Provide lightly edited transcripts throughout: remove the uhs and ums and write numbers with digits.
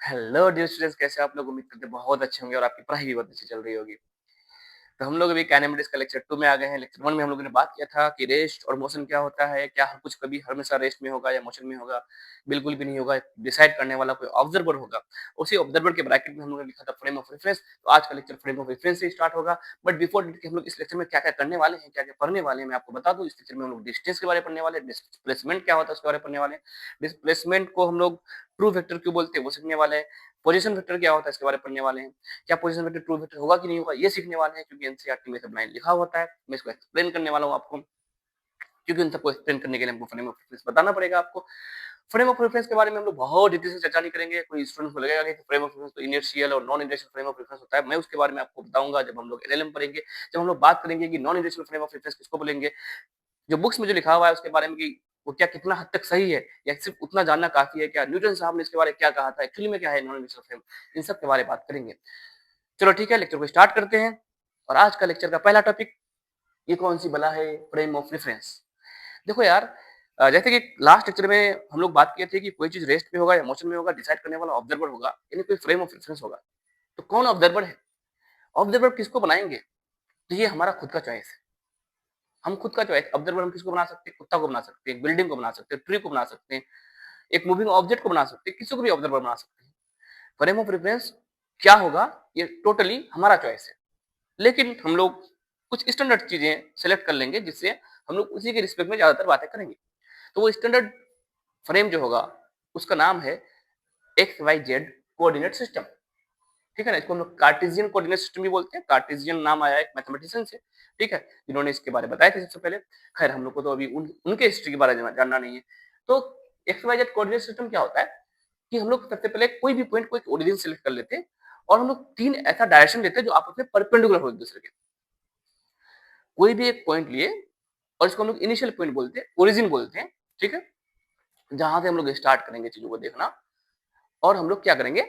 Hello dear students, कैसे आप लोग? उम्मीद करते हैं बहुत अच्छे होंगे और आपकी पढ़ाई भी बहुत अच्छी चल रही होगी। तो हम लोग अभी काइनेमेटिक्स का लेक्चर 2 में आ गए हैं। लेक्चर 1 में हम लोगों ने बात किया था कि रेस्ट और मोशन क्या होता है, क्या हर कुछ कभी हमेशा रेस्ट में होगा या मोशन में होगा? बिल्कुल भी नहीं होगा, डिसाइड करने वाला कोई ऑब्जर्वर होगा। उसी ऑब्जर्वर के ब्रैकेट में हम लोगों ने लिखा था फ्रेम ऑफ रेफरेंस। तो आज का लेक्चर फ्रेम ऑफ रेफरेंस से स्टार्ट होगा। बट बिफोर दैट कि हम लोग इस लेक्चर में क्या-क्या करने वाले हैं, क्या-क्या पढ़ने वाले हैं, मैं आपको बता दूँ। इस लेक्चर में हम लोग डिस्टेंस के बारे में पढ़ने वाले हैं, डिस्प्लेसमेंट क्या होता है उसके बारे में पढ़ने वाले हैं। डिस्प्लेसमेंट को हम लोग ट्रू वेक्टर क्यों बोलते हैं वो सीखने वाले हैं। पोजीशन वेक्टर क्या होता है इसके बारे में पढ़ने वाले हैं। क्या पोजीशन वेक्टर ट्रू वेक्टर होगा कि नहीं होगा ये सीखने वाले हैं, क्योंकि एनसीईआरटी में सब लाइन लिखा होता है। मैं इसको एक्सप्लेन करने वाला हूँ आपको, क्योंकि उन सबको एक्सप्लेन करने के लिए हमको फ्रेम ऑफ रेफरेंस बताना पड़ेगा आपको। फ्रेम ऑफ रेफरेंस के बारे में हम लोग बहुत डिटेल से चर्चा नहीं करेंगे। कोई स्टूडेंट को लगेगा कि फ्रेम ऑफ रेफरेंस तो इनर्शियल और non inertial frame of reference होता है। मैं उसके बारे में आपको बताऊंगा जब हम लोग एलएलएम पढ़ेंगे। जब हम लोग बात करेंगे कि non inertial frame of reference किसको बोलेंगे, जो बुक्स में जो लिखा हुआ है उसके बारे में कि वो क्या कितना हद तक सही है या सिर्फ उतना जानना काफी है, क्या न्यूटन साहब ने इसके बारे में क्या कहा था, एक्चुअली में क्या है नॉन इनर्शियल फ्रेम, इन सब के बारे में बात करेंगे। चलो ठीक है, लेक्चर को स्टार्ट करते हैं। और आज का लेक्चर का पहला टॉपिक ये कौन सी बला है, फ्रेम ऑफ रेफरेंस। देखो यार, जैसे कि लास्ट लेक्चर में हम लोग बात किए थे कि कोई चीज रेस्ट में होगा या मोशन में होगा, डिसाइड करने वाला ऑब्जर्वर होगा, यानी कोई फ्रेम ऑफ रेफरेंस होगा। तो कौन ऑब्जर्वर है, ऑब्जर्वर किसको बनाएंगे? तो ये हमारा खुद का चॉइस है। हम खुद का चॉइस ऑब्जर्वर हम किसको बना सकते हैं? कुत्ता को बना सकते हैं, बिल्डिंग को बना सकते हैं, ट्री को बना सकते हैं, एक मूविंग ऑब्जेक्ट को बना सकते हैं, किसी को भी ऑब्जर्वर बना सकते हैं। फ्रेम ऑफ रेफरेंस क्या होगा ये टोटली हमारा चॉइस है। लेकिन हम लोग कुछ स्टैंडर्ड चीजें सेलेक्ट कर लेंगे जिससे हम लोग उसी के रिस्पेक्ट में ज्यादातर बातें करेंगे। तो वो स्टैंडर्ड फ्रेम जो होगा उसका नाम है X Y Z coordinate system. ठीक है ना, इसको हम लोग कार्टेशियन कोऑर्डिनेट सिस्टम भी बोलते हैं। कार्टेशियन नाम आया एक मैथमेटिशियन से, ठीक है, जिन्होंने इसके बारे में बताया थे सबसे पहले। खैर हम लोग को तो अभी उनके हिस्ट्री के बारे में जानना नहीं है। तो X Y Z coordinate system क्या होता है कि हम लोग सबसे पहले कोई भी पॉइंट को एक ओरिजिन सेलेक्ट कर लेते हैं और हम लोग तीन ऐसा डायरेक्शन लेते हैं जो आपस में परपेंडिकुलर हो एक दूसरे के। कोई भी एक पॉइंट लिए और इसको हम लोग इनिशियल पॉइंट बोलते हैं, ओरिजिन बोलते हैं, ठीक है, जहां से हम लोग स्टार्ट करेंगे चीजों को देखना। और हम लोग क्या करेंगे,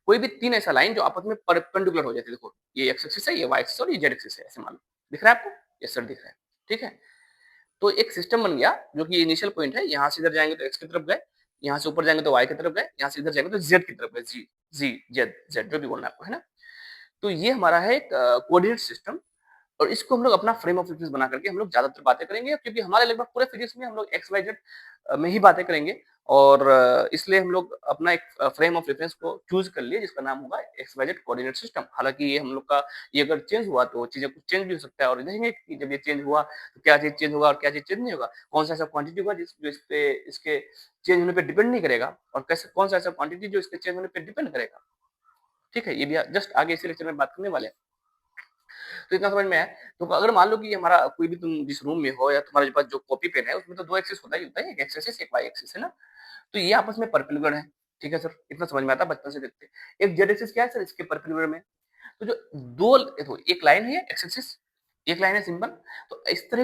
कोई भी तीन ऐसा लाइन जो आपस में परपेंडिकुलर हो जाती है। देखो ये एक्स एक्सिस है, ये वाई एक्सिस और ये जेड एक्सिस है, ऐसे मान लो। दिख रहा है आपको? ये सर दिख रहा है, ठीक है। तो एक सिस्टम बन गया जो कि इनिशियल पॉइंट है। यहाँ से इधर जाएंगे तो एक्स की तरफ गए, यहाँ से ऊपर जाएंगे तो वाई की तरफ गए, यहाँ से इधर जाएंगे तो जेड की तरफ गए। जी जी जेड जेड जो भी बोलना है आपको, है ना। तो ये हमारा है एक कोऑर्डिनेट सिस्टम। और इसको हम लोग अपना फ्रेम ऑफ रेफरेंस बना करके हम लोग ज्यादातर बातें करेंगे, क्योंकि हमारे लगभग पूरे फिजिक्स में हम लोग एक्स वाई जेड में ही बातें करेंगे। और इसलिए हम लोग अपना एक फ्रेम ऑफ रेफरेंस को चूज कर लिए जिसका नाम होगा X Y Z coordinate system. हालांकि ये हम लोग का, ये अगर चेंज हुआ तो चीजें कुछ चेंज भी हो सकता है, और देखेंगे कि जब ये चेंज हुआ तो क्या चीज चेंज होगा और क्या चीज चेंज नहीं होगा। कौन सा ऐसा क्वांटिटी होगा जो इस पे इसके चेंज होने पे डिपेंड नहीं करेगा, और कैसे कौन सा ऐसा क्वांटिटी जो इसके चेंज होने पे डिपेंड करेगा। ठीक है, ये भी जस्ट आगे इसी लेक्चर में बात करने वाले हैं। तो इतना समझ में आया। तो अगर मान लो कि हमारा कोई भी, तुम जिस रूम में हो या तुम्हारे पास जो कॉपी पेन है उसमें तो दो एक्सिस होता ही होता है, एक एक्स एक्सिस एक वाई एक्सिस, है ना। तो ये आपस में परपेंडिकुलर है। ठीक है सर, इतना समझ में आता है, बचपन से देखते हैं। एक जेड एक्सिस क्या है सर, इसके परपेंडिकुलर में। तो जो दो, देखो एक लाइन है एक्स एक्सिस, एक लाइन है सिंपल। तो इस तरह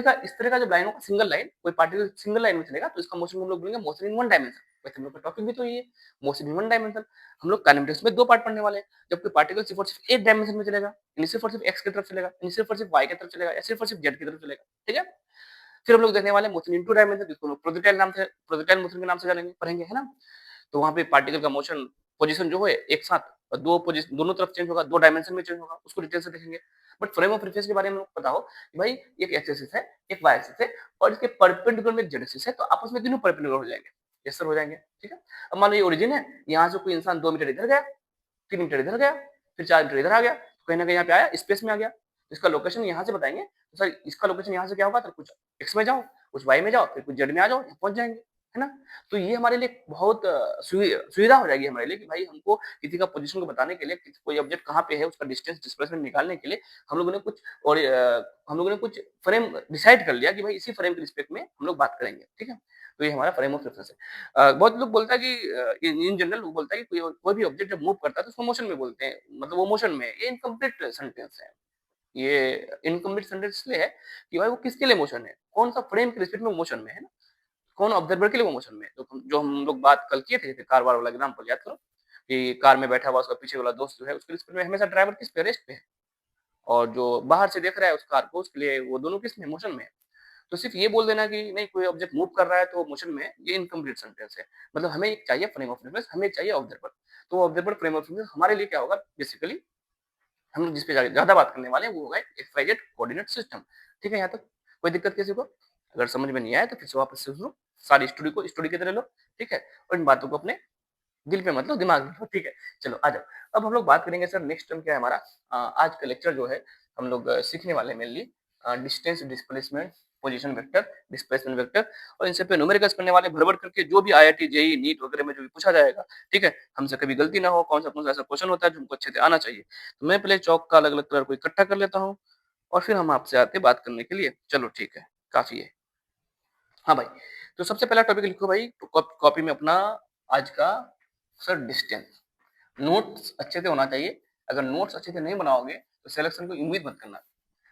का जब लाइन होगा, सिंगल लाइन, कोई पार्टिकल सिंगल लाइन में चलेगा तो इसका मोशन हम लोग बोलेंगे मोशन इन वन डायमेंशन। वैसे हम लोग का टॉपिक भी तो ये है, मोशन इन वन डायमेंशन। हम लोग काइनेमेटिक्स में दो पार्ट पढ़ने वाले हैं। जब कोई पार्टिकल सिर्फ और सिर्फ एक डायमेंशन में चलेगा, यानी सिर्फ और सिर्फ एक्स की तरफ चलेगा, यानी सिर्फ और सिर्फ वाई की तरफ चलेगा, या सिर्फ और सिर्फ जेड की तरफ चलेगा, ठीक है। फिर हम लोग देखने वाले मोशन इन टू डायमेंशन, जिसको हम लोग प्रोजेक्टाइल नाम से, प्रोजेक्टाइल मोशन के नाम से जानेंगे, पढ़ेंगे, है ना। तो वहां पे पार्टिकल का मोशन पोजीशन जो है एक साथ दो पोजीशन दोनों तरफ चेंज होगा, दो डायमेंशन में चेंज होगा, उसको डिटेल से देखेंगे। बट फ्रेम ऑफ रेफरेंस के बारे में पता हो कि भाई एक एक्स एक्सिस है, एक वाई एक्सिस है, और इसके परपेंडिकुलर में जेड एक्सिस है, तो आपस में तीनों परपेंडिकुलर हो जाएंगे। यस सर, हो जाएंगे, ठीक है। अब मान लो ये ओरिजिन है, यहाँ से कोई इंसान 2 मीटर इधर गया, 3 मीटर इधर गया, फिर 4 मीटर इधर आ गया, तो कहीं ना कहीं यहाँ पे आया, स्पेस में आ गया। इसका लोकेशन यहाँ से बताएंगे तो सर इसका लोकेशन यहाँ से क्या होगा, तो कुछ एक्स में जाओ, कुछ वाई में जाओ, फिर कुछ जेड में आ जाओ, यहाँ पहुंच जाएंगे, है ना। तो ये हमारे लिए बहुत सुविधा हो जाएगी हमारे लिए कि भाई हमको किसी का पोजीशन को बताने के लिए, कोई ऑब्जेक्ट कहाँ पे है उसका डिस्टेंस डिस्प्लेसमेंट निकालने के लिए हम लोगों ने कुछ, और हम लोगों ने कुछ फ्रेम डिसाइड कर लिया कि भाई इसी फ्रेम के रिस्पेक्ट में हम लोग बात करेंगे, ठीक है। तो ये हमारा फ्रेम ऑफ रेफरेंस है। बहुत लोग बोलता है कि इन जनरल वो बोलता है कि कोई भी ऑब्जेक्ट जब मूव करता है तो उसको मोशन में बोलते हैं, मतलब वो मोशन में है। ये इनकम्प्लीट सेंटेंस है। ये इनकम्प्लीट सेंटेंस इसलिए है कि भाई वो किसके लिए मोशन है, कौन सा फ्रेम के रिस्पेक्ट में मोशन में है ना, कौन ऑब्जर्वर के लिए वो मोशन में है। तो जो हम लोग बात कल किए थे, जैसे कार वार वाला एग्जाम्पल याद करो कि कार में बैठा हुआ उसका पीछे वाला दोस्त जो है उसके रिस्पेक्ट में हमेशा ड्राइवर किस पे, रेस्ट पे है, और जो बाहर से देख रहा है उस कार को उसके लिए वो दोनों किस में, मोशन में है। तो सिर्फ ये बोल देना कि नहीं कोई ऑब्जेक्ट मूव कर रहा है तो मोशन में है, ये इनकम्प्लीट सेंटेंस है। मतलब हमें एक चाहिए फ्रेम ऑफ रेफरेंस, हमें एक चाहिए ऑब्जर्वर। तो ऑब्जर्वेबल फ्रेम ऑफ रेफरेंस हमारे लिए क्या होगा, बेसिकली हम लोग जिस पे ज्यादा बात करने वाले हैं वो होगा एक्सवाइजेड कोऑर्डिनेट सिस्टम। ठीक है, यहाँ तक कोई दिक्कत किसी को? अगर समझ में नहीं आया तो फिर से वापस से सुनो, सारी स्टोरी को स्टोरी की तरह लो। ठीक है, और इन बातों को अपने दिल पे मतलब दिमाग में लो। ठीक है, चलो आ जाओ। अब हम लोग बात करेंगे सर, नेक्स्ट टर्म क्या है हमारा, आज का लेक्चर जो है हम लोग सीखने वाले हैं mainly distance, displacement, position vector, displacement vector, और इनसे पे न्यूमेरिकल्स करने वाले भर करके जो भी आईआईटी जेईई नीट वगैरह में जो भी पूछा जाएगा। ठीक है, हमसे कभी गलती ना हो, कौन सा ऐसा क्वेश्चन होता है जो हमको अच्छे से आना चाहिए। तो मैं पहले चौक का अलग अलग कलर को इकट्ठा कर लेता हूँ और फिर हम आपसे आते बात करने के लिए। चलो ठीक है, काफी है। हाँ भाई, तो सबसे पहला टॉपिक लिखो भाई कॉपी में अपना आज का, सर डिस्टेंस। नोट्स अच्छे से होना चाहिए, अगर नोट्स अच्छे से नहीं बनाओगे तो सिलेक्शन को उम्मीद मत करना।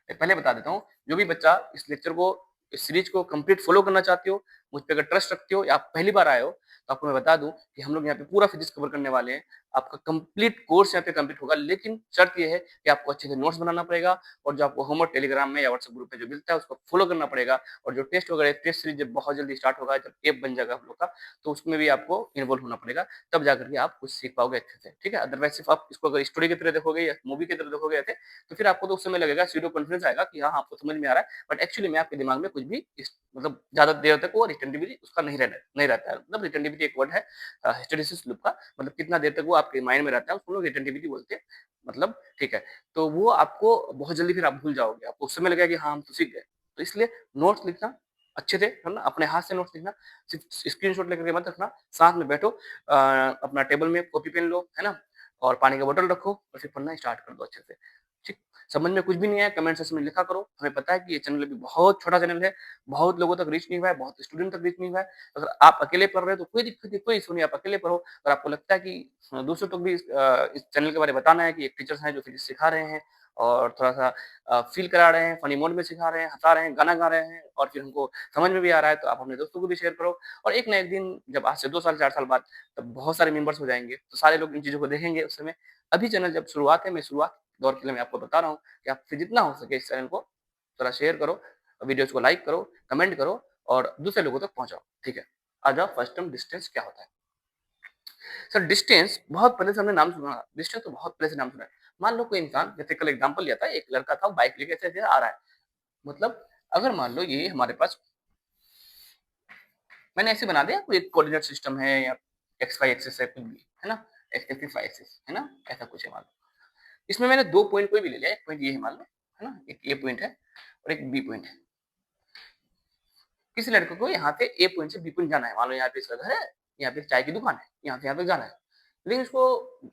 मैं पहले बता देता हूँ, जो भी बच्चा इस लेक्चर को, इस सीरीज को कंप्लीट फॉलो करना चाहते हो, मुझ पे अगर ट्रस्ट रखते हो या आप पहली बार आए हो, तो आपको मैं बता दूं कि हम लोग यहाँ पे पूरा फिजिक्स कवर करने वाले हैं। आपका कंप्लीट कोर्स यहाँ पे कंप्लीट होगा, लेकिन शर्त ये है कि आपको अच्छे से नोट्स बनाना पड़ेगा, और जो आपको होमवर्क टेलीग्राम में या व्हाट्सएप ग्रुप में जो मिलता है उसको फॉलो करना पड़ेगा। और जो टेस्ट वगैरह, टेस्ट सीरीज जब बहुत जल्दी स्टार्ट होगा, जब ऐप बन जाएगा हम लोग का, तो उसमें भी आपको इन्वॉल्व होना पड़ेगा, तब जाकर के आप कुछ सीख पाओगे अच्छे से। ठीक है, अदरवाइज सिर्फ आप इसको अगर स्टोरी की तरह देखोगे या मूवी की तरह देखोगे ऐसे, तो फिर आपको तो उस समय लगेगा, सीडो कॉन्फिडेंस आएगा कि हाँ आपको समझ में आ रहा है, बट एक्चुअली में आपके दिमाग में कुछ भी मतलब ज्यादा देर तक वो रिटेंटिविटी उसका नहीं रहता है। मतलब रिटेंटिविटी एक वर्ड है हिस्टोरिसिस लूप का, मतलब कितना देर तक वो आपके माइंड में रहता है, उसको लोग रिटेंटिविटी बोलते हैं। मतलब ठीक है, तो वो आपको बहुत जल्दी फिर आप भूल जाओगे, आपको उस समय लगेगा कि हाँ हम तो सीख गए। तो इसलिए नोट्स लिखना अच्छे से, है ना, अपने हाथ से नोट्स लिखना, सिर्फ स्क्रीनशॉट लेकर के मत रखना। साथ में बैठो, अपना टेबल में कॉपी पेन लो, है ना, और पानी का बोतल रखो और फिर पढ़ना स्टार्ट कर दो अच्छे से। ठीक, समझ में कुछ भी नहीं है कमेंट सेक्शन में लिखा करो। हमें पता है कि ये चैनल अभी बहुत छोटा चैनल है, बहुत लोगों तक रीच नहीं हुआ है, बहुत स्टूडेंट तक रीच नहीं हुआ है। अगर आप अकेले पढ़ रहे हो तो कोई दिक्कत नहीं, कोई इशू नहीं, आप अकेले पढ़ो। अगर आपको लगता है कि दूसरों को भी इस चैनल के बारे में बताना है कि एक टीचर्स हैं जो फिजिक्स सिखा रहे हैं और थोड़ा सा फील करा रहे हैं, फनी मोड में सिखा रहे हैं, हंसा रहे हैं, गाना गा रहे हैं, और फिर हमको समझ में भी आ रहा है, तो आप अपने दोस्तों को भी शेयर करो। और एक ना एक दिन, जब आज से 2 साल 4 साल बाद, तब बहुत सारे मेंबर्स हो जाएंगे, तो सारे लोग इन चीजों को देखेंगे उस समय। अभी चैनल जब शुरुआत है, मैं शुरुआत दौर के लिए मैं आपको बता रहा हूँ कि आप फिर जितना हो सके इस चैनल को थोड़ा शेयर करो, वीडियोज को लाइक करो, कमेंट करो और दूसरे लोगों तक पहुंचाओ। ठीक है, आ जाओ फर्स्ट टर्म डिस्टेंस क्या होता है। सर डिस्टेंस बहुत पहले से हमने नाम सुना, डिस्टेंस तो बहुत पहले से नाम सुना है। मान लो कोई इंसान, जैसे कल एग्जांपल लिया था, एक लड़का था बाइक लेके ऐसे ऐसे आ रहा है। मतलब अगर मान लो ये हमारे पास, मैंने ऐसे बना दिया, कोई कोऑर्डिनेट सिस्टम है या एक्स वाई एक्सिस है, कुछ भी है ना, एक्स एक्सिस वाई एक्सिस है ना, ऐसा कुछ है मान लो। इसमें मैंने 2 पॉइंट कोई भी ले लिया, एक पॉइंट ये है मान लो, है ना, एक ए पॉइंट है और एक बी पॉइंट है। किसी लड़के को यहाँ पे ए पॉइंट से बी पॉइंट जाना है, मान लो यहाँ पे इसका घर है, यहाँ पे चाय की दुकान है, यहाँ से यहाँ तक जाना है। लेकिन इसको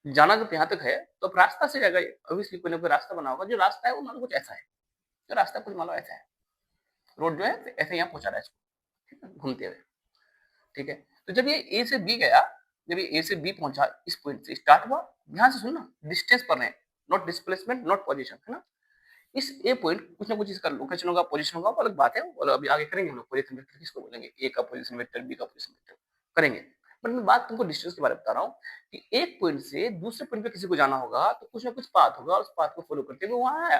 जाना जब यहाँ तक है तो अब रास्ता से जाएगा, ऑब्वियसली कोई ना कोई रास्ता बना होगा। जो रास्ता है वो मान लो कुछ ऐसा है, जो रास्ता कुछ मान लो ऐसा है, रोड जो है ऐसे यहाँ पहुंचा रहा है इसको घूमते हुए। ठीक है, तो जब ये ए से बी गया, जब ये ए से बी पहुंचा, इस पॉइंट से स्टार्ट हुआ, ध्यान से सुनना, डिस्टेंस पर है, नॉट डिस्प्लेसमेंट, नॉट पोजीशन, है ना। इस ए पॉइंट कुछ ना कुछ इसका लोकेशन होगा, पोजीशन होगा, वो अलग बात है, वो अभी आगे करेंगे हम लोग। पोजीशन वेक्टर किसको बोलेंगे, ए का पोजीशन वेक्टर, बी का पोजीशन वेक्टर करेंगे। बट मैं बात तुमको डिस्टेंस के बारे में बता रहा हूँ कि एक पॉइंट से दूसरे पॉइंट पे किसी को जाना होगा तो कुछ ना कुछ पाथ होगा, और उस पाथ को फॉलो करते हुए वहां आया।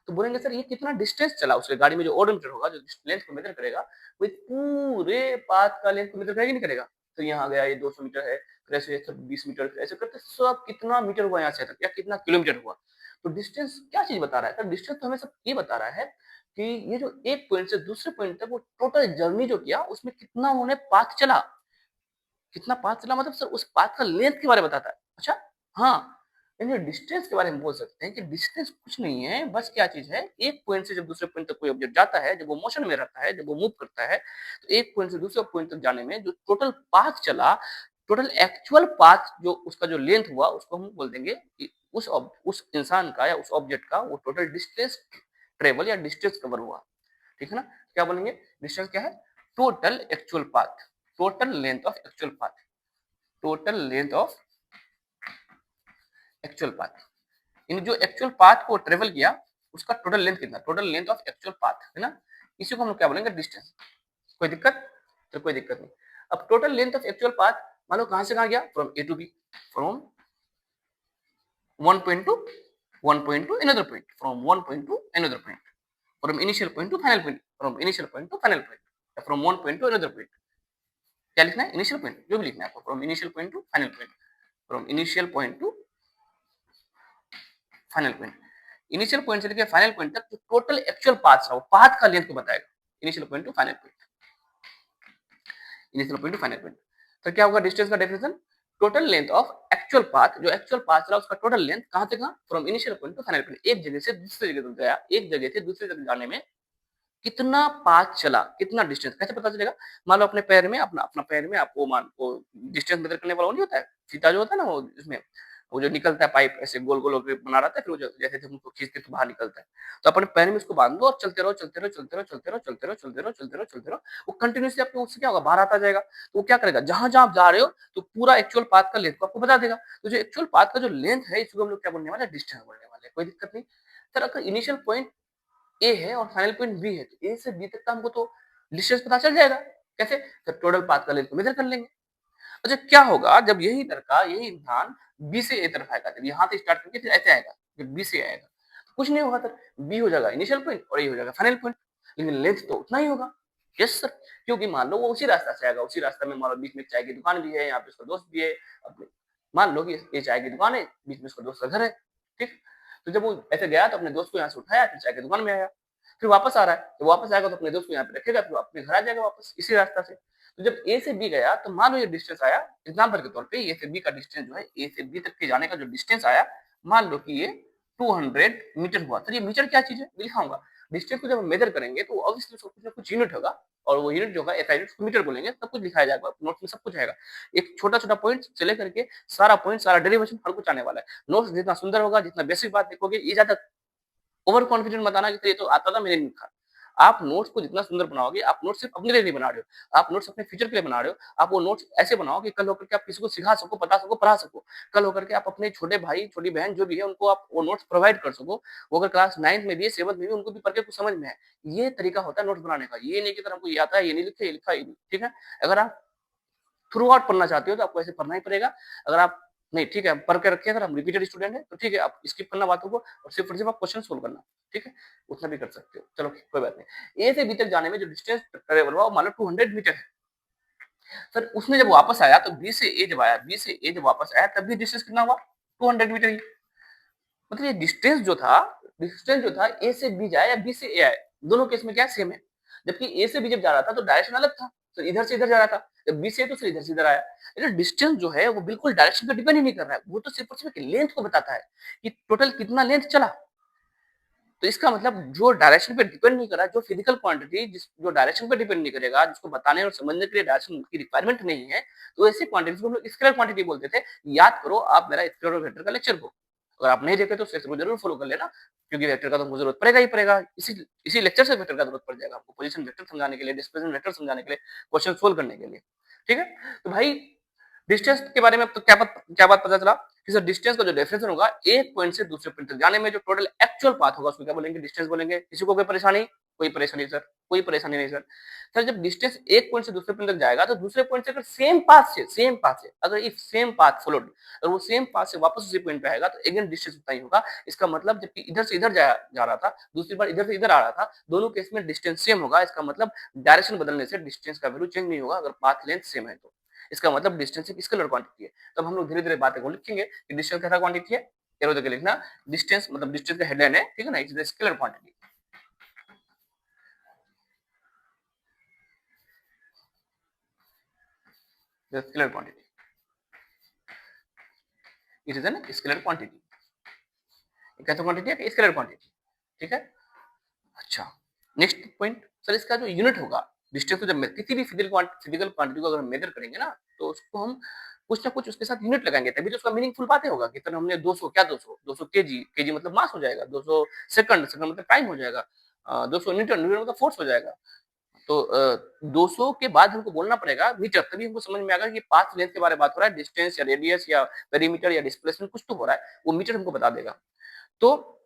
तो बोलेंगे सर ये कितना डिस्टेंस चला, उसके गाड़ी में जो ओडोमीटर होगा, जो लेंथ को मेजर करेगा, वो पूरे पाथ का लेंथ को मेजर करेगा नहीं करेगा। तो यहाँ गया, ये 200 मीटर है, फिर ऐसे 20 मीटर, फिर ऐसे करते सब कितना मीटर हुआ यहाँ से तक, या कितना किलोमीटर हुआ। तो डिस्टेंस क्या चीज बता रहा है सर, डिस्टेंस तो हमें सब ये बता रहा है कि ये जो एक पॉइंट से दूसरे पॉइंट तक वो टोटल जर्नी जो किया, उसमें कितना उन्होंने पाथ चला, कितना पाथ चला, मतलब सर उस पाथ का लेंथ के बारे में बताता है। अच्छा, हाँ, यानी डिस्टेंस के बारे में बोल सकते हैं कि डिस्टेंस कुछ नहीं है, बस क्या चीज है, एक पॉइंट से जब दूसरे पॉइंट तक कोई ऑब्जेक्ट जाता है, जब वो मोशन में रहता है, जब वो मूव करता है, तो एक पॉइंट से दूसरे पॉइंट तक जाने में जो टोटल पाथ चला, टोटल एक्चुअल पाथ जो उसका जो लेंथ हुआ, उसको हम बोल देंगे कि उस इंसान का या उस ऑब्जेक्ट का वो टोटल डिस्टेंस ट्रेवल या डिस्टेंस कवर हुआ। ठीक है ना, क्या बोलेंगे, डिस्टेंस क्या है, total actual path, total length of actual path, total length of actual path, इन जो एक्चुअल पाथ को ट्रेवल किया उसका टोटल लेंथ कितना, total length of actual path, है ना। इसी को हम लोग क्या बोलेंगे, डिस्टेंस। कोई दिक्कत, तो कोई दिक्कत नहीं। अब total length of actual path मान लो कहां से कहां गया, from A to B, from one point to another point, from one point to another point, from initial point to final point, from initial point to final point, from one point to another point. क्या लिखना है, initial point, जो भी लिखना है आपको, from initial point to final point. From initial point to final point. Initial point से लेकर फाइनल पॉइंट तक जो टोटल एक्चुअल पाथ है वो पाथ का लेंथ को बताएगा, initial point to final point, initial point to final point. तो क्या होगा डिस्टेंस का definition, total length of actual path, जो एक्चुअल पाथ चला उसका टोटल लेंथ कहां से कहां, from initial point to final point, एक जगह से दूसरी जगह तक गया, एक जगह से दूसरी जगह जाने में कितना पाथ चला, कितना डिस्टेंस कैसे पता चलेगा। मान लो अपने पैर में अपना अपना पैर में आपको मान को डिस्टेंस मेजर करने वाला वो नहीं होता है फीता जो होता है ना, वो इसमें वो जो निकलता है पाइप ऐसे गोल गोल होकर बना रहता है, फिर वो जैसे जैसे उसको खींचते तो बाहर निकलता है। तो अपने पैर में उसको बांध दो और चलते रहो चलते रहो चलते रहो चलते रहो चलते रहो चलते रहो चलते रहो चलते रहो, वो कंटिन्यूसली आपको उससे क्या होगा बाहर आता जाएगा। तो वो क्या करेगा, जहां जहां आप जा रहे हो तो पूरा एक्चुअल पाथ का लेंथ को आपको बता देगा। तो जो एक्चुअल पाथ का जो लेंथ है इसको हम लोग क्या बोलने वाले हैं, डिस्टेंस बोलने वाले हैं, कोई दिक्कत नहीं। सर अगर इनिशियल पॉइंट ए है और फाइनल पॉइंट बी है तो ए से बी तक का हमको तो डिस्टेंस पता चल जाएगा। कैसे, तो टोटल पाथ का लेंथ को मेजर कर लेंगे। अच्छा क्या होगा जब यही लड़का यही इंसान बी से ए तरफ आएगा, जब यहाँ से स्टार्ट करके फिर ऐसे आएगा, जब बी से आएगा तो कुछ नहीं होगा सर, बी हो जाएगा इनिशियल पॉइंट और ए हो जाएगा फाइनल पॉइंट, लेकिन लेंथ तो उतना ही होगा। यस सर, क्योंकि मान लो वो उसी रास्ता से आएगा, उसी रास्ता में मान लो बीच में चाय की दुकान भी है, यहाँ पे उसका दोस्त भी है अपने, मान लो कि ये चाय की दुकान है, बीच में उसका दोस्त का घर है, ठीक। तो जब वो ऐसे गया तो अपने दोस्त को यहाँ से उठाया, फिर चाय की दुकान में आया, फिर वापस आ रहा है, जब वापस आएगा तो अपने दोस्त को यहाँ पे रखेगा, फिर अपने घर आ जाएगा वापस इसी रास्ता से। तो जब ए से बी गया तो मान लो ये डिस्टेंस आया, एग्जाम्पल के तौर पे ए से बी का डिस्टेंस जो है, ए से बी तक के जाने का जो डिस्टेंस आया, मान लो कि ये 200 मीटर हुआ। तो ये मीटर क्या चीज है दिखाऊंगा। डिस्टेंस को जब हम मेजर करेंगे तो ऑब्वियसली उसका कुछ ना कुछ यूनिट होगा, और वो यूनिट जो है एसआई यूनिट उसको मीटर बोलेंगे, सब कुछ दिखाया जाएगा नोट्स में, सब कुछ आएगा। एक छोटा छोटा पॉइंट से लेकर के सारा पॉइंट सारा डेरिवेशन हर कुछ आने वाला है। नोट्स जितना सुंदर होगा, जितना बेसिक बात देखोगे, ये ज्यादा ओवर कॉन्फिडेंट मत आना कि ये तो आता था मैंने नहीं लिखा। आप नोट्स को जितना सुंदर बनाओगे, आप नोट्स सिर्फ अपने लिए नहीं बना रहे हो, आप नोट्स अपने फ्यूचर के लिए बना रहे हो। आप वो नोट्स ऐसे बनाओ कि कल होकर के आप किसी को सिखा सको, बता सको, पढ़ा सको। कल होकर के आप अपने छोटे भाई छोटी बहन जो भी है उनको आप वो नोट्स प्रोवाइड कर सको। वो अगर क्लास 9th में भी है 7th में भी उनको भी पढ़ के कुछ समझ में है। ये तरीका होता है नोट्स बनाने का। ये नहीं कि हमको ये आता है ये नहीं लिखे, ये लिखा, ये नहीं, ठीक है। अगर आप थ्रू आउट पढ़ना चाहते हो तो आपको ऐसे पढ़ना ही पड़ेगा। अगर आप नहीं, ठीक है, पढ़ के रखे, अगर हम रिपीटेड स्टूडेंट है तो ठीक है, आप स्किप करना बातों को और सिर्फ और सिर्फ आप क्वेश्चन सोल्व करना, ठीक है, उतना भी कर सकते हो। चलो कोई बात नहीं। ए से बी तक जाने में जो डिस्टेंस ट्रेवल हुआ वो मान लो 200 मीटर है। सर उसने जब वापस आया तो बी से ए जब आया, बी से ए जब वापस आया तब भी डिस्टेंस कितना हुआ, 200 मीटर ही। मतलब ये डिस्टेंस जो था ए से बी जाए या बी से ए आए, दोनों केस में क्या सेम है। जबकि ए से बी जब जा रहा था तो डायरेक्शन अलग था, तो इधर से इधर जा रहा था। जब बी से तो फिर इधर से इधर आया। लेकिन डिस्टेंस जो है वो बिल्कुल डायरेक्शन पे डिपेंड ही नहीं कर रहा है, वो तो सिर्फ और सिर्फ लेंथ को बताता है कि टोटल कितना लेंथ चला। तो इसका मतलब जो डायरेक्शन पे डिपेंड नहीं कर रहा, जो फिजिकल क्वांटिटी जिस जो डायरेक्शन पे डिपेंड नहीं करेगा, जिसको बताने और समझने के लिए डायरेक्शन की रिक्वायरमेंट नहीं है, तो ऐसी क्वांटिटीज को हम लोग स्केलर क्वांटिटी बोलते थे। याद करो आप मेरा स्केलर और वेक्टर का लेक्चर को, अगर आप नहीं देखे तो सेक्शन को जरूर फॉलो कर लेना, क्योंकि वेक्टर का तो हमको जरूरत पड़ेगा ही पड़ेगा। इसी लेक्चर से वेक्टर का जरूरत पड़ जाएगा आपको, पोजीशन वेक्टर समझाने के लिए, डिस्प्लेसमेंट वेक्टर समझाने के लिए, क्वेश्चन सोल्व करने के लिए, ठीक है। तो भाई डिस्टेंस के बारे में अब तो क्या बात पता चला कि सर डिस्टेंस का जो डेफिनेशन होगा एक पॉइंट से दूसरे पॉइंट तक जाने में जो टोटल एक्चुअल पाथ होगा उसको क्या बोलेंगे, डिस्टेंस बोलेंगे। किसी को कोई परेशानी, कोई परेशानी सर, कोई परेशानी नहीं सर। सर जब डिस्टेंस एक पॉइंट से दूसरे पॉइंट तक जाएगा तो दूसरे पॉइंट से अगर सेम पाथ से अगर इफ सेम पाथ फॉलोड, अगर वो सेम पाथ से वापस उसी पॉइंट पे आएगा तो अगेन डिस्टेंस उतना ही होगा। इसका मतलब जबकि इधर से इधर जा रहा था, दूसरी बार इधर से इधर आ रहा था, दोनों केस में डिस्टेंस सेम होगा। इसका मतलब डायरेक्शन बदलने से डिस्टेंस का वैल्यू चेंज नहीं होगा अगर पाथ लेंथ सेम है तो। इसका मतलब डिस्टेंस एक स्केलर क्वांटिटी है। तब हम लोग धीरे धीरे बातें को लिखेंगे कि डिस्टेंस कैसा क्वांटिटी है, एरो देके लिखना। डिस्टेंस मतलब डिस्टेंस का हेडलाइन है, ठीक है ना, it is scalar quantity, scalar quantity, it is an scalar quantity. कैसा क्वांटिटी है, स्केलर क्वांटिटी, ठीक है। अच्छा नेक्स्ट पॉइंट सर, इसका जो यूनिट होगा डिस्टेंस को जब किसी भी फिजिकल क्वांटिटी को अगर मेजर करेंगे ना तो उसको हम कुछ ना कुछ उसके साथ यूनिट लगाएंगे, तभी तो उसका मीनिंगफुल बातें होगा कि सर हमने 200 क्या 200 केजी मतलब मास हो जाएगा, 200 सेकंड मतलब टाइम हो जाएगा, 200 न्यूटन मतलब फोर्स हो जाएगा। तो 200 के बाद हमको बोलना पड़ेगा मीटर, तभी हमको समझ में आएगा कि पाथ लेंथ के बारे में बात हो रहा है, डिस्टेंस या रेडियस या पेरीमीटर या डिस्प्लेसमेंट कुछ तो हो रहा है, वो मीटर हमको बता देगा। तो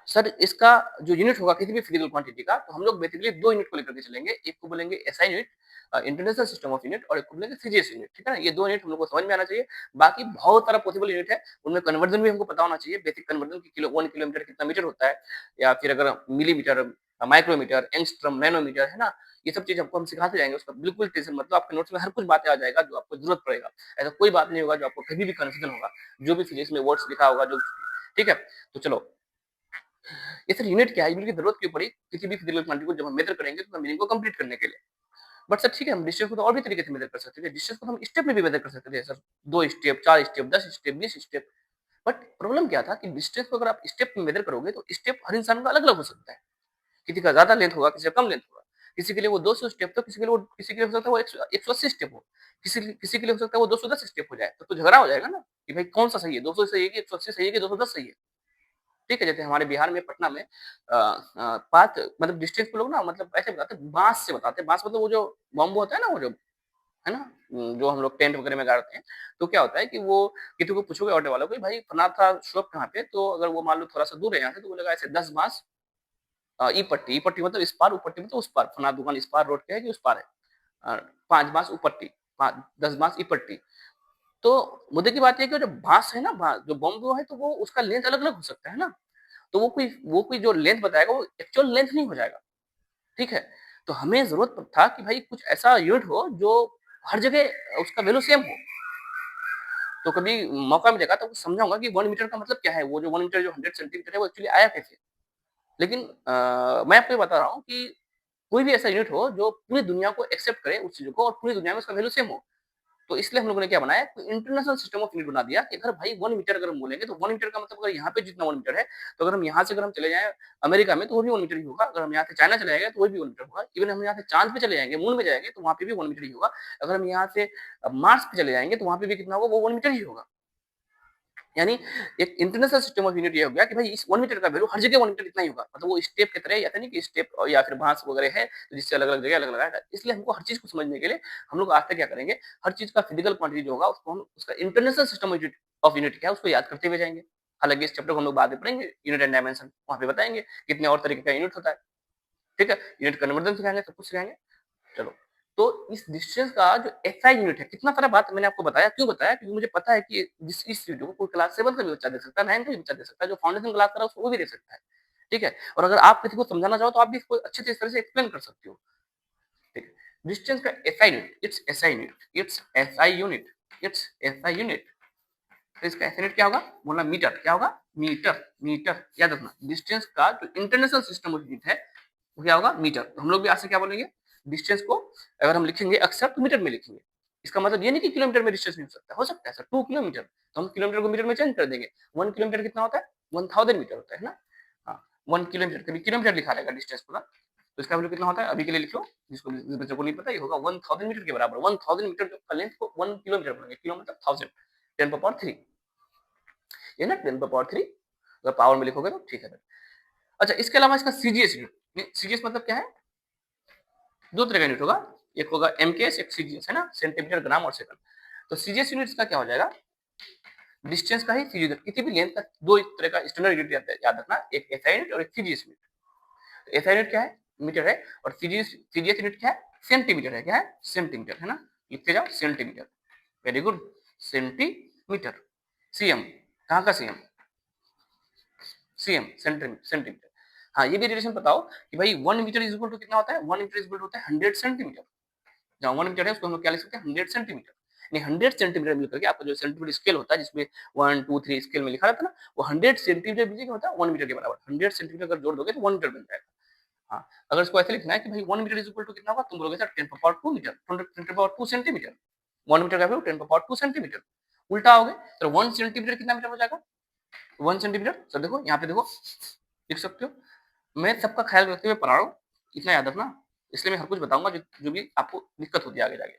सर इसका जो यूनिट होगा किसी भी फिजिकल क्वांटिटी का, तो हम लोग बेसिकली दो यूनिट को लेकर के चलेंगे। एक को बोलेंगे SI unit, international system of unit, और एक को बोलेंगे सीजीएस यूनिट, ठीक है ना। ये दो यूनिट हम लोग को समझ में आना चाहिए। बाकी बहुत सारा पॉसिबल यूनिट है, उनमें कन्वर्जन भी हमको पता होना चाहिए। बेसिक कन्वर्जन की 1 किलोमीटर कितना मीटर होता है, या फिर अगर मिलीमीटर, माइक्रोमीटर, एंगस्ट्रम, नैनोमीटर, है ना, ये सब चीज आपको हम सिखाते जाएंगे, उसका बिल्कुल टेंशन मत लो, आपके नोट्स में हर कुछ बातें आ जाएगा जो आपको जरूरत पड़ेगा। ऐसा कोई बात नहीं होगा जो आपको कभी भी कंफ्यूजन होगा, जो भी फिजिक्स में वर्ड्स लिखा होगा जो, ठीक है। तो चलो, ये सर यूनिट क्या है, यूनिट की जरूरत क्यों पड़ी किसी भी फिजिकल क्वांटिटी को जब हम मेजर करेंगे तो मीनिंग को कंप्लीट करने के लिए। बट सर ठीक है, हम डिस्टेंस को तो और भी तरीके से मेजर कर सकते थे, डिस्टेंस को हम स्टेप में भी मेजर कर सकते थे sir, 2 step, 4 step, 10 step, 20 step. But problem क्या था कि डिस्टेंस को अगर आप स्टेप में मेजर करोगे तो स्टेप हर इंसान का अलग अलग हो सकता है, किसी का ज्यादा लेंथ होगा, किसी का कम लेंथ होगा, किसी के लिए वो 200 स्टेप, तो किसी के लिए हो सकता है वो 180 स्टेप हो, किसी के लिए हो सकता है वो 210 स्टेप हो जाए, तो झगड़ा हो जाएगा ना कि भाई कौन सा सही है, 200 सही है कि 180 सही है कि 210 सही है। ठीक है, जैसे हमारे बिहार में पटना में पाथ मतलब डिस्टेंस को लोग ना मतलब ऐसे बताते हैं, बांस से बताते हैं, बांस मतलब वो जो बॉम्बो होता है ना, वो जो है ना, जो हम लोग टेंट वगैरह में गाड़ते हैं। तो क्या होता है कि वो किसी को पूछोगे ऑटो वालों को भाई फना था शॉप कहाँ पे, तो अगर वो मान लो थोड़ा सा दूर है यहाँ से, तो बोलेगा ऐसे 10 बांस ई पट्टी मतलब इस पार, ऊ पट्टी मतलब उस पार, फना दुकान इस पार रोड पे है कि उस पार है, 5 बांस ऊ पट्टी, 10 बांस ई पट्टी। तो मुद्दे की बात है कि जो बांस है ना, जो बॉम्बो है, तो वो उसका लेंथ अलग अलग हो सकता है ना, तो वो कोई जो लेंथ बताएगा वो एक्चुअल लेंथ नहीं हो जाएगा। ठीक है, तो हमें जरूरत था कि भाई कुछ ऐसा यूनिट हो जो हर जगह उसका वैल्यू सेम हो। तो कभी मौका मिलेगा तो समझाऊंगा कि 1 मीटर का मतलब क्या है, वो जो 1 मीटर जो 100 सेंटीमीटर है वो एक्चुअली आया कैसे। लेकिन मैं आपको ये बता रहा हूँ कि कोई भी ऐसा यूनिट हो जो पूरी दुनिया को एक्सेप्ट करे उस चीज को, और पूरी दुनिया में उसका वैल्यू सेम हो। तो इसलिए हम लोगों ने क्या बनाया, इंटरनेशनल सिस्टम ऑफ यूनिट बना दिया कि अगर भाई 1 मीटर अगर हम बोलेंगे तो 1 मीटर का मतलब अगर यहाँ पे जितना 1 मीटर है, तो अगर हम यहाँ से अगर हम चले जाएं अमेरिका में तो वो भी 1 मीटर ही होगा, अगर हम यहाँ से चाइना चले जाएंगे तो वो भी 1 मीटर होगा, इवन हम यहाँ से चांद पे चले जाएंगे, मून में जाएंगे तो वहाँ पे भी 1 मीटर ही होगा, अगर हम यहाँ से मार्स पे चले जाएंगे तो वहाँ पे भी कितना होगा, वो 1 मीटर ही होगा। यानी एक इंटरनेशनल सिस्टम ऑफ यूनिट ये हो गया कि भाई इस 1 मीटर का वैल्यू हर जगह 1 मीटर इतना ही होगा, मतलब वो स्टेप की तरह, ऐसा नहीं कि स्टेप या फिर बांस वगैरह है तो जिससे अलग अलग जगह अलग अलग है। इसलिए हमको हर चीज को समझने के लिए हम लोग आज तक क्या करेंगे, हर चीज का फिजिकल क्वांटिटी जो होगा उसको हम उसका इंटरनेशनल सिस्टम ऑफ यूनिट क्या है उसको याद करते हुए जाएंगे। हालांकि इस चैप्टर को हम लोग बाद में पढ़ेंगे, यूनिट एंड डायमेंशन, वहां पे बताएंगे कितने और तरीके का यूनिट होता है। ठीक है, यूनिट कन्वर्जन सिखाएंगे, सब कुछ सिखाएंगे। चलो, तो इस डिस्टेंस का जो एसआई यूनिट है, कितना सारा बात मैंने आपको बताया, क्यों बताया, क्योंकि मुझे पता है कि इस वीडियो को कोई क्लास 7 का भी बच्चा देख सकता है, 9 का भी बच्चा देख सकता है, जो फाउंडेशन क्लास कर रहा है उसको वो भी देख सकता है। ठीक है, और अगर आप किसी को समझाना चाहो तो आप भी इसको अच्छे से इस तरह से एक्सप्लेन कर सकते हो। ठीक है, डिस्टेंस का SI unit, it's SI unit, it's SI unit, it's SI unit. तो इसका एसआई यूनिट क्या होगा, बोलना मीटर, क्या होगा, मीटर, मीटर याद रखना। डिस्टेंस का जो इंटरनेशनल सिस्टम ऑफ यूनिट है वो क्या होगा, मीटर। तो हम लोग भी आज से क्या बोलेंगे, डिस्टेंस को अगर हम लिखेंगे अक्सर तो मीटर में लिखेंगे। इसका मतलब ये नहीं कि किलोमीटर में डिस्टेंस नहीं हो सकता है सर 2 किलोमीटर, तो हम किलोमीटर को मीटर में चेंज कर देंगे। 1 किलोमीटर कितना होता है, 1000 मीटर होता है ना। हाँ, 1 किलोमीटर, कभी किलोमीटर लिखा रहेगा डिस्टेंस पूरा, तो इसका वैल्यू कितना होता है अभी के लिए लिख लो, जिस बच्चों को नहीं पता ये होगा 1000 मीटर के बराबर। 1000 मीटर का लेंथ को 1 किलोमीटर बोलेंगे, किलो मतलब 1000, 10 पावर 3, ये ना 10 पावर 3, अगर पावर में लिखोगे तो ठीक है। अच्छा, इसके अलावा इसका सीजीएस यूनिट, सीजीएस मतलब क्या है, 2 तरह का यूनिट होगा, एक होगा एमकेएस, एक सीजीएस, है ना, सेंटीमीटर, ग्राम और सेकंड। तो सीजीएस यूनिट का क्या हो जाएगा, डिस्टेंस का ही सीजीएस, किसी भी लेंथ का 2 तरह का स्टैंडर्ड यूनिट याद रखना, एक एसआई यूनिट और एक सीजीएस यूनिट। एसआई यूनिट क्या है, मीटर है, और सीजीएस यूनिट क्या है, सेंटीमीटर है, क्या है, सेंटीमीटर, है ना, लिखते जाओ centimetre. Very good, centimetre. CM, कहाँ का सीएम, सीएम सेंटीमीटर। हाँ, ये भी रिलेशन बताओ कि भाई 1 मीटर इज इक्वल टू कितना होता है, 1 मीटर इज इक्वल टू होता है 100 सेंटीमीटर। जहाँ 1 मीटर है उसको हम लोग क्या लिख सकते हैं, 100 सेंटीमीटर। नहीं, 100 सेंटीमीटर मिलकर के आपका जो सेंटीमीटर स्केल होता है जिसमें 1 2 3 स्केल में लिखा रहता है ना, वो 100 सेंटीमीटर बीजे का होता है 1 मीटर के बराबर। 100 सेंटीमीटर अगर जोड़ दोगे तो 1 मीटर बन जाएगा। हाँ, अगर इसको ऐसे लिखना है कि भाई 1 मीटर इज इक्वल टू कितना होगा, तुम बोलोगे sir 10 power 2 metre, 10 power 2 centimetre, 1 metre का वैल्यू 10 पावर 2 सेंटीमीटर। उल्टा हो गए तो 1 सेंटीमीटर कितना मीटर हो जाएगा, 1 सेंटीमीटर। सर देखो यहाँ पे देखो, लिख सकते हो। मैं सबका ख्याल रखते हुए पढ़ा रहा हूँ, इतना याद रखना, इसलिए मैं हर कुछ बताऊंगा जो भी आपको दिक्कत होती है आगे जाके।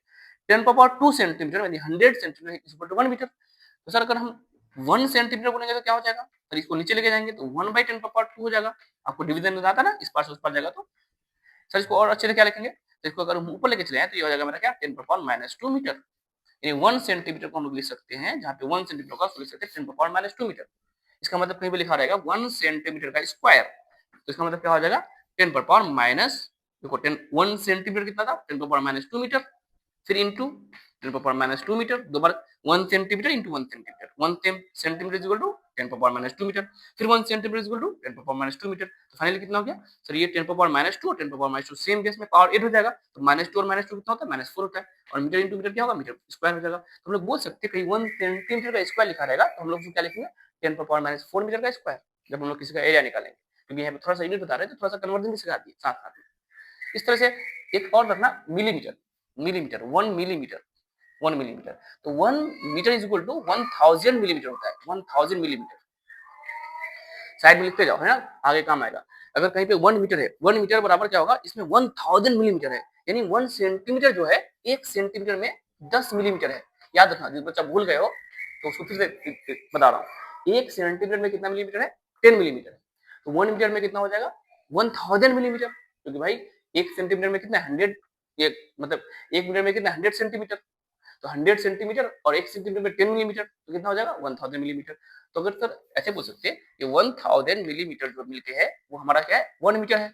10 पावर 2 सेंटीमीटर यानी 100 सेंटीमीटर इक्वल टू 1 मीटर। तो सर अगर हम 1 सेंटीमीटर बोलेंगे तो क्या हो जाएगा, सर इसको नीचे लेके जाएंगे तो 1/10 पावर 2 हो जाएगा। आपको डिवीजन में आता ना, इस पार से उस पार जाएगा, तो सर इसको और अच्छे से क्या लिखेंगे, तो इसको अगर हम ऊपर लेके चले जाए तो ये हो जाएगा मेरा क्या, 10 पावर-2 मीटर। यानी 1 सेंटीमीटर को हम लोग लिख सकते हैं, जहाँ पे 1 सेंटीमीटर का लिख सकते हैं 10 पावर-2 मीटर। इसका मतलब कहीं भी लिखा रहेगा 1 सेंटीमीटर का स्क्वायर, तो इसका मतलब क्या हो जाएगा 10 पावर माइनस, देखो 1 सेंटीमीटर कितना था, 10 पावर-2 मीटर, फिर इंटू 10 पावर-2 मीटर, दो बार 1 centimetre into 1 centimetre, 1 centimetre equal to 10 power minus 2 metre, फिर 1 centimetre is equal to 10 power minus 2 metre. तो फाइनली कितना हो गया सर, ये 10 पावर माइनस 2 और 10 पावर माइनस 2 सेम बेस में पावर 8 हो जाएगा, तो माइनस 2 और माइनस 2 कितना होता है, माइनस 4 होता है, और मीटर इंटू मीटर क्या होगा, मीटर स्क्वायर हो जाएगा। तो हम लोग बोल सकते हैं कहीं 1 सेंटीमीटर का स्क्वायर लिखा रहेगा, तो हम लोग क्या लिखेंगे, 10 पावर माइनस 4 मीटर का स्क्वायर, जब हम लोग किसी का एरिया निकालेंगे, क्योंकि यहाँ पे थोड़ा सा यूनिट बता रहे हैं, तो थोड़ा सा कन्वर्जन भी सिखा दिए साथ साथ में। इस तरह से एक और रखना मिलीमीटर, मिलीमीटर 1 मिलीमीटर, 1 मिलीमीटर, तो 1 metre is equal to 1000 millimetre होता है, 1000 मिलीमीटर। साइड में लिखते जाओ, है ना, आगे काम आएगा। अगर कहीं पे 1 मीटर है, 1 मीटर बराबर क्या होगा, इसमें 1000 मिलीमीटर है, यानी 1 सेंटीमीटर जो है 1 सेंटीमीटर में 10 मिलीमीटर है। याद रखना, जिस बच्चा भूल गए हो तो उसको फिर से बता रहा हूँ, 1 सेंटीमीटर में कितना मिलीमीटर है, 10 मिलीमीटर है, तो 1 मीटर में कितना हो जाएगा, 1000 मिलीमीटर, क्योंकि भाई 1 सेंटीमीटर में कितना 100, एक मतलब 1 मीटर में कितना 100 सेंटीमीटर, तो 100 सेंटीमीटर और 1 सेंटीमीटर में 10 मिलीमीटर, तो कितना हो जाएगा 1000 मिलीमीटर। तो अगर सर ऐसे बोल सकते हैं कि 1000 मिलीमीटर जो मिलके है वो हमारा क्या है, 1 मीटर है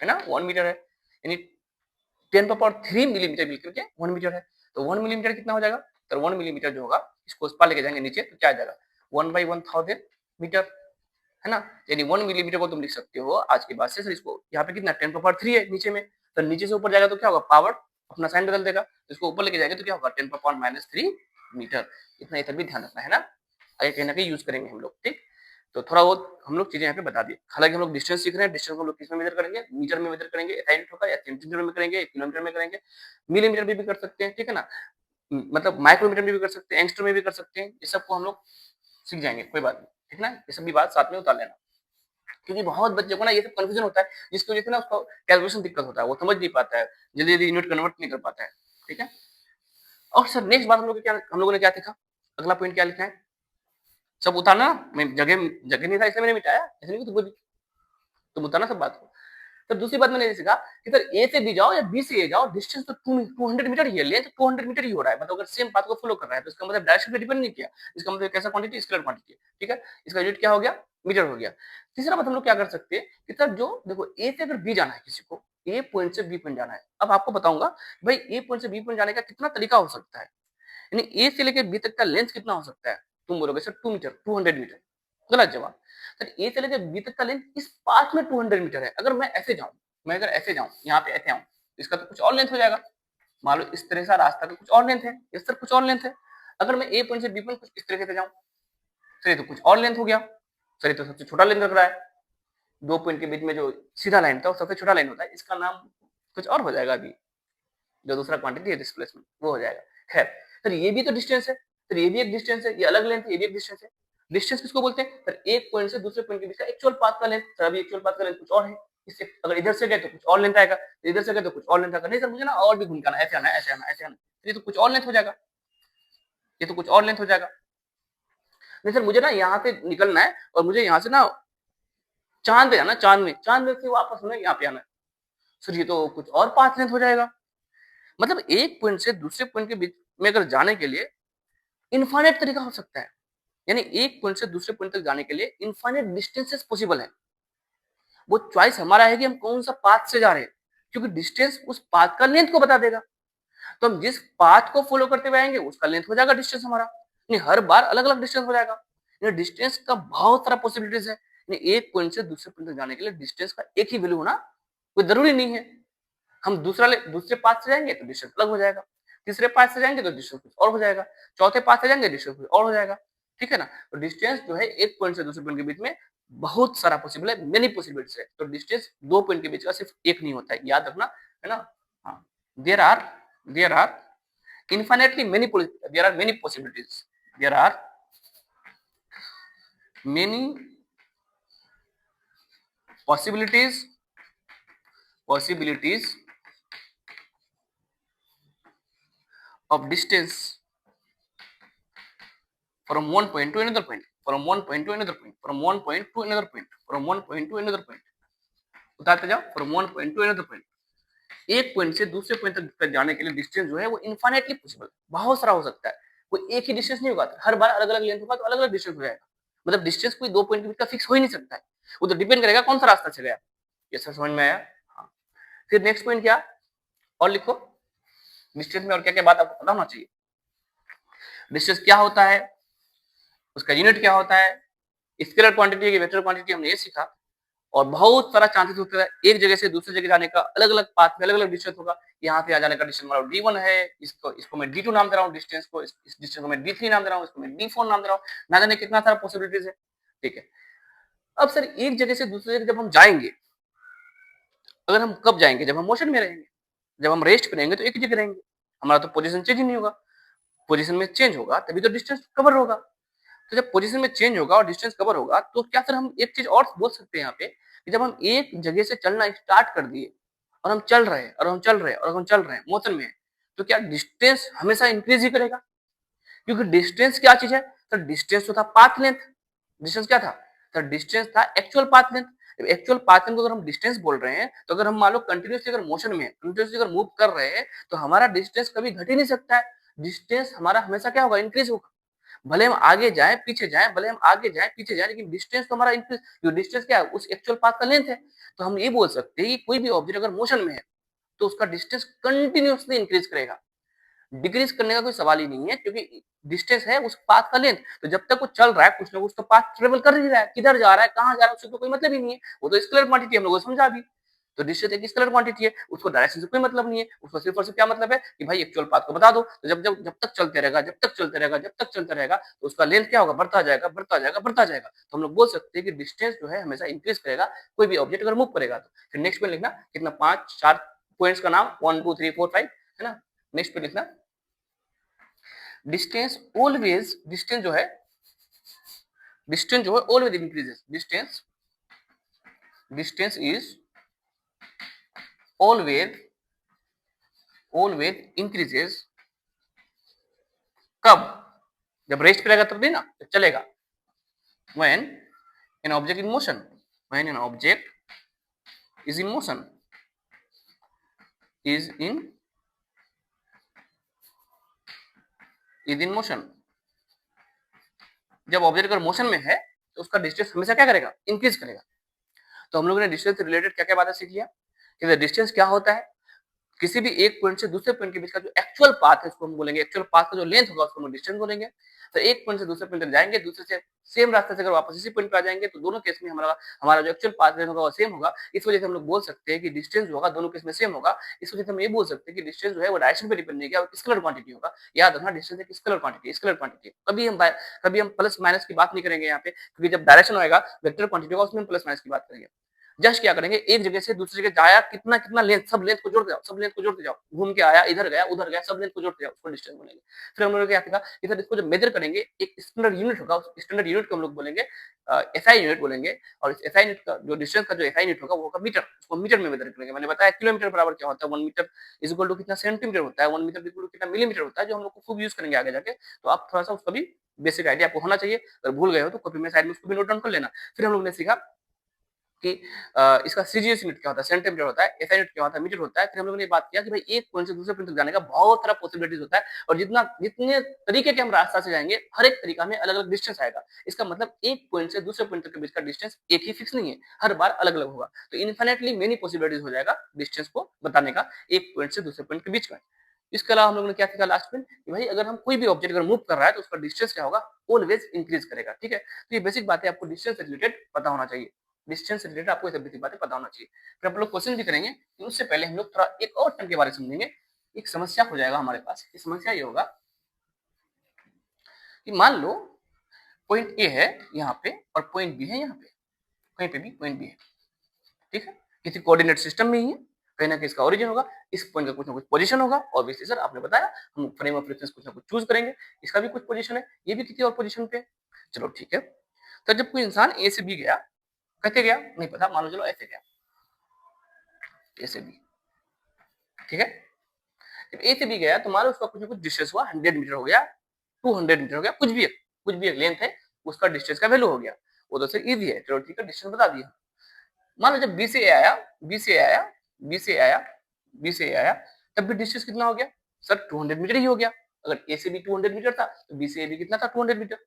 ना, 1 मीटर है, यानी 10 पावर 3 मिलीमीटर मिलकर के 1 मीटर है। तो 1 मिलीमीटर कितना हो जाएगा, तो 1 मिलीमीटर जो होगा इसको उस पार लेके जाएंगे नीचे, तो क्या आ जाएगा 1/1000 मीटर, है ना, यानी 1 मिलीमीटर को तुम लिख सकते हो आज के बाद से सर, इसको यहाँ पे कितना 10 पावर 3 है नीचे में, तो नीचे से ऊपर जाएगा तो क्या होगा, पावर अपना साइन बदल देगा, तो इसको ऊपर लेके जाएंगे तो क्या होगा 10 पावर माइनस 3 मीटर। इतना इधर भी ध्यान रखना है ना, आगे कहीं ना कहीं यूज करेंगे हम लोग, ठीक। तो थोड़ा बहुत हम लोग चीजें यहाँ पे बता दिए। हालांकि हम लोग डिस्टेंस सीख रहे हैं, डिस्टेंस को हम लोग किस में मेजर करेंगे, मीटर में मेजर करेंगे, एसआई यूनिट होगा, या सेंटीमीटर में करेंगे, किलोमीटर में करेंगे, मिलीमीटर में भी कर सकते हैं, ठीक है ना, मतलब माइक्रोमीटर में भी कर सकते हैं, एंगस्ट्रॉम में भी कर सकते हैं, ये सबको हम लोग सीख जाएंगे, कोई बात नहीं, ठीक ना, ये सभी बात साथ में उतार लेना, क्योंकि बहुत बच्चों को ना ये सब कंफ्यूजन होता है, जिसकी वजह से ना उसको कैलकुलेशन दिक्कत होता है, वो समझ नहीं पाता है, जल्दी जल्दी यूनिट कन्वर्ट नहीं कर पाता है, ठीक है। और सर नेक्स्ट बात हम लोगों ने क्या देखा, अगला पॉइंट क्या लिखा है, सब उतारना, मैं जगह जगह नहीं था इसलिए मैंने मिटाया, ऐसे नहीं तो तुम उतारना सब बात को। तो दूसरी बात मैंने ये सीखा कि सर ए से बी जाओ या बी से ए जाओ, डिस्टेंस तो 200 मीटर ही है, लेंथ 200 मीटर ही हो रहा है, मतलब अगर सेम पाथ को फॉलो कर रहा है, तो इसका मतलब डायरेक्शन पे डिपेंड नहीं किया, इसका मतलब कैसा क्वांटिटी, स्केलर क्वांटिटी है, ठीक है, इसका यूनिट क्या हो गया, मीटर हो गया। तीसरा बात हम लोग क्या कर सकते हैं कि सर जो देखो ए से अगर बी जाना है किसी को, ए पॉइंट से बी पॉइंट जाना है, अब आपको बताऊंगा भाई ए पॉइंट से बी पॉइंट जाने का कितना तरीका हो सकता है, यानी ए से लेकर बी तक का लेंथ कितना हो सकता है, तुम बोलोगे सर 2 मीटर, 200 मीटर, गलत जवाब। सर ए से लेकर बी तक का लेंथ इस पाथ में 200 मीटर है, अगर मैं ऐसे जाऊं, मैं अगर ऐसे जाऊं, यहाँ पे ऐसे आऊं, इसका तो कुछ और लेंथ हो जाएगा, मान लो इस तरह से रास्ता का कुछ और लेंथ है, इस तरह कुछ और लेंथ है, अगर मैं ए पॉइंट से बी पॉइंट कुछ इस तरीके से जाऊं, सर ये तो कुछ और लेंथ हो गया, सर ये तो सबसे छोटा लेंथ लग रहा है, दो पॉइंट के बीच में जो सीधा लाइन था वो सबसे छोटा लाइन होता है, इसका नाम कुछ और हो जाएगा, अभी जो दूसरा क्वांटिटी है डिस्प्लेसमेंट वो हो जाएगा। खैर सर ये भी तो डिस्टेंस है, सर ये भी एक डिस्टेंस है, ये अलग लेंथ है, ये भी एक डिस्टेंस है। डिस्टेंस किसको बोलते हैं सर, एक पॉइंट से दूसरे पॉइंट के बीच का एक्चुअल पाथ का लेंथ, सर अभी एक्चुअल पाथ का लेंथ कुछ और है, इससे अगर इधर से गए तो कुछ और लेंथ आएगा, इधर से गए तो कुछ और लेंथ आएगा, नहीं सर मुझे ना और भी घूम के आना, ऐसे आना, ऐसे आना, ऐसे आना, ये तो कुछ और लेंथ हो जाएगा, ये तो कुछ और लेंथ हो जाएगा। नहीं सर मुझे ना यहाँ से निकलना है और मुझे यहाँ से ना चांद पे जाना, चांद में, चांद में से वापस हमें यहाँ पे आना है, सर ये तो कुछ और पाथ लेंथ हो जाएगा। मतलब एक पॉइंट से दूसरे पॉइंट के बीच में अगर जाने के लिए इनफाइनाइट तरीका हो सकता है, यानी एक पॉइंट से दूसरे पॉइंट तक जाने के लिए इनफाइनाइट डिस्टेंसेस पॉसिबल है, वो चॉइस हमारा है कि हम कौन सा पाथ से जा रहे हैं, क्योंकि डिस्टेंस उस पाथ का लेंथ को बता देगा, तो हम जिस पाथ को फॉलो करते हुए आएंगे उसका लेंथ हो जाएगा डिस्टेंस हमारा, यानी हर बार अलग अलग डिस्टेंस हो जाएगा, यानी डिस्टेंस का बहुत सारा पॉसिबिलिटीज है, यानी एक पॉइंट से दूसरे पॉइंट तक जाने के लिए डिस्टेंस का एक ही वैल्यू होना कोई जरूरी नहीं है, हम दूसरे पाथ से जाएंगे तो डिस्टेंस अलग हो जाएगा, तीसरे पाथ से जाएंगे तो डिस्टेंस कुछ और हो जाएगा, चौथे पाथ से जाएंगे डिस्टेंस कुछ और हो जाएगा, ठीक है ना। तो डिस्टेंस जो है एक पॉइंट से दूसरे पॉइंट के बीच में बहुत सारा पॉसिबल है, मेनी पॉसिबिलिटीज है, तो डिस्टेंस दो पॉइंट के बीच का सिर्फ एक नहीं होता है, याद रखना, है ना। हाँ, there are infinitely many there are many possibilities, there are many possibilities of distance from one point to another point, from one point to another point, from one point to another point, from one point to another point, उतारते जाओ, from one point to another point, एक point से दूसरे point तक जाने के लिए distance जो है वो इनफाइनेटली पॉसिबल, बहुत सारा हो सकता है, कोई एक ही डिस्टेंस नहीं होगा, हर बार अलग अलग लेंथ होगा तो अलग अलग डिस्टेंस हो जाएगा, मतलब डिस्टेंस कोई दो पॉइंट के बीच का फिक्स हो ही नहीं सकता है, वो तो डिपेंड करेगा कौन सा रास्ता से गया। ये सब समझ में आया। हाँ, फिर नेक्स्ट पॉइंट क्या और लिखो, डिस्टेंस में और क्या क्या बात आपको पता होना चाहिए, डिस्टेंस क्या होता है, उसका यूनिट क्या होता है, स्केलर क्वांटिटी है कि वेक्टर क्वांटिटी, हमने ये सीखा। और बहुत सारा चांसेस होता है एक जगह से दूसरी जगह जाने का, अलग अलग पाथ में अलग अलग डिस्टेंस होगा। यहाँ से आ जाने का डिस्टेंस हमारा d1 है, इसको मैं d2 नाम दे रहा हूँ, डिस्टेंस को इस डिस्टेंस को मैं d3 नाम दे रहा हूँ, इसको मैं d4 नाम दे रहा हूँ। ना जाने कितना सारा पॉसिबिलिटीज है। ठीक है, अब सर एक जगह से दूसरी जगह जब हम जाएंगे, अगर हम कब जाएंगे, जब हम मोशन में रहेंगे। जब हम रेस्ट पे रहेंगे तो एक ही जगह रहेंगे, हमारा तो पोजीशन चेंज ही नहीं होगा। पोजीशन में चेंज होगा तभी तो डिस्टेंस कवर होगा। तो जब पोजीशन में चेंज होगा और डिस्टेंस कवर होगा तो क्या सर हम एक चीज और बोल सकते हैं यहाँ पे कि जब हम एक जगह से चलना स्टार्ट कर दिए और हम चल रहे हैं और हम चल रहे हैं और हम चल रहे हैं मोशन में, तो क्या डिस्टेंस हमेशा इंक्रीज ही करेगा? क्योंकि डिस्टेंस क्या चीज है? तो डिस्टेंस तो था पाथ लेंथ। डिस्टेंस क्या था? तो डिस्टेंस था actual path length. Actual path length को अगर हम डिस्टेंस बोल रहे हैं तो अगर हम मान लो कंटिन्यूसली अगर मोशन में कंटिन्यूसली अगर मूव कर रहे हैं तो हमारा डिस्टेंस कभी घट ही नहीं सकता है। डिस्टेंस हमारा हमेशा क्या होगा? इंक्रीज होगा। भले हम आगे जाएं पीछे जाएं, भले हम आगे जाएं पीछे जाएं, लेकिन डिस्टेंस तो हमारा इंक्रीज, जो डिस्टेंस क्या है उस एक्चुअल पाथ का लेंथ है। तो हम ये बोल सकते हैं कि कोई भी ऑब्जेक्ट अगर मोशन में है तो उसका डिस्टेंस कंटिन्यूसली इंक्रीज करेगा। डिक्रीज करने का कोई सवाल ही नहीं है, क्योंकि डिस्टेंस है उस पाथ का लेंथ। तो जब तक वो चल रहा है कुछ ना कुछ तो पाथ ट्रेवल कर ही रहा है, किधर जा रहा है कहाँ जा रहा है उससे तो कोई मतलब ही नहीं है। वो तो स्केलर क्वांटिटी हम लोगों को समझा भी। तो डिस्टेंस एक स्केलर क्वांटिटी है, उसको डायरेक्शन से कोई मतलब नहीं है। उसको सिर्फ और सिर्फ क्या मतलब है कि भाई एक्चुअल पाथ को बता दो। तो जब तक चलते रहेगा, जब तक चलते रहेगा, जब तक चलते रहेगा, तो उसका लेंथ क्या होगा? बढ़ता जाएगा, बढ़ता जाएगा, बढ़ता जाएगा। तो हम लोग बोल सकते हैं कि डिस्टेंस जो है हमेशा इंक्रीज करेगा कोई भी ऑब्जेक्ट अगर मूव करेगा तो। फिर नेक्स्ट पे लिखना कितना, 5 4 पॉइंट्स का नाम, 1 2 3 4 5, है ना। नेक्स्ट पे लिखना डिस्टेंस ऑलवेज, डिस्टेंस जो है always increases. Distance is always increases. कब? जब रेस्ट पे रहेगा तब नहीं ना, जब चलेगा। when an object in motion, when an object is in motion, is in motion, जब ऑब्जेक्ट अगर मोशन में है तो उसका डिस्टेंस हमेशा क्या करेगा? इंक्रीज करेगा। तो हम लोगों ने डिस्टेंस से रिलेटेड क्या क्या बातें सीख लिया कि डिस्टेंस क्या होता है, किसी भी एक पॉइंट से दूसरे पॉइंट के बीच का जो एक्चुअल पाथ है उसको हम बोलेंगे, एक्चुअल पाथ का जो लेंथ होगा उसको हम डिस्टेंस बोलेंगे। तो एक पॉइंट से दूसरे पॉइंट तक जाएंगे, दूसरे से सेम रास्ते से अगर वापस इसी पॉइंट पे आ जाएंगे तो दोनों केस में हमारा हमारा जो एक्चुअल पाथ लेंथ होगा वो सेम होगा। इस वजह से हम लोग बोल सकते हैं कि डिस्टेंस जो होगा दोनों केस में सेम होगा। इस वजह से हम ये बोल सकते हैं कि डिस्टेंस जो है वो डायरेक्शन पे डिपेंड नहीं किया, स्केलर क्वांटिटी होगा। याद रखना डिस्टेंस एक स्केलर क्वांटिटी, स्केलर क्वांटिटी। कभी हम प्लस माइनस की बात नहीं करेंगे यहाँ पे, क्योंकि जब डायरेक्शन होगा वेक्टर क्वांटिटी होगा उसमें प्लस माइनस की बात करेंगे। जस्ट क्या करेंगे, एक जगह से दूसरी जगह जाया, कितना कितना लेंथ, सब लेंथ को जोड़ते जाओ, सब लेंथ को जोड़ते जाओ। घूम के आया, इधर गया उधर गया, सब लेंथ को जोड़ते जाओ, उसको डिस्टेंस बोलेंगे। फिर हम लोग क्या सीखा, इधर इसको जब मेजर करेंगे एक स्टैंडर्ड यूनिट होगा, उस स्टैंडर्ड यूनिट को हम लोग बोलेंगे एसआई यूनिट बोलेंगे। और इस एसआई यूनिट का जो डिस्टेंस का जो एसआई यूनिट होगा वो होगा मीटर, उसको मीटर में मेजर करेंगे। मैंने बताया किलोमीटर बराबर क्या होता है, 1 मीटर इज इक्वल टू कितना सेंटीमीटर होता है, 1 मीटर इक्वल टू कितना मिलीमीटर होता है, जो हम लोग को खूब यूज करेंगे आगे जाके। तो आप थोड़ा सा उसका भी बेसिक आइडिया आपको होना चाहिए। अगर भूल गए हो तो कॉपी में साइड में उसको भी नोट डाउन कर लेना। फिर हम लोग ने सीखा कि इसका सीजीएस यूनिट क्या होता है, सेंटीमीटर होता है, एसआई यूनिट क्या होता है, मीटर होता है। फिर हम लोगों ने बात किया कि भाई एक पॉइंट से दूसरे पॉइंट तक जाने का बहुत सारा पॉसिबिलिटीज होता है, और जितने तरीके के हम रास्ता से जाएंगे हर एक तरीका में अलग अलग डिस्टेंस आएगा। इसका मतलब एक पॉइंट से दूसरे पॉइंट तक के बीच का डिस्टेंस एक ही फिक्स नहीं है, हर बार अलग अलग होगा। तो इनफिनिटली मेनी पॉसिबिलिटीज हो जाएगा डिस्टेंस को बताने का एक पॉइंट से दूसरे पॉइंट के बीच का। इसके अलावा हम लोगों ने क्या सीखा लास्ट में कि भाई अगर हम कोई भी ऑब्जेक्ट अगर मूव कर रहा है तो उसका डिस्टेंस क्या होगा? ऑलवेज इंक्रीज करेगा। ठीक है, तो ये बेसिक बातें आपको डिस्टेंस से रिलेटेड पता होना चाहिए। डिस्टेंस से रिलेटेड आपको ये सब बेसिक बातें पता होना चाहिए। फिर आप लोग क्वेश्चन भी करेंगे, उससे पहले हम लोग थोड़ा एक और टर्म के बारे में समझेंगे। एक समस्या हो जाएगा हमारे पास। ये समस्या ये होगा कि मान लो पॉइंट ए है यहाँ पे और पॉइंट बी है यहाँ पे, कहीं पे भी पॉइंट बी है, ठीक है, किसी कोऑर्डिनेट सिस्टम में ही है, कहीं ना कहीं इसका ओरिजिन होगा, इस पॉइंट का कुछ ना कुछ पोजीशन होगा। ऑब्वियसली सर आपने बताया हम फ्रेम ऑफ रेफरेंस कुछ ना कुछ चूज करेंगे, इसका भी कुछ पोजीशन है, ये भी किसी और पोजीशन पे। चलो ठीक है, तो जब कोई इंसान ए से बी गया, कैसे गया नहीं पता, मान लो चलो ऐसे गया, ए से बी, ठीक है। जब ए से बी गया तो मान लो उसका कुछ ना कुछ डिस्टेंस हुआ, 100 मीटर हो गया, 200 मीटर हो गया, कुछ भी एक लेंथ है, उसका डिस्टेंस का वैल्यू हो गया। वो तो सर इजी है, चलो ठीक है, डिस्टेंस बता दिया। मान लो जब बी से ए आया, बी से आया, बी से आया, बी से आया, तब भी डिस्टेंस कितना हो गया सर? 200 मीटर ही हो गया। अगर ए से बी 200 मीटर था तो बी से ए भी कितना था? 200 मीटर।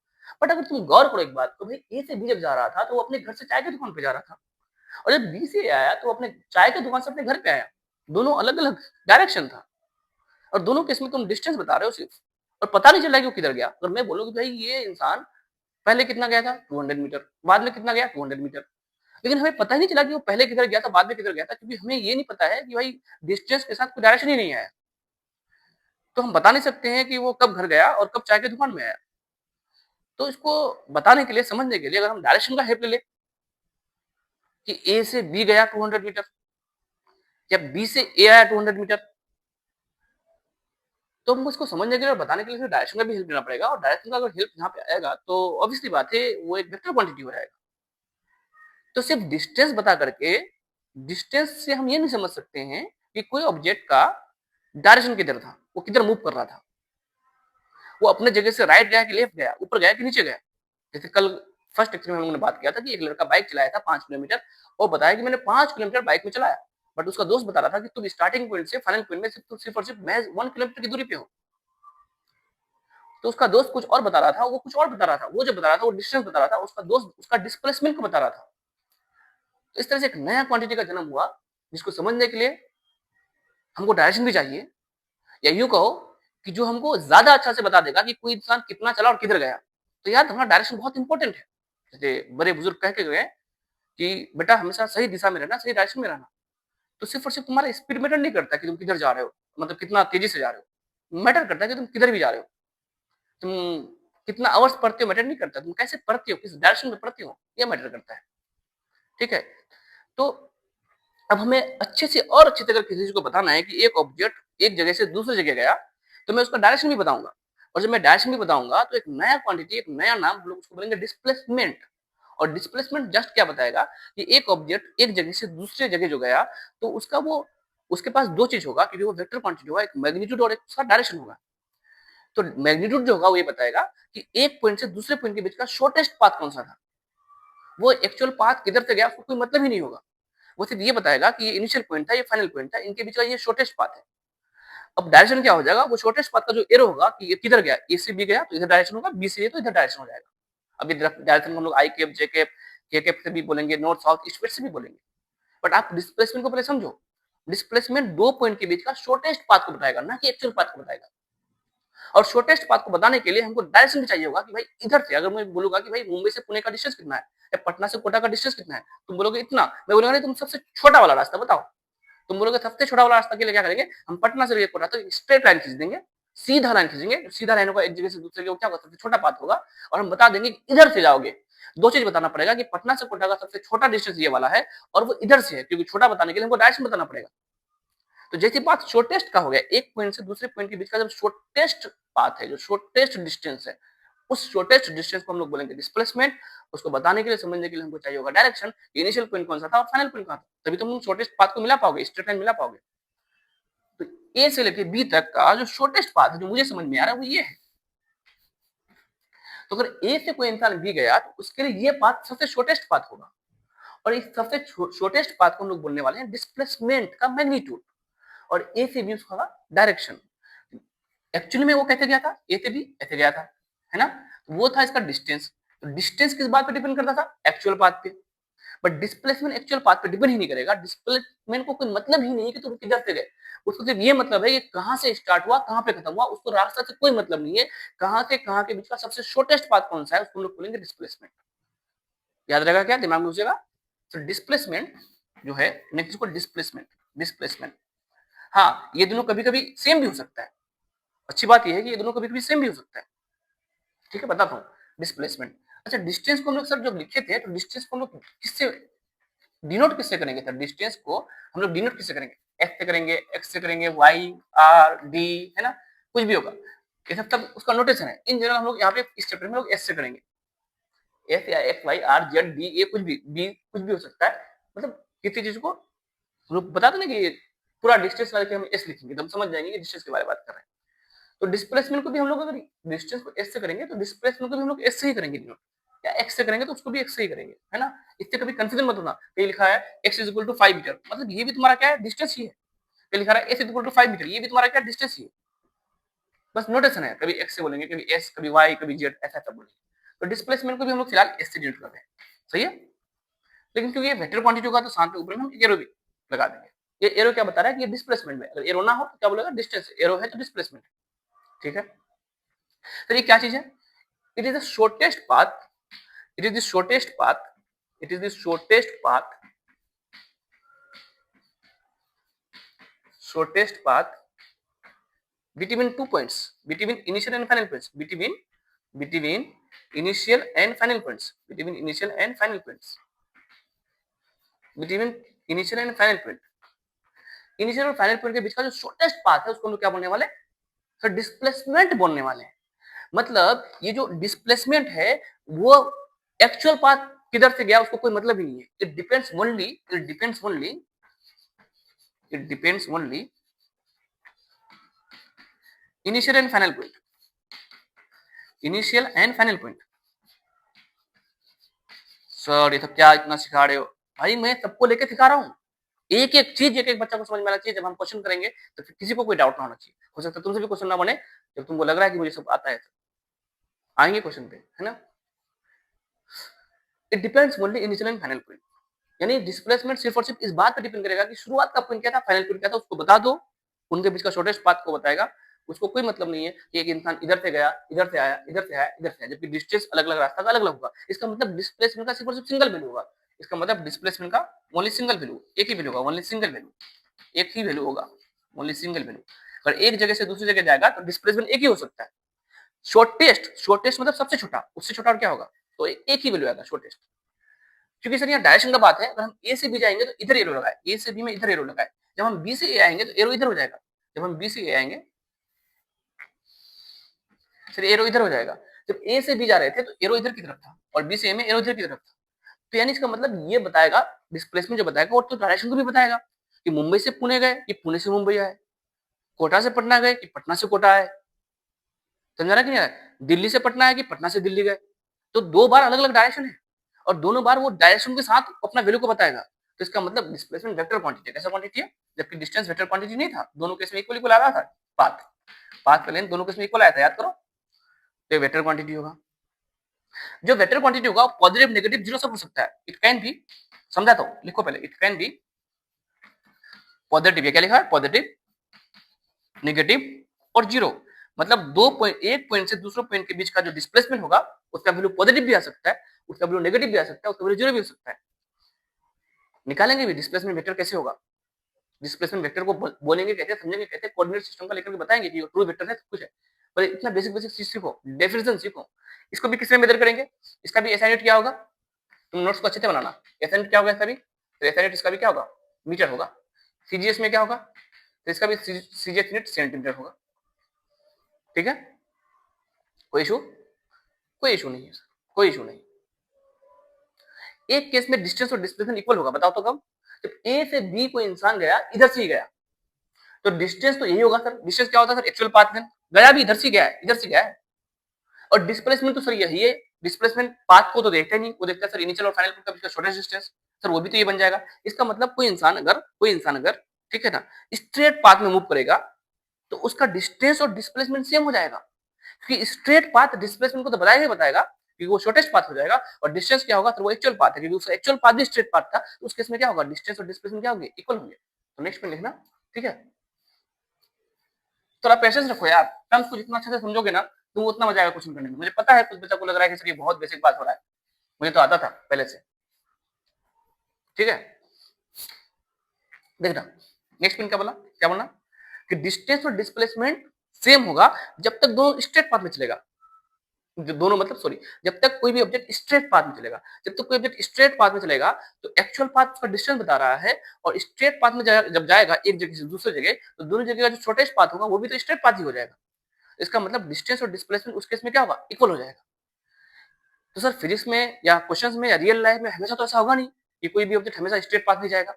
बट अगर तुम गौर करो एक बात को, भाई ए से बी जब जा रहा था तो वो अपने घर से चाय की दुकान पे जा रहा था, और जब बी से आया तो अपने चाय की दुकान से अपने घर पे आया। दोनों अलग अलग डायरेक्शन था, और दोनों केस में तुम डिस्टेंस बता रहे हो सिर्फ, और पता नहीं चल रहा है कि वो किधर गया। अगर मैं बोलूँ कि भाई ये इंसान पहले कितना गया था 200 मीटर, बाद में कितना गया 200 मीटर, लेकिन हमें पता ही नहीं चला कि वो पहले किधर गया था बाद में किधर गया था, क्योंकि हमें ये नहीं पता है कि भाई डिस्टेंस के साथ कोई डायरेक्शन ही नहीं आया, तो हम बता नहीं सकते हैं कि वो कब घर गया और कब चाय की दुकान में आया। तो इसको बताने के लिए, समझने के लिए अगर हम डायरेक्शन का हेल्प ले ले कि ए से बी गया 200 मीटर या बी से ए आया 200 मीटर, तो हमको इसको समझने के लिए और बताने के लिए डायरेक्शन का भी हेल्प लेना पड़ेगा, और डायरेक्शन का अगर हेल्प यहाँ पे आएगा तो ऑब्वियसली बात है वो एक वेक्टर क्वांटिटी हो जाएगा। तो सिर्फ डिस्टेंस बता करके, डिस्टेंस से हम ये नहीं समझ सकते हैं कि कोई ऑब्जेक्ट का डायरेक्शन किधर था, वो किधर मूव कर रहा था, वो अपने जगह से राइट गया कि लेफ्ट गया, ऊपर गया कि नीचे गया। जैसे कल फर्स्ट लेक्चर में हम लोगों ने बात किया था कि एक लड़का बाइक चलाया था 5 किलोमीटर, और बताया कि मैंने 5 किलोमीटर बाइक में चलाया, बट उसका दोस्त बता रहा था कि तुम स्टार्टिंग पॉइंट से फाइनल पॉइंट में सिर्फ और सिर्फ महज 1 किलोमीटर की दूरी पे हो। तो उसका दोस्त कुछ और बता रहा था, वो कुछ और बता रहा था, वो जो बता रहा था वो डिस्टेंस बता रहा था, उसका दोस्त उसका डिस्प्लेसमेंट को बता रहा था। तो इस तरह से एक नया क्वांटिटी का जन्म हुआ, जिसको समझने के लिए हमको डायरेक्शन भी चाहिए, या यूं कहो कि जो हमको ज्यादा अच्छा से बता देगा कि कोई इंसान कितना चला और किधर गया। तो यार हमारा डायरेक्शन बहुत इंपॉर्टेंट है। जैसे बड़े बुजुर्ग कह के गए कि बेटा हमेशा सही दिशा में रहना, सही डायरेक्शन में रहना। तो सिर्फ और सिर्फ तुम्हारा स्पीड मैटर नहीं करता कि तुम किधर जा रहे हो, मतलब कितना तेजी से जा रहे हो, मैटर करता है कि तुम किधर भी जा रहे हो। तुम कितना आवर्स पढ़ते हो मैटर नहीं करता, तुम कैसे पढ़ते हो, किस डायरेक्शन में पढ़ते हो, ये मैटर करता है। ठीक है। तो अब हमें अच्छे से और अच्छे तरीके किसी चीज को बताना है कि एक ऑब्जेक्ट एक जगह से दूसरी जगह गया, तो मैं उसका डायरेक्शन भी बताऊंगा, और जब मैं डायरेक्शन भी बताऊंगा तो एक नया क्वांटिटी, एक नया नाम हम लोग उसको बोलेंगे डिस्प्लेसमेंट। और डिस्प्लेसमेंट जस्ट क्या बताएगा कि एक ऑब्जेक्ट एक जगह से दूसरे जगह जो गया, तो उसका वो उसके पास दो चीज होगा, क्योंकि वो वेक्टर क्वांटिटी होगा, एक मैग्नीट्यूड और एक उसका डायरेक्शन होगा। तो मैग्नीट्यूड जो होगा वो ये बताएगा कि एक पॉइंट से दूसरे पॉइंट के बीच का शॉर्टेस्ट पाथ कौन सा था। वो एक्चुअल पाथ किधर से गया उसको कोई मतलब ही नहीं होगा, वो सिर्फ ये बताएगा कि ये इनिशियल पॉइंट था, ये फाइनल पॉइंट था, इनके बीच का ये शॉर्टेस्ट पाथ है। अब डायरेक्शन क्या हो जाएगा, वो शॉर्टेस्ट पाथ का जो एरो होगा कि ये किधर गया, ए से बी गया तो इधर डायरेक्शन होगा, बी से ये तो इधर डायरेक्शन हो जाएगा। अब ये डायरेक्शन हम लोग आई कैप, जे कैप, के कैप से भी बोलेंगे, नॉर्थ साउथ ईस्ट वेस्ट से भी बोलेंगे। बट आप डिस्प्लेसमेंट को पहले समझो। डिस्प्लेसमेंट दो पॉइंट के बीच का शॉर्टेस्ट पाथ को बताएगा, ना कि एक्चुअल पाथ को बताएगा। और शॉर्टेस्ट पाथ को बताने के लिए हमको डायरेक्शन भी चाहिए होगा कि भाई इधर से, अगर मैं बोलूंगा कि भाई मुंबई से पुणे का डिस्टेंस कितना है, या पटना से कोटा का डिस्टेंस कितना है, तुम बोलोगे इतना, मैं बोलूंगा नहीं तुम सबसे छोटा वाला रास्ता बताओ। तुम बोलोगे सबसे छोटा वाला रास्ता के लिए क्या करेंगे, हम पटना से कोटा तक स्ट्रेट लाइन खींच देंगे, सीधा लाइन खींचेंगे, सीधा लाइन होगा एक जगह से दूसरे जगह, क्या होगा सबसे छोटा पाथ होगा, और हम बता देंगे कि इधर से जाओगे। दो चीज बताना पड़ेगा कि पटना से कोटा का सबसे छोटा डिस्टेंस ये वाला है, और वो इधर से है, क्योंकि छोटा बताने के लिए हमको डायरेक्शन बताना पड़ेगा। तो जैसी बात शॉर्टेस्ट का हो गया, एक पॉइंट से दूसरे पॉइंट के बीच का जब शॉर्टेस्ट पाथ है, जो शॉर्टेस्ट डिस्टेंस है, उस शॉर्टेस्ट डिस्टेंस को हम लोग बोलेंगे डिस्प्लेसमेंट। उसको बताने के लिए, समझने के लिए हमको चाहिए होगा डायरेक्शन, इनिशियल पॉइंट कौन सा था और फाइनल पॉइंट कहां था, तभी तुम शॉर्टेस्ट पाथ को मिला पाओगे, स्ट्रेट लाइन मिला पाओगे। तो ए से लेके बी तक का जो शॉर्टेस्ट पाथ है, जो मुझे समझ में आ रहा है, वो ये है। तो अगर ए से कोई इंसान बी गया तो उसके लिए ये पाथ सबसे शॉर्टेस्ट पाथ होगा, और इस सबसे शॉर्टेस्ट पाथ को हम लोग बोलने वाले हैं डिस्प्लेसमेंट का मैग्नीट्यूड, और ए से बी उसका डायरेक्शन। एक्चुअली में वो कैसे गया था, ए से बी ऐसे गया था, है ना। तो वो था इसका डिस्टेंस। तो डिस्टेंस किस बात पे डिपेंड करता था, एक्चुअल पाथ पे। बट डिस्प्लेसमेंट एक्चुअल पाथ पे डिपेंड ही नहीं करेगा। डिस्प्लेसमेंट को कोई मतलब ही नहीं है कि तुम किधर से गए, उसको सिर्फ ये मतलब है कि कहां से स्टार्ट हुआ कहां पे खत्म हुआ, उसको रास्ता से कोई मतलब नहीं है। कहां से कहां के बीच का सबसे शॉर्टेस्ट पाथ कौन सा है, उसको लोग बोलेंगे डिस्प्लेसमेंट। याद रहेगा क्या, दिमाग में घुसेगा। तो डिस्प्लेसमेंट जो है, नेक्स्ट को डिस्प्लेसमेंट। डिस्प्लेसमेंट, हाँ ये दोनों कभी कभी सेम भी हो सकता है। अच्छी बात यह है कि ये दोनों कभी कभी सेम भी हो सकता है। ठीक है, बताता हूँ। डिस्प्लेसमेंट, अच्छा डिस्टेंस को हम लोग सर जब लिखे थे, तो डिस्टेंस को हम लोग किससे डिनोट किससे करेंगे सर, डिस्टेंस को हम लोग डिनोट किससे करेंगे, एक्स से करेंगे, एक्स से करेंगे, वाई आर डी, है ना, कुछ भी होगा, ये सब तब उसका नोटेशन है। इन जनरल हम लोग यहाँ पे इस चैप्टर में लोग एस से करेंगे, एस या X Y R Z D, ये कुछ भी बी कुछ भी हो सकता है। मतलब किसी चीज को हम लोग बता दें ना कि पूरा डिस्टेंस वाले के हम एस लिखेंगे तो हम समझ जाएंगे कि डिस्टेंस के बारे में बात कर रहे हैं। तो डिस्प्लेसमेंट को भी हम लोग अगर डिस्टेंस को एस से करेंगे तो डिस्प्लेसमेंट को भी हम लोग एस से ही करेंगे, या एक्स से करेंगे तो उसको भी एक्स से ही करेंगे, है ना। इससे कभी कंफ्यूजन मत होना, कहीं लिखा है X is equal to 5 metre, मतलब ये भी तुम्हारा क्या है, डिस्टेंस ही है। कहीं लिखा है S is equal to 5 metre, ये भी तुम्हारा क्या डिस्टेंस ही है। बस नोटेशन है, कभी एक्स से बोलेंगे, कभी एस, कभी वाई, कभी जेड, ऐसा सब बोलेंगे। तो डिस्प्लेसमेंट को भी हम लोग फिलहाल एस से डिनोट कर रहे हैं, सही है। लेकिन क्योंकि ये वेक्टर क्वांटिटी होगा तो साथ में ऊपर में हम एरो भी लगा देंगे। ये एरो क्या बता रहा है कि ये डिस्प्लेसमेंट में, अगर एरो ना हो तो क्या बोलेगा, डिस्टेंस, एरो है तो डिस्प्लेसमेंट। ठीक है, तो ये क्या चीज है, it is the shortest path It is the shortest path. It is the shortest path. Shortest path between 2 points. Between initial and final points. Between initial and final points. Between initial and final points. Between initial and final point. Initial और final point के बीच का जो shortest path है उसको हम लोग क्या बोलने वाले? सर डिस्प्लेसमेंट बोलने वाले हैं। मतलब ये जो डिस्प्लेसमेंट है वो एक्चुअल पाथ किधर से गया उसको कोई मतलब ही नहीं है। It depends only initial and final point. Initial and final point. Sir ये तो क्या इतना सिखा रहे हो भाई? मैं सबको लेके सिखा रहा हूँ। एक एक चीज एक एक बच्चा को समझ में आना चाहिए। जब हम क्वेश्चन करेंगे तो फिर किसी को कोई डाउट ना होना चाहिए। हो सकता है तुमसे भी क्वेश्चन ना बने जब तुमको लग रहा है कि मुझे सब आता है। आएंगे क्वेश्चन पे, है ना? It depends only initial and final point. यानी डिस्प्लेसमेंट सिर्फ और सिर्फ इस बात पर डिपेंड करेगा कि शुरुआत का पॉइंट क्या था, फाइनल पॉइंट क्या था, उसको बता दो। उनके बीच का शॉर्टेस्ट पाथ को बताएगा। उसको कोई मतलब नहीं है कि एक इंसान इधर से गया, इधर से आया, इधर से आया, इधर से आया, जबकि डिस्टेंस अलग अलग, रास्ता का अलग अलग होगा। इसका मतलब डिस्प्लेसमेंट का सिर्फ और सिर्फ सिंगल वैल्यू होगा। इसका मतलब डिस्प्लेसमेंट का ओनली सिंगल वैल्यू, एक ही वैल्यू होगा, ओनली सिंगल वैल्यू, एक ही वैल्यू होगा, ओनली सिंगल वैल्यू। अगर एक जगह से दूसरी जगह जाएगा तो डिस्प्लेसमेंट एक ही हो सकता है। शॉर्टेस्ट मतलब सबसे छोटा, उससे छोटा और क्या होगा? तो एक ही वैल्यू आएगा शॉर्टेस्ट। क्योंकि सर यहाँ डायरेक्शन का बात है। अगर हम ए से बी जाएंगे तो इधर एरो लगाए, ए से बी में इधर एरो लगाए। जब हम बी से ए आएंगे तो एरो इधर हो जाएगा। जब हम बी से ए आएंगे फिर एरो इधर हो जाएगा। जब ए से बी जा रहे थे तो एरो इधर की तरफ था और बी से ए में एरो इधर की तरफ था। तो यानी इसका मतलब ये बताएगा, डिस्प्लेसमेंट जो बताएगा और तो डायरेक्शन को भी बताएगा कि मुंबई से पुणे गए कि पुणे से मुंबई आए, कोटा से पटना गए कि पटना से कोटा आए। समझा ना कि नहीं आया? दिल्ली से पटना आए कि पटना से दिल्ली गए। तो दो बार अलग अलग डायरेक्शन है और दोनों बार वो डायरेक्शन के साथ अपना वैल्यू को बताएगा। तो इसका मतलब डिस्प्लेसमेंट वेक्टर क्वांटिटी कैसा क्वांटिटी है? जबकि डिस्टेंस वेक्टर क्वांटिटी नहीं था। दोनों केस में इक्वल इक्वल आ रहा था। पाथ पाथ का लेंथ दोनों केस में इक्वल आया था, याद करो। तो वेक्टर क्वांटिटी होगा। जो वेक्टर क्वांटिटी होगा पॉजिटिव नेगेटिव जीरो सब हो सकता है। इट कैन बी, समझा तो लिखो पहले, इट कैन बी पॉजिटिव, क्या लिखा है? पॉजिटिव, नेगेटिव और जीरो। मतलब दो पॉइंट, एक पॉइंट से दूसरे पॉइंट के बीच का जो डिस्प्लेसमेंट होगा उसका वैल्यू पॉजिटिव भी आ सकता है, उसका वैल्यू नेगेटिव भी आ सकता है, उसका वैल्यू जीरो भी हो सकता है। निकालेंगे भी डिस्प्लेसमेंट वेक्टर कैसे होगा। डिस्प्लेसमेंट वेक्टर को बोलेंगे कैसे, समझेंगे कैसे, कोऑर्डिनेट सिस्टम का लेकर के बताएंगे कि ट्रू वेक्टर है, सब कुछ है। पर इतना बेसिक बेसिक चीज सीखो, डेफिनेशन सीखो। इसको भी किसमें मेजर करेंगे? इसका भी एसआई यूनिट क्या होगा? तुम नोट्स को अच्छे से बनाना। एसआई यूनिट क्या होगा इसका भी? तो एसआई यूनिट इसका भी क्या होगा? मीटर होगा। सीजीएस में क्या होगा? तो इसका भी सीजीएस यूनिट सेंटीमीटर होगा। ठीक है? कोई इशू? कोई इशू नहीं है सर, कोई इशू नहीं। एक केस में डिस्टेंस और डिस्प्लेसमेंट इक्वल होगा, बताओ तो कब? जब ए से बी कोई इंसान गया, इधर से ही गया, तो डिस्टेंस तो यही होगा सर। डिस्टेंस क्या होता है सर? Actual path length. गया भी इधर से गया है, इधर से गया है। और डिस्प्लेसमेंट तो सर यही है। डिस्प्लेसमेंट पाथ को तो देखते नहीं, वो देखता है सर इनिशियल और फाइनल पॉइंट का बीच का शॉर्टेस्ट डिस्टेंस। सर वो भी तो ये बन जाएगा। इसका मतलब कोई इंसान अगर ठीक है ना स्ट्रेट पाथ में मूव करेगा तो उसका डिस्टेंस और डिस्प्लेसमेंट सेम हो जाएगा। क्योंकि स्ट्रेट पाथ डिस्प्लेसमेंट को तो बताएगा ही बताएगा, क्योंकि वो शॉर्टेस्ट पाथ हो जाएगा। और डिस्टेंस क्या होगा? तो वो एक्चुअल पाथ है, क्योंकि उसका एक्चुअल पाथ भी स्ट्रेट पाथ था। तो उस केस में क्या होगा? डिस्टेंस और डिस्प्लेसमेंट क्या होंगे? इक्वल होंगे। तो नेक्स्ट में लिखना, ठीक है? थोड़ा पेशेंस रखो यार। टर्म्स को जितना अच्छे से समझोगे ना तो उतना मजा आएगा क्वेश्चन करने में। मुझे पता है कुछ बच्चा को लग रहा है कि सर ये बहुत बेसिक बात हो रहा है, मुझे तो आता था पहले से। ठीक है, देखना नेक्स्ट पॉइंट क्या बोला, क्या बोलना कि डिस्टेंस और डिस्प्लेसमेंट सेम होगा जब तक दोनों स्ट्रेट पाथ में चलेगा। दोनों मतलब सॉरी, जब तक कोई भी ऑब्जेक्ट स्ट्रेट पाथ में चलेगा। जब तक कोई ऑब्जेक्ट स्ट्रेट पाथ में चलेगा तो एक्चुअल पाथ का डिस्टेंस बता रहा है, और स्ट्रेट पाथ में जब जाएगा एक जगह से दूसरी जगह तो दोनों जगह का जो शॉर्टेस्ट पाथ होगा वो भी तो स्ट्रेट पाथ ही हो जाएगा। इसका मतलब डिस्टेंस और डिस्प्लेसमेंट उस केस में क्या होगा? इक्वल हो जाएगा। तो सर फिजिक्स में या क्वेश्चंस में या रियल लाइफ में हमेशा तो ऐसा होगा नहीं कि कोई भी ऑब्जेक्ट हमेशा स्ट्रेट पाथ में जाएगा,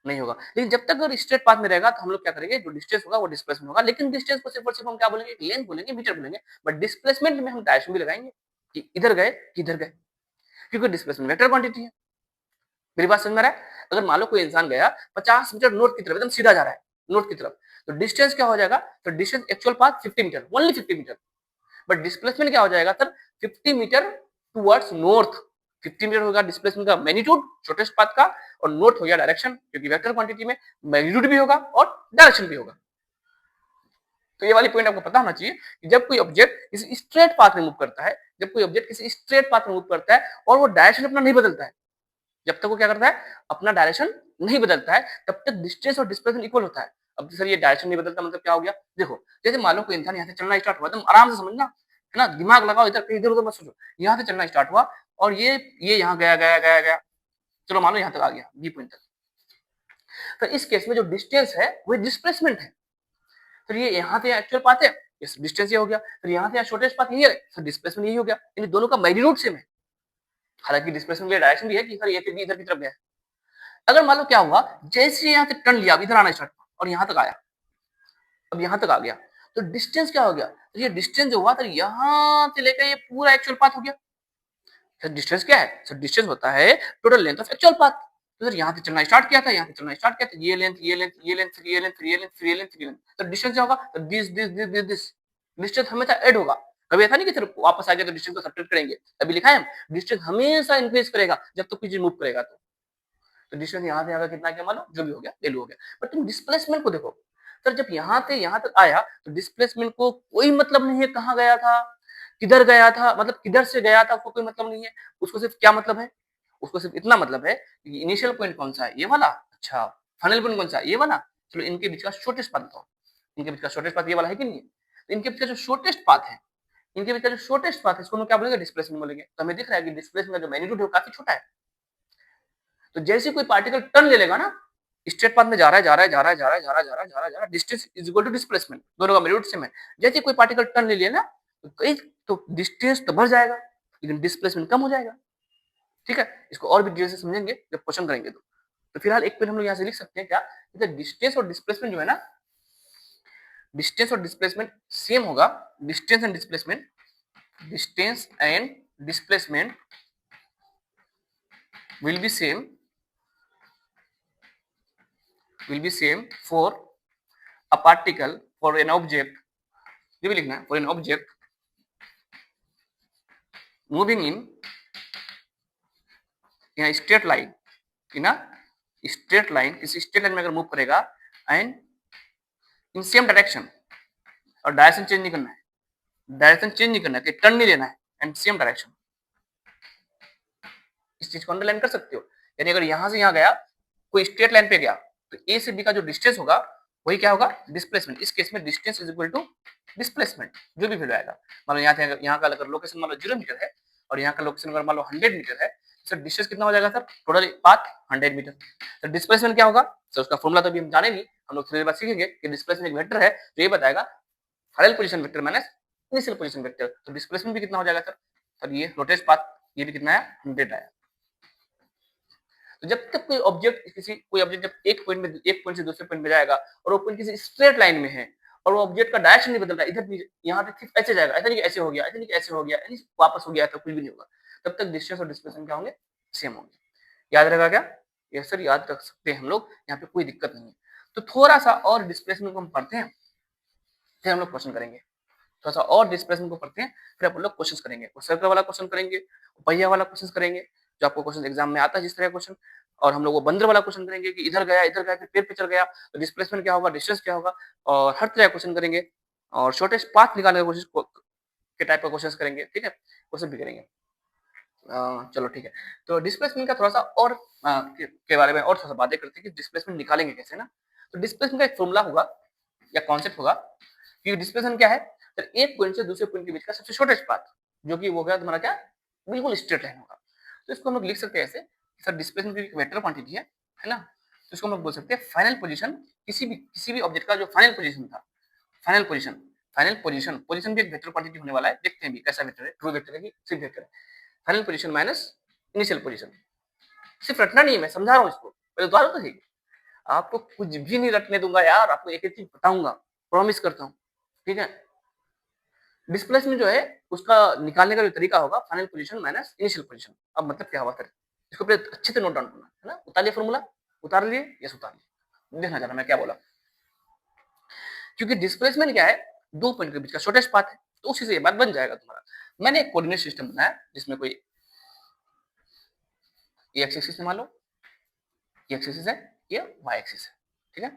नहीं होगा। लेकिन जब तक अगर स्ट्रेट पाथ में रहेगा तो हम लोग क्या करेंगे, जो डिस्टेंस होगा वो डिस्प्लेसमेंट होगा। लेकिन डिस्टेंस को सिर्फ और सिर्फ हम क्या बोलेंगे? लेंथ बोलेंगे, मीटर बोलेंगे। बट डिस्प्लेसमेंट में हम डायरेक्शन भी लगाएंगे कि इधर गए कि इधर गए, क्योंकि डिस्प्लेसमेंट वेक्टर क्वांटिटी है। मेरी बात समझ में आ रहा है? अगर मान लो कोई इंसान गया 50 मीटर नॉर्थ की तरफ, एकदम सीधा जा रहा है नॉर्थ की तरफ, तो डिस्टेंस क्या हो जाएगा? तो distance actual path 50 metre, only 50 metre. But displacement क्या हो जाएगा sir? 50 metre towards north. 50 metre होगा डिस्प्लेसमेंट का मैग्नीट्यूड शॉर्टेस्ट पाथ का, और नॉर्थ हो गया डायरेक्शन, क्योंकि वेक्टर क्वांटिटी में मैग्नीट्यूड भी होगा और डायरेक्शन भी होगा। तो ये वाली पॉइंट आपको पता होना चाहिए कि जब कोई ऑब्जेक्ट किसी स्ट्रेट पाथ में मूव करता है, जब कोई ऑब्जेक्ट किसी स्ट्रेट पाथ में मूव करता है और वो डायरेक्शन अपना नहीं बदलता है, जब तक वो क्या करता है, अपना डायरेक्शन नहीं बदलता है, तब तक डिस्टेंस और डिस्प्लेसमेंट इक्वल होता है। अब सर ये डायरेक्शन नहीं बदलता मतलब क्या हो गया? देखो, जैसे मान लो कोई इंसान यहाँ से चलना स्टार्ट हुआ, तुम आराम से समझना, है ना, दिमाग लगाओ, इधर उधर मत सोचो। यहाँ से चलना स्टार्ट हुआ और ये यहाँ गया गया गया गया, चलो मान लो यहाँ तक आ गया, बी पॉइंट तक। तो इस केस में जो डिस्टेंस है वो डिस्प्लेसमेंट है। तो ये यहाँ से एक्चुअल पाथ है, इस डिस्टेंस ये हो गया, फिर यहाँ से शॉर्टेस्ट पाथ यही है, सर डिस्प्लेसमेंट यही हो गया, इन दोनों का मैग्नीट्यूड सेम है। हालांकि डिस्प्लेसमेंट की डायरेक्शन भी है कि सर ये फिर भी इधर की तरफ गया। अगर मान लो क्या हुआ, जैसे यहाँ से टर्न लिया, इधर आना स्टार्ट और यहाँ तक आया, अब यहाँ तक आ गया, तो डिस्टेंस क्या हो गया? तो ये डिस्टेंस जो हुआ, तो यहाँ से लेकर ये पूरा एक्चुअल पाथ हो गया। सर डिस्टेंस क्या है? सर डिस्टेंस होता है total length of actual path. तो सर यहाँ से चलना स्टार्ट किया था, यहाँ से चलना स्टार्ट किया था, ये लेंथ ये लेंथ ये लेंथ फिर ये लेंथ फिर ये लेंथ फिर ये लेंथ फिर ये लेंथ, तो डिस्टेंस क्या होगा? तो दिस डिस्टेंस हमेशा ऐड होगा। कभी ऐसा नहीं कि सिर्फ वापस आ गया तो डिस्टेंस को सब्ट्रैक्ट करेंगे, अभी लिखा है डिस्टेंस हमेशा इंक्रीज करेगा जब तक कुछ मूव करेगा। तो डिस्टेंस यहाँ से यहाँ कितना क्या मानो, जो भी हो गया वैल्यू हो गया। बट तुम डिस्प्लेसमेंट को देखो, सर जब यहाँ से यहाँ तक आया तो डिस्प्लेसमेंट को कोई मतलब नहीं है कहाँ गया था, किधर गया था, मतलब किधर से गया था, उसको कोई मतलब नहीं है। उसको सिर्फ क्या मतलब है? उसको सिर्फ इतना मतलब है कि इनिशियल पॉइंट कौन सा है, ये वाला, अच्छा फाइनल पॉइंट कौन सा है, ये वाला। चलो इनके बीच का शॉर्टेस्ट पाथ बताओ, इनके बीच का शॉर्टेस्ट पाथ ये वाला है कि नहीं है? तो इनके बीच का जो शॉर्टेस्ट पाथ है, इनके बीच का जो शॉर्टेस्ट पाथ है, इसको हम क्या बोलेंगे? डिस्प्लेसमेंट बोलेंगे। तो हमें दिख रहा है कि डिस्प्लेसमेंट का जो मैग्नीट्यूड है वो काफी छोटा है। तो जैसे कोई पार्टिकल टर्न ले लेगा ना, स्ट्रेट पाथ में जा रहा है जा रहा है जा रहा है जा रहा है जा रहा है जा रहा है जा रहा है जा रहा है, distance is equal to displacement, दोनों का मैग्नीट्यूड सेम है। जैसे कोई पार्टिकल टर्न ले लिया ना, तो कई तो डिस्टेंस तो बढ़ जाएगा लेकिन डिस्प्लेसमेंट कम हो जाएगा। ठीक है, इसको और भी डिटेल से समझेंगे जब क्वेश्चन करेंगे। तो फिलहाल एक पॉइंट हम लोग यहाँ से लिख सकते हैं क्या, डिस्टेंस और डिस्प्लेसमेंट जो है ना, डिस्टेंस और डिस्प्लेसमेंट सेम होगा। Distance and displacement, distance and displacement will be same for a particle, for an object, ये भी लिखना है, for an object moving in a straight line, in a straight line, किसी स्ट्रेट लाइन में अगर move करेगा and in same direction, और direction change नहीं करना है, डायरेक्शन चेंज नहीं करना है, टर्न नहीं लेना है, एंड सेम डायरेक्शन। इस चीज को अंडरलाइन कर सकते हो, यानी अगर यहां से यहां गया, कोई स्ट्रेट लाइन पे गया, तो ए से बी का जो डिस्टेंस होगा वही क्या होगा? डिस्प्लेसमेंट। इस केस में distance is equal to displacement, जो भी वैल्यू आएगा। मान लो यहाँ का अगर लोकेशन मान लो 0 मीटर है और यहाँ का लोकेशन अगर मान लो 100 मीटर है, सर डिस्टेंस कितना हो जाएगा सर? Total path 100 metre. तो डिस्प्लेसमेंट क्या होगा सर? उसका फॉर्मूला तो अभी हम जाने नहीं, हम लोग थोड़ी बात सीखेंगे कि डिस्प्लेसमेंट एक वेक्टर है, तो ये बताएगा final position vector minus initial position vector. तो डिस्प्लेसमेंट भी कितना हो जाएगा सर? सर ये शॉर्टेस्ट पाथ, ये भी कितना आया? 100 आया। तो जब तक कोई ऑब्जेक्ट जब एक पॉइंट से दूसरे पॉइंट में जाएगा और वो पॉइंट किसी स्ट्रेट लाइन में है और वो ऑब्जेक्ट का डायरेक्शन नहीं बदल रहा, इधर भी यहाँ पे सिर्फ ऐसे जाएगा, ऐसा नहीं कि ऐसे हो गया, ऐसा नहीं कि ऐसे हो गया, यानी वापस हो गया, तो कुछ भी नहीं होगा, तब तक डिस्टेंस और डिस्प्लेसमेंट क्या होंगे? सेम होंगे। याद रहेगा क्या? ये सर याद रख सकते हैं हम लोग, यहाँ पे कोई दिक्कत नहीं है। तो थोड़ा सा और डिस्प्लेसमेंट को हम पढ़ते हैं, फिर हम लोग क्वेश्चन करेंगे। थोड़ा सा और डिस्प्लेसमेंट को पढ़ते हैं, फिर अपन लोग क्वेश्चन करेंगे। सर्कल वाला क्वेश्चन करेंगे, पहिया वाला क्वेश्चन करेंगे, जो आपको क्वेश्चन एग्जाम में आता है जिस तरह का क्वेश्चन, और हम लोग वो बंदर वाला क्वेश्चन करेंगे कि इधर गया फिर पेड़ पे चल गया, तो डिस्प्लेसमेंट क्या होगा, डिस्टेंस क्या होगा, और हर तरह का क्वेश्चन करेंगे। और शॉर्टेस्ट पाथ निकालने की कोशिश के टाइप का क्वेश्चन करेंगे। ठीक है, क्वेश्चन भी करेंगे। चलो ठीक है, तो डिस्प्लेसमेंट का थोड़ा सा और के बारे में और थोड़ा सा बातें करते हैं कि डिस्प्लेसमेंट निकालेंगे कैसे ना। तो डिस्प्लेसमेंट का एक फॉर्मूला होगा या कॉन्सेप्ट होगा कि डिस्प्लेसमेंट क्या है, तो एक पॉइंट से दूसरे पॉइंट के बीच का सबसे शॉर्टेस्ट पाथ, जो कि वो गया तुम्हारा क्या, बिल्कुल स्ट्रेट लाइन होगा। तो इसको हम लोग लिख सकते हैं ऐसे, सर डिस्प्लेसमेंट एक वेक्टर क्वांटिटी है ना, तो इसको हम लोग बोल सकते हैं फाइनल पोजीशन, किसी भी ऑब्जेक्ट का जो फाइनल पोजीशन था, फाइनल पोजीशन पोजीशन भी एक वेक्टर क्वांटिटी होने वाला है। देखते हैं भी कैसा वेक्टर है, ट्रू वेक्टर है कि सिर्फ वेक्टर है। Final position minus initial position, सिर्फ रटना नहीं है, मैं समझा रहा हूँ इसको, पहले उतारो तो ठीक। आपको कुछ भी नहीं रटने दूंगा यार, आपको एक एक चीज बताऊंगा, प्रॉमिस करता हूँ। ठीक है, डिस्प्लेसमेंट जो है उसका निकालने का जो तरीका होगा final position minus initial position. अब मतलब क्या हुआ सर, इसको पहले अच्छे से नोट डाउन करना है ना। उतार लिया फॉर्मूला, उतार लिए, यस उतार लिया, देखना चाहना मैं क्या बोला। क्योंकि डिस्प्लेसमेंट क्या है, दो पॉइंट के बीच का शॉर्टेस्ट पाथ है, तो उसी से ये बात बन जाएगा तुम्हारा। मैंने एक कोऑर्डिनेट सिस्टम बनाया जिसमें कोई ये एक्स एक्सिस मान लो, ये एक्सिस है, ये वाई एक्सिस है। ठीक है,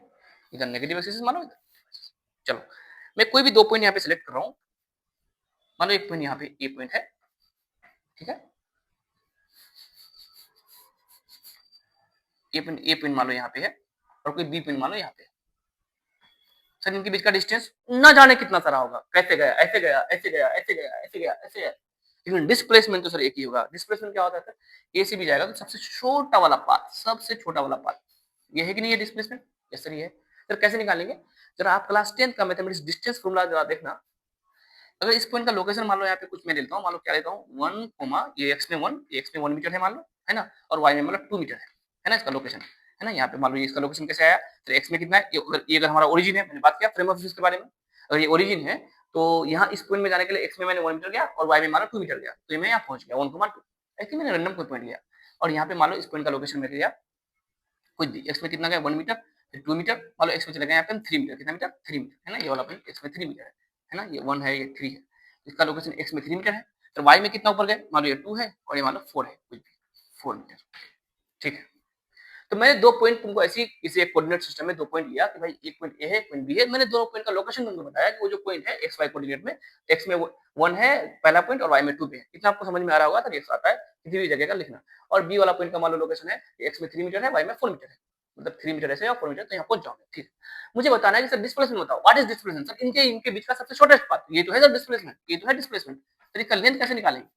इधर नेगेटिव एक्सिस मानो, इधर चलो मैं कोई भी 2 पॉइंट यहाँ पे सिलेक्ट कर रहा हूँ। मान लो एक पॉइंट यहाँ पे ए पॉइंट है, ठीक है, ए पॉइंट मान लो यहाँ पे है और कोई बी पॉइंट मान लो यहाँ पे। सर इनके बीच का डिस्टेंस ना जाने कितना सारा होगा, कैसे गया, ऐसे गया, ऐसे गया, ऐसे गया, ऐसे गया, ऐसे गया, लेकिन डिस्प्लेसमेंट तो सर एक ही होगा। डिस्प्लेसमेंट क्या होता है सर, ए से भी जाएगा तो सबसे छोटा वाला पाथ, सबसे छोटा वाला पाथ, ये है कि नहीं, ये डिस्प्लेसमेंट। यस सर ये है। सर कैसे निकालेंगे, जरा आप क्लास 10 का मैथमेटिक्स डिस्टेंस फॉर्मूला जरा देखना। अगर इस पॉइंट का लोकेशन मान लो यहाँ पे कुछ मैं लेता हूँ, मान लो क्या लेता हूँ 1, ये एक्स में 1 मीटर है मान लो, है ना, और वाई में मान लो 2 मीटर है ना इसका लोकेशन, है ना। यहाँ पे मान लो इसका लोकेशन कैसे आया, तो एक्स में कितना है, ये अगर हमारा ओरिजिन है, मैंने बात किया फ्रेम ऑफ रेफरेंस के बारे में, अगर ये ओरिजिन है तो यहाँ इस पॉइंट में जाने के लिए एक्स में मैंने 1 मीटर गया और वाई में मान लो 2 मीटर गया, तो ये मैं यहाँ पहुंच गया 1,2। ऐसे मैंने रैंडम कोई पॉइंट लिया और यहाँ पे मान लो इस पॉइंट का लोकेशन में लिया कुछ भी, एक्स में कितना गया 1 मीटर, फिर 2 मीटर, मान लो एक्स में चले गए यहाँ पे 3 मीटर, कितना मीटर 3 मीटर, है ना, ये वाला पॉइंट एक्स में 3 मीटर है ना, ये 1 है ये 3 है, इसका लोकेशन एक्स में 3 मीटर है। तो वाई में कितना ऊपर गए, मान लो ये 2 है और ये मान लो 4 है, कुछ भी 4 मीटर, ठीक है। तो मैंने 2 पॉइंट तुमको ऐसी किसी एक कोऑर्डिनेट सिस्टम में 2 पॉइंट लिया कि भाई एक पॉइंट ए है एक पॉइंट बी है, मैंने दोनों पॉइंट का लोकेशन तुमको बताया कि वो जो पॉइंट है एक्स वाई कोऑर्डिनेट में, एक्स में 1 है पहला पॉइंट और वाई में 2 पे है, इतना आपको समझ में आ रहा होगा, तो ये आता है किसी भी जगह का लिखना। और बी वाला पॉइंट का मान लो लोकेशन है एक्स में 3 मीटर है वाई में 4 मीटर है, मतलब 3 मीटर ऐसे और 4 मीटर, तो यहाँ पहुंच जाओगे, ठीक। मुझे बताना है कि सर डिस्प्लेसमेंट बताओ, व्हाट इज डिस्प्लेसमेंट, सर इनके बीच का सबसे शॉर्टेस्ट पाथ, ये तो है सर डिस्प्लेसमेंट, ये तो है डिस्प्लेसमेंट, तो इसका लेंथ कैसे निकालेंगे,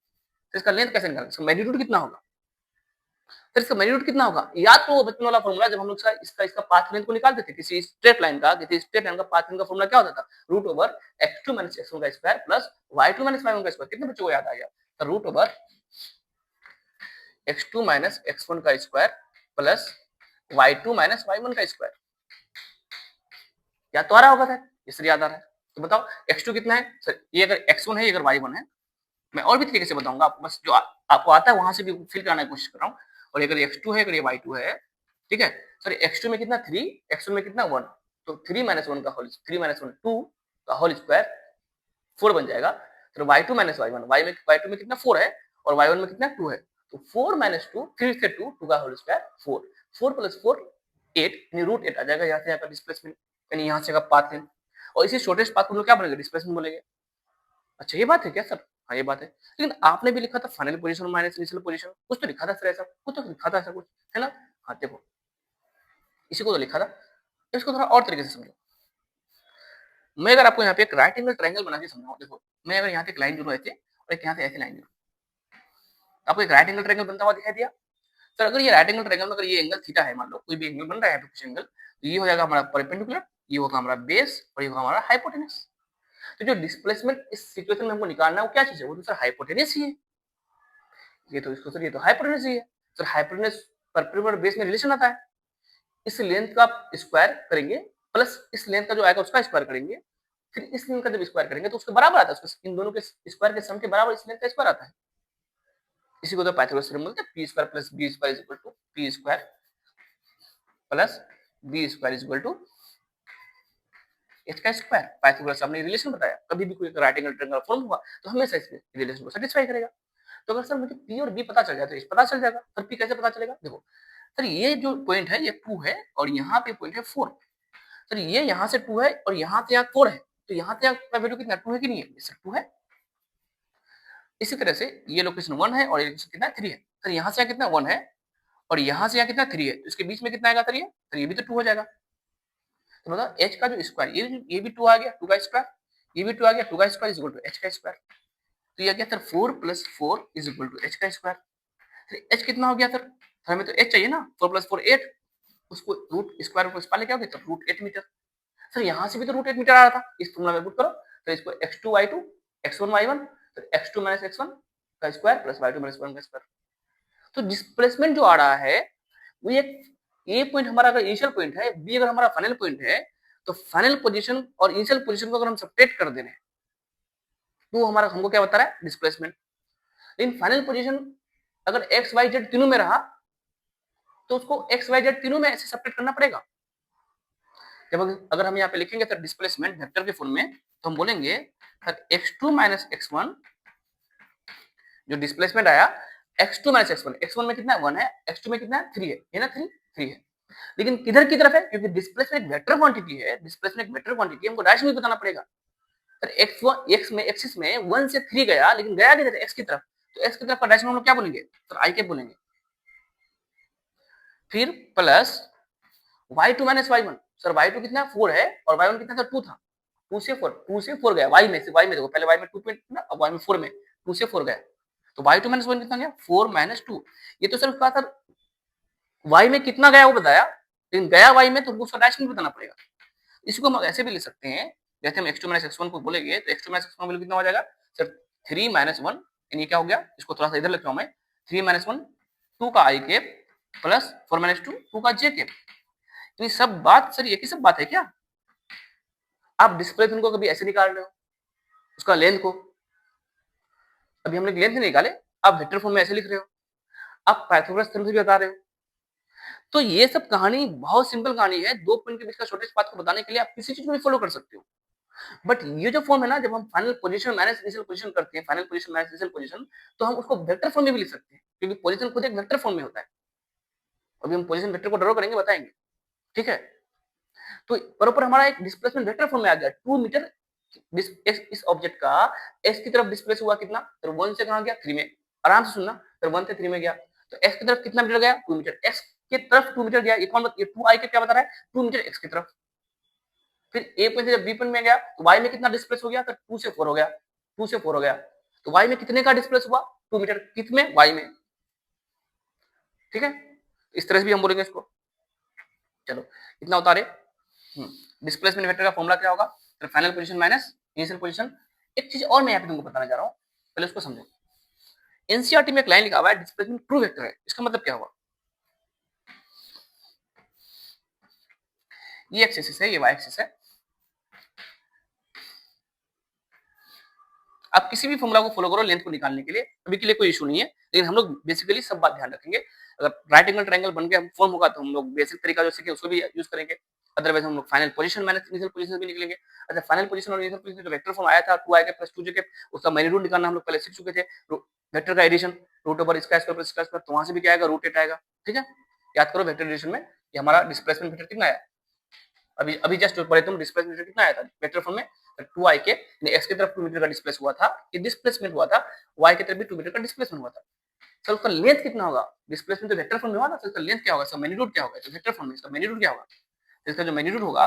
तो इसका लेंथ कैसे निकालेंगे, इसका मैग्नीट्यूड कितना होगा, फिर इसका मैग्नीट्यूड कितना होगा, या तो बचपन वाला फॉर्मूला जब हम लोग इसका पाथ लेंथ को निकालते थे, किसी स्ट्रेट लाइन का पाथ लेंथ का फॉर्मूला क्या होता था, रूट ओवर x2 - x1 का स्क्वायर प्लस y2 - y1 का स्क्वायर। कितने बच्चों को याद आ गया, तो रूट ओवर x2 - x1 का स्क्वायर प्लस y2 - y1 का स्क्वायर। याद तो आ रहा होगा सर, इसलिए याद आ रहा है। तो बताओ x2 कितना है सर, ये अगर x1 है, ये अगर y1 है, मैं और भी तरीके से बताऊंगा आपको, बस जो आपको आता है वहां से भी फिल कराने की कोशिश कर रहा हूँ। और अगर x2 है, अगर ये y2 है, ठीक है सर, x2 में कितना 3, x1 में कितना 1, तो 3 - 1 का होल 3 - 1 2 का होल स्क्वायर 4 बन जाएगा। तो y2 - y1, y2 में कितना 4 है और y1 में कितना 2 है, तो 4 - 2, 3 से 2 का होल स्क्वायर 4, 4 + 4 8, यानी रूट 8 आ जाएगा यहाँ से यहाँ का डिस्प्लेसमेंट, यानी यहाँ से का पाथ लेंथ। और इसी शॉर्टेस्ट पाथ को हम लोग क्या बोलेंगे, डिस्प्लेसमेंट बोलेंगे। अच्छा ये बात है क्या सर, हाँ ये बात है, लेकिन आपने भी लिखा था final position minus initial position, कुछ तो लिखा था सर, ऐसा कुछ तो लिखा था, ऐसा कुछ है ना। हाँ देखो इसी को तो लिखा था, इसको थोड़ा और तरीके से समझो। मैं अगर आपको यहाँ पे एक राइट एंगल ट्रायंगल बना के समझाऊं, देखो मैं अगर यहाँ से एक लाइन जोड़ू ऐसे और एक यहाँ से ऐसी लाइन जोड़ू, आपको एक राइट एंगल ट्रायंगल बनता हुआ दिखाई दिया। सर अगर ये राइट एंगल ट्रायंगल में अगर ये एंगल थीटा है, मान लो कोई भी एंगल बन रहा है कुछ एंगल, तो ये हो जाएगा हमारा परपेंडिकुलर, ये होगा हमारा बेस और ये होगा हमारा हाइपोटेनस। तो जो डिस्प्लेसमेंट इस सिचुएशन में हमको निकालना है वो क्या चीज है, वो तो सर हाइपोटेनस ही है। ये तो इसको सर ये तो हाइपोटेनस ही है सर, हाइपोटेनस परपेंडिकुलर बेस में रिलेशन आता है, इस लेंथ का स्क्वायर करेंगे प्लस इस लेंथ का जो आएगा उसका स्क्वायर करेंगे, फिर इस लेंथ का जब स्क्वायर करेंगे तो उसके बराबर आता है, उसके इन दोनों के स्क्वायर के सम के बराबर इस लेंथ का स्क्वायर आता है। इसी को तो पाइथागोरस थ्योरम बोलते हैं, p square plus b square is equal to p square plus b square is equal to h का स्क्वायर। पाइथागोरस हमने रिलेशन बताया, कभी भी कोई राइट एंगल ट्रायंगल फॉर्म हुआ तो हमेशा इस रिलेशन को सेटिस्फाई करेगा। तो अगर सर मुझे p और b पता चल जाए तो h पता चल जाएगा। सर p कैसे पता चलेगा, देखो सर ये जो पॉइंट है ये 2 है और यहाँ पे पॉइंट है 4, सर ये यहाँ से 2 है और यहाँ से यहाँ 4 है, तो यहाँ से यहाँ का वैल्यू कितना 2 है कि नहीं है, सर 2 है। इसी तरह से ये लोकेशन 1 है और ये लोकेशन कितना 3 है, सर यहाँ से यहाँ कितना 1 है और यहाँ से यहाँ कितना 3 है, तो इसके बीच में कितना आएगा सर, ये भी तो 2 हो जाएगा। तो मतलब h का जो स्क्वायर, ये भी 2 आ गया, 2 का स्क्वायर, ये भी 2 आ गया, 2 का square is equal to h का स्क्वायर। तो ये आ गया sir 4 + 4 is equal to h का स्क्वायर। तो h कितना हो गया सर, हमें तो h चाहिए ना, 4 + 4 8, उसको रूट स्क्वायर को इस पाले क्या हो गया, रूट 8 मीटर। सर यहाँ से भी तो रूट 8 मीटर आ रहा था, इस फॉर्मूला में पुट करो, तो इसको x2 y2 x1 y1, तो x2 - x1 का स्क्वायर प्लस y2 - y1 का स्क्वायर। तो डिस्प्लेसमेंट जो आ रहा है वो एक ए पॉइंट हमारा अगर इनिशियल पॉइंट है, बी अगर हमारा फाइनल पॉइंट है, तो फाइनल पोजीशन और इनिशियल पोजीशन को अगर हम सब्ट्रैक्ट कर दे रहे हैं तो हमारा हमको क्या बता रहा है, डिस्प्लेसमेंट। लेकिन फाइनल पोजीशन अगर एक्स वाई जेड तीनों में रहा तो उसको एक्स वाई जेड तीनों में ऐसे सब्ट्रैक्ट करना पड़ेगा। जब अगर हम यहाँ पे लिखेंगे सर डिस्प्लेसमेंट वेक्टर के फॉर्म में, तो हम बोलेंगे सर x2 - x1 जो डिस्प्लेसमेंट आया, x2 - x1, x1 में कितना 1 है, x2 में कितना 3 है ना, 3 है। लेकिन किधर की तरफ है, क्योंकि डिस्प्लेसमेंट एक वेक्टर क्वांटिटी है, डिस्प्लेसमेंट एक वेक्टर क्वांटिटी, हमको डायरेक्शन भी बताना पड़ेगा। सर एक्स में एक्सिस में 1 से 3 गया, लेकिन गया किधर? एक्स की तरफ। तो एक्स की तरफ का डायरेक्शन हम लोग क्या बोलेंगे? सर आई कैप बोलेंगे। फिर plus y2 minus y1। Sir y2 कितना? 4 है, और y1 कितना था? 2 था। 2 से 4 गया y में से, y में देखो, पहले y में 2 पॉइंट ना, अब y में 4 में 2 से 4 गया। तो y2 माइनस 1 कितना गया? 4 माइनस 2। ये तो सिर्फ कहा सर y में कितना गया वो बताया, लेकिन गया y में तो हमको उसका डायरेक्शन बताना पड़ेगा। इसको हम ऐसे भी ले सकते हैं, जैसे हम x2 माइनस x1 को बोलेंगे तो x2 माइनस x1 कितना हो जाएगा सर? 3 माइनस 1, यानी क्या हो गया? इसको थोड़ा सा इधर लिख रहा हूं मैं, 3 माइनस 1 2 का i कैप प्लस 4 माइनस 2 2 का j कैप। तो ये सब बात सर एक ही सब बात है क्या? आप डिस्प्लेसमेंट को कभी ऐसे निकाल रहे हो, उसका लेंथ को अभी हमने लेंथ नहीं निकाले, आप वेक्टर फॉर्म में ऐसे लिख रहे हो, आप पाइथागोरस थ्योरम से भी बता रहे हो। तो ये सब कहानी बहुत सिंपल कहानी है, दो पॉइंट के बीच का शॉर्टेस्ट पाथ को बताने के लिए आप किसी चीज को भी फॉलो कर सकते हो। बट ये जो फॉर्म है ना, जब हम final position minus initial position करते हैं, final position minus initial position, तो हम उसको वेक्टर फॉर्म में भी लिख सकते हैं, क्योंकि पोजीशन खुद एक वेक्टर फॉर्म में होता है। अभी हम पोजीशन वेक्टर को ड्रॉ करेंगे, बताएंगे, ठीक है। तो प्रॉपर हमारा एक डिस्प्लेसमेंट वेक्टर फॉर्म में आ गया। 2 मीटर इस ऑब्जेक्ट का एक्स की तरफ डिस्प्लेस हुआ कितना? तो 1 से कहां गया? 3 में। आराम से सुनना, तो 1 से 3 में गया, तो एक्स की तरफ कितना मीटर गया? 2 मीटर। एक्स की तरफ 2 मीटर गया, ये कौन? ये 2 आई के क्या बता रहा है? 2 मीटर एक्स की तरफ। फिर ए पॉइंट से जब बी पॉइंट में गया तो वाई में कितना डिस्प्लेस हो गया? तो 2 से 4 हो गया, 2 से 4 हो गया। तो वाई में कितने का डिस्प्लेस हुआ? 2 मीटर। कितने? वाई में, ठीक है। इस तरह से भी हम बोलेंगे इसको। चलो इतना उतारे। डिस्प्लेसमेंट वेक्टर का फॉर्मूला क्या होगा? तो final position minus initial position. एक चीज और मैं यहाँ पे तुमको बताना चाह रहा हूँ, पहले उसको समझो। एनसीईआरटी में एक लाइन लिखा हुआ है डिस्प्लेसमेंट ट्रू वेक्टर है, इसका मतलब क्या हुआ? ये एक्स एक्सिस है, ये वाई एक्सिस है। आप किसी भी फॉर्मूला को फॉलो करो लेंथ को निकालने के लिए, अभी के लिए कोई इशू नहीं है, लेकिन हम लोग बेसिकली सब बात ध्यान रखेंगे। अगर राइट एंगल ट्रायंगल बन के हम फॉर्म होगा तो हम लोग बेसिक तरीका जो सीखे उसको भी यूज करेंगे। अदरवाइज हम लोग final position minus initial position भी निकलेंगे। अच्छा, फाइनल पोजीशन और इनिशियल पोजीशन जो वेक्टर फॉर्म आया था 2i के प्लस 2j के, उसका मैग्नीट्यूड निकालना हम लोग पहले सीख चुके थे। वेक्टर का addition root over square square plus square square, तो वहां से भी क्या आएगा? रूट 8 आएगा, ठीक है। याद करो वेक्टर एडिशन में ये हमारा डिस्प्लेसमेंट वेक्टर कितना आया? अभी अभी जस्ट पढ़े तुम, डिस्प्लेसमेंट कितना आया था वेक्टर फॉर्म में? 2i के एक्स की तरफ 2 मीटर का डिस्प्लेस हुआ था, ये डिस्प्लेसमेंट हुआ था। y की तरफ भी 2 मीटर का डिस्प्लेसमेंट हुआ था। सर उसका लेंथ कितना होगा? डिस्प्लेसमेंट तो वेक्टर फॉर्म में हुआ ना, सर उसका लेंथ क्या होगा? इसका मैग्नीट्यूड क्या होगा? तो वेक्टर फॉर्म में इसका मैग्नीट्यूड क्या होगा? इसका जो मैग्नीट्यूड होगा,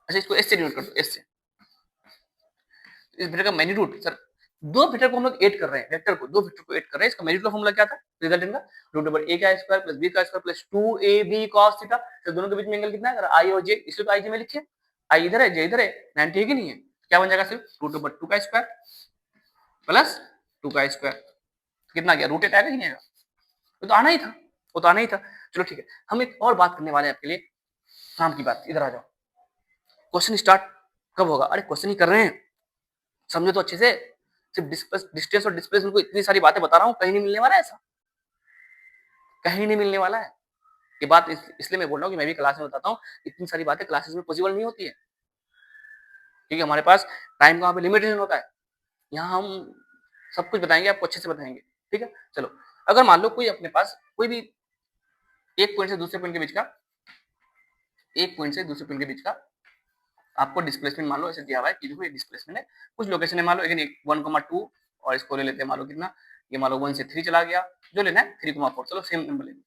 अच्छा इसको एस से डिनोट कर दो, एस से। इस वेक्टर का मैग्नीट्यूड सर, दो वेक्टर को हम लोग ऐड कर रहे हैं, वेक्टर को, दो वेक्टर को ऐड कर रहे हैं, इसका मैग्नीट्यूड फॉर्मूला क्या था? रिजल्टेंट का रूट ओवर a का स्क्वायर प्लस b का square plus 2ab cos theta. तो दोनों के बीच में एंगल कितना है? अगर i और j, इसलिए तो i j में लिखिए, i इधर है, j इधर है, 90 है कि नहीं है? क्या बन जाएगा? सिर्फ रूट ओवर 2 का स्क्वायर प्लस 2 का स्क्वायर, कितना गया? रूट 8 आएगा कि नहीं आएगा? वो तो आना ही था, वो तो आना ही था। चलो ठीक है, हम एक और बात करने वाले हैं आपके लिए, काम की बात। इधर आ जाओ। क्वेश्चन स्टार्ट कब होगा? अरे क्वेश्चन ही कर रहे हैं, समझो तो अच्छे से। सिर्फ डिस्टेंस और डिस्प्लेसमेंट को इतनी सारी बातें बता रहा हूँ, कहीं नहीं मिलने वाला है ऐसा, कहीं नहीं मिलने वाला है। ये बात इसलिए मैं बोल रहा हूँ कि मैं भी क्लास में बताता हूँ, इतनी सारी बातें क्लासेस में पॉसिबल नहीं होती है, क्योंकि हमारे पास टाइम का वहाँ पे लिमिटेशन होता है। यहाँ हम सब कुछ बताएंगे, आपको अच्छे से बताएंगे, ठीक है। चलो, अगर मान लो कोई अपने पास कोई भी एक पॉइंट से दूसरे पॉइंट के बीच का, एक पॉइंट से दूसरे पॉइंट के बीच का आपको डिस्प्लेसमेंट मान लो ऐसे दिया हुआ है कि देखो ये डिस्प्लेसमेंट है, कुछ लोकेशन है मान लो, लेकिन 1,2 और इसको ले लेते हैं मान लो कितना, ये मान लो 1 से 3 चला गया, जो लेना है 3,4, चलो सेम नंबर लेंगे।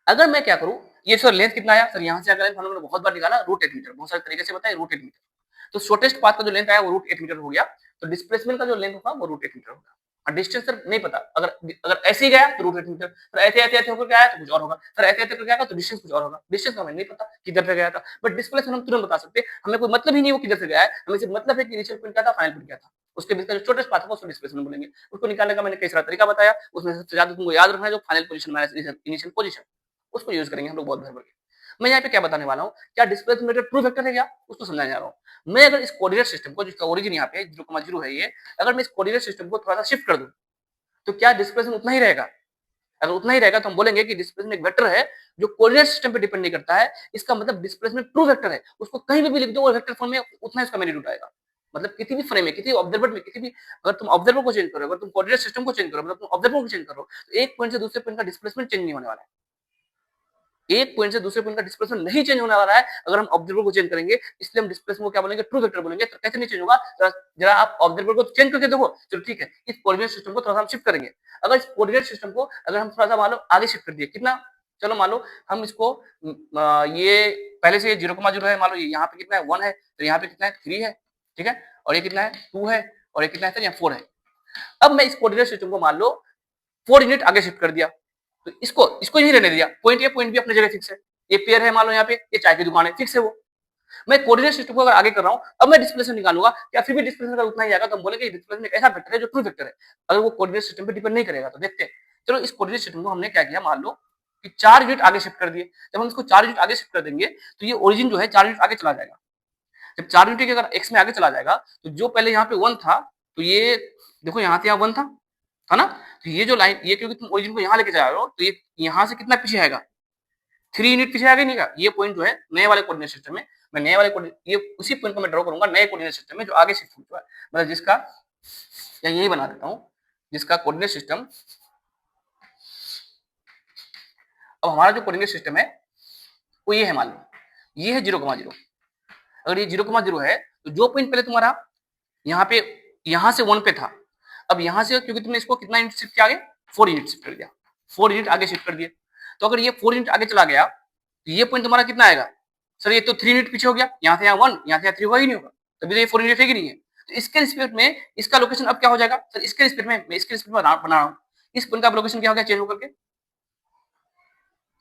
अगर मैं क्या करूं, ये सर लेंथ कितना आया? सर यहाँ से अगर लेंथ हम लोगों ने बहुत बार निकाला, रूट 8 मीटर, बहुत सारे तरीके से बताया, रूट 8 मीटर। तो शॉर्टेस्ट पाथ का जो लेंथ आया वो रूट 8 मीटर हो गया, तो डिस्प्लेसमेंट का जो लेंथ होगा वो रूट 8 मीटर होगा। और डिस्टेंस सर नहीं पता, अगर अगर ऐसे ही गया तो रूट 8 मीटर, सर ऐसे ऐसे ऐसे होकर आया तो कुछ और होगा, सर ऐसे ऐसे करके आया तो डिस्टेंस कुछ और होगा। डिस्टेंस का हमें नहीं पता किधर से गया था, बट डिस्प्लेसमेंट हम तुरंत बता सकते हैं, हमें कोई मतलब ही नहीं वो किधर से गया है, हमें सिर्फ मतलब है कि इनिशियल पॉइंट क्या था, फाइनल पॉइंट क्या था, उसके बीच का जो शॉर्टेस्ट पाथ है उसको डिस्प्लेसमेंट बोलेंगे। उसको निकालने का मैंने कई सारा तरीका बताया, उसमें सबसे ज्यादा तुमको याद रखना है जो final position minus initial position, उसको यूज करेंगे हम लोग बहुत भर भर के। मैं यहाँ पे क्या बताने वाला हूँ, क्या डिस्प्लेसमेंट ट्रू वेक्टर है क्या, उसको समझाने जा रहा हूँ। मैं अगर इस कोऑर्डिनेट सिस्टम को, जिसका ओरिजिन यहाँ पे 0,0 है ये, अगर मैं इस कोऑर्डिनेट सिस्टम को थोड़ा सा शिफ्ट कर दूं तो क्या डिस्प्लेसमेंट उतना ही रहेगा? अगर उतना ही रहेगा तो हम बोलेंगे कि डिस्प्लेसमेंट एक वेक्टर है जो कोऑर्डिनेट सिस्टम पे डिपेंड नहीं करता है, इसका मतलब डिस्प्लेसमेंट ट्रू वेक्टर है। उसको कहीं भी लिख दो और वेक्टर फॉर्म में उतना इसका मैग्नीट्यूड आएगा। मतलब किसी भी फ्रेम में, किसी ऑब्जर्वर में, किसी भी, अगर तुम ऑब्जर्वर को चेंज करो, अगर तुम कोऑर्डिनेट सिस्टम को चेंज करो, मतलब तुम ऑब्जर्वर को चेंज करो, तो एक पॉइंट से दूसरे पॉइंट का डिस्प्लेसमेंट चेंज नहीं होने वाला है। एक पॉइंट से दूसरे पॉइंट का डिस्प्लेसमेंट नहीं चेंज होने वाला है अगर हम ऑब्जर्वर को चेंज करेंगे, इसलिए हम डिस्प्लेसमेंट को क्या बोलेंगे, ट्रू वेक्टर बोलेंगे। तो कैसे नहीं चेंज होगा, जरा आप ऑब्जर्वर को चेंज करके देखो। चलो ठीक है, इस कोऑर्डिनेट सिस्टम को थोड़ा सा हम शिफ्ट करेंगे। अगर इस कोऑर्डिनेट सिस्टम को अगर हम थोड़ा सा मान लो आगे शिफ्ट कर दिए, कितना, चलो मान लो हम इसको ये पहले से 0,0 है, मान लो यहाँ पे कितना है 1 है, तो यहाँ पे कितना है 3 है, ठीक है, और ये कितना है 2 है, और ये कितना है, यहाँ 4 है। अब मैं इस कोऑर्डिनेट सिस्टम को मान लो 4 यूनिट आगे शिफ्ट कर दिया, तो इसको इसको नहीं रहने दिया, पॉइंट ए पॉइंट बी अपनी जगह फिक्स है। ये पेयर है मान लो, यहाँ पे ये चाय की दुकान है, फिक्स है वो। मैं कोऑर्डिनेट सिस्टम को अगर आगे कर रहा हूं, अब मैं डिस्प्लेसमेंट निकालूंगा, क्या फिर भी डिस्प्लेसमेंट अगर उतना ही आएगा तो हम बोलेंगे डिस्प्लेसमेंट एक ऐसा वेक्टर है जो ट्रू वेक्टर है, अगर वो कोऑर्डिनेट सिस्टम पे डिपेंड नहीं करेगा। तो देखते हैं, चलो इस कोऑर्डिनेट सिस्टम को हमने क्या किया, मान लो कि 4 यूनिट आगे शिफ्ट कर दिए। जब हम इसको 4 यूनिट आगे शिफ्ट कर देंगे तो ये ओरिजिन जो है 4 यूनिट आगे चला जाएगा। जब 4 यूनिट अगर एक्स में आगे चला जाएगा, तो जो पहले यहाँ पे 1 था, तो ये देखो यहाँ से यहाँ 1 था ना, तो ये जो लाइन, ये क्योंकि तुम ओरिजिन को यहाँ लेके जा रहे हो, तो ये यहाँ से कितना पीछे आएगा, 3 यूनिट पीछे आगे नहीं का। ये पॉइंट जो है नए वाले कोऑर्डिनेट सिस्टम में, मैं नए वाले ये उसी पॉइंट को मैं ड्रॉ करूंगा नए कोऑर्डिनेट सिस्टम में जो आगे शिफ्ट हुआ है, मतलब जिसका, या यही बना देता हूं, जिसका कोऑर्डिनेट सिस्टम, अब हमारा जो कोऑर्डिनेट सिस्टम है वो ये है, मान लो ये है 0,0। अगर ये 0,0 है, तो जो पॉइंट पहले तुम्हारा यहाँ पे, यहाँ से 1 पे था, अब यहाँ से क्योंकि तुमने इसको कितना यूनिट शिफ्ट किया आगे, 4 यूनिट शिफ्ट कर दिया, 4 यूनिट आगे शिफ्ट कर दिए। तो अगर ये 4 यूनिट आगे चला गया, तो ये पॉइंट तुम्हारा कितना आएगा, सर ये तो 3 यूनिट पीछे हो गया, यहाँ से यहाँ 1, यहाँ से यहाँ 3 हुआ ही नहीं होगा, तभी तो ये 4 यूनिट है ही नहीं है। तो इसके रिस्पेक्ट में इसका लोकेशन अब क्या हो जाएगा, सर इसके रिस्पेक्ट में, मैं इसके रिस्पेक्ट में बना रहा हूँ, इस पॉइंट का लोकेशन क्या हो गया चेंज होकर के,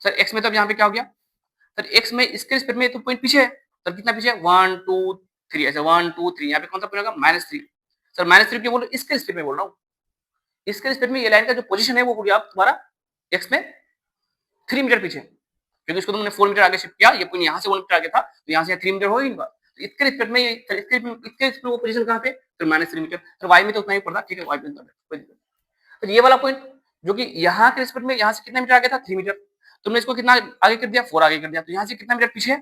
सर एक्स में, तब यहाँ पे क्या हो गया, सर एक्स में इसके रिस्पेक्ट में तो पॉइंट पीछे है, सर कितना पीछे है, 1 2 3, ऐसे 1 2 3, यहाँ पे कौन सा पॉइंट होगा, -3। सर -3 क्यों बोल रहा हूँ, इसके रिस्पेक्ट में बोल रहा हूँ, इसके रिस्पेक्ट में ये लाइन का जो पोजीशन है वो हो गया तुम्हारा एक्स में 3 मीटर पीछे, क्योंकि इसको तुमने 4 मीटर आगे शिफ्ट किया, ये पॉइंट यहाँ से 1 मीटर आगे था, तो यहाँ से 3 मीटर हो ही नहीं। तो इसके रिस्पेक्ट में इसके वो पोजीशन कहाँ पे, तो -3 मीटर। तो वाई में तो उतना ही पड़ता, ठीक है, वाई में तो ये वाला पॉइंट जो कि यहाँ के रिस्पेक्ट में, यहाँ से कितना मीटर आगे था, 3 मीटर, तुमने इसको कितना आगे कर दिया, 4 आगे कर दिया, तो यहाँ से कितना मीटर पीछे है,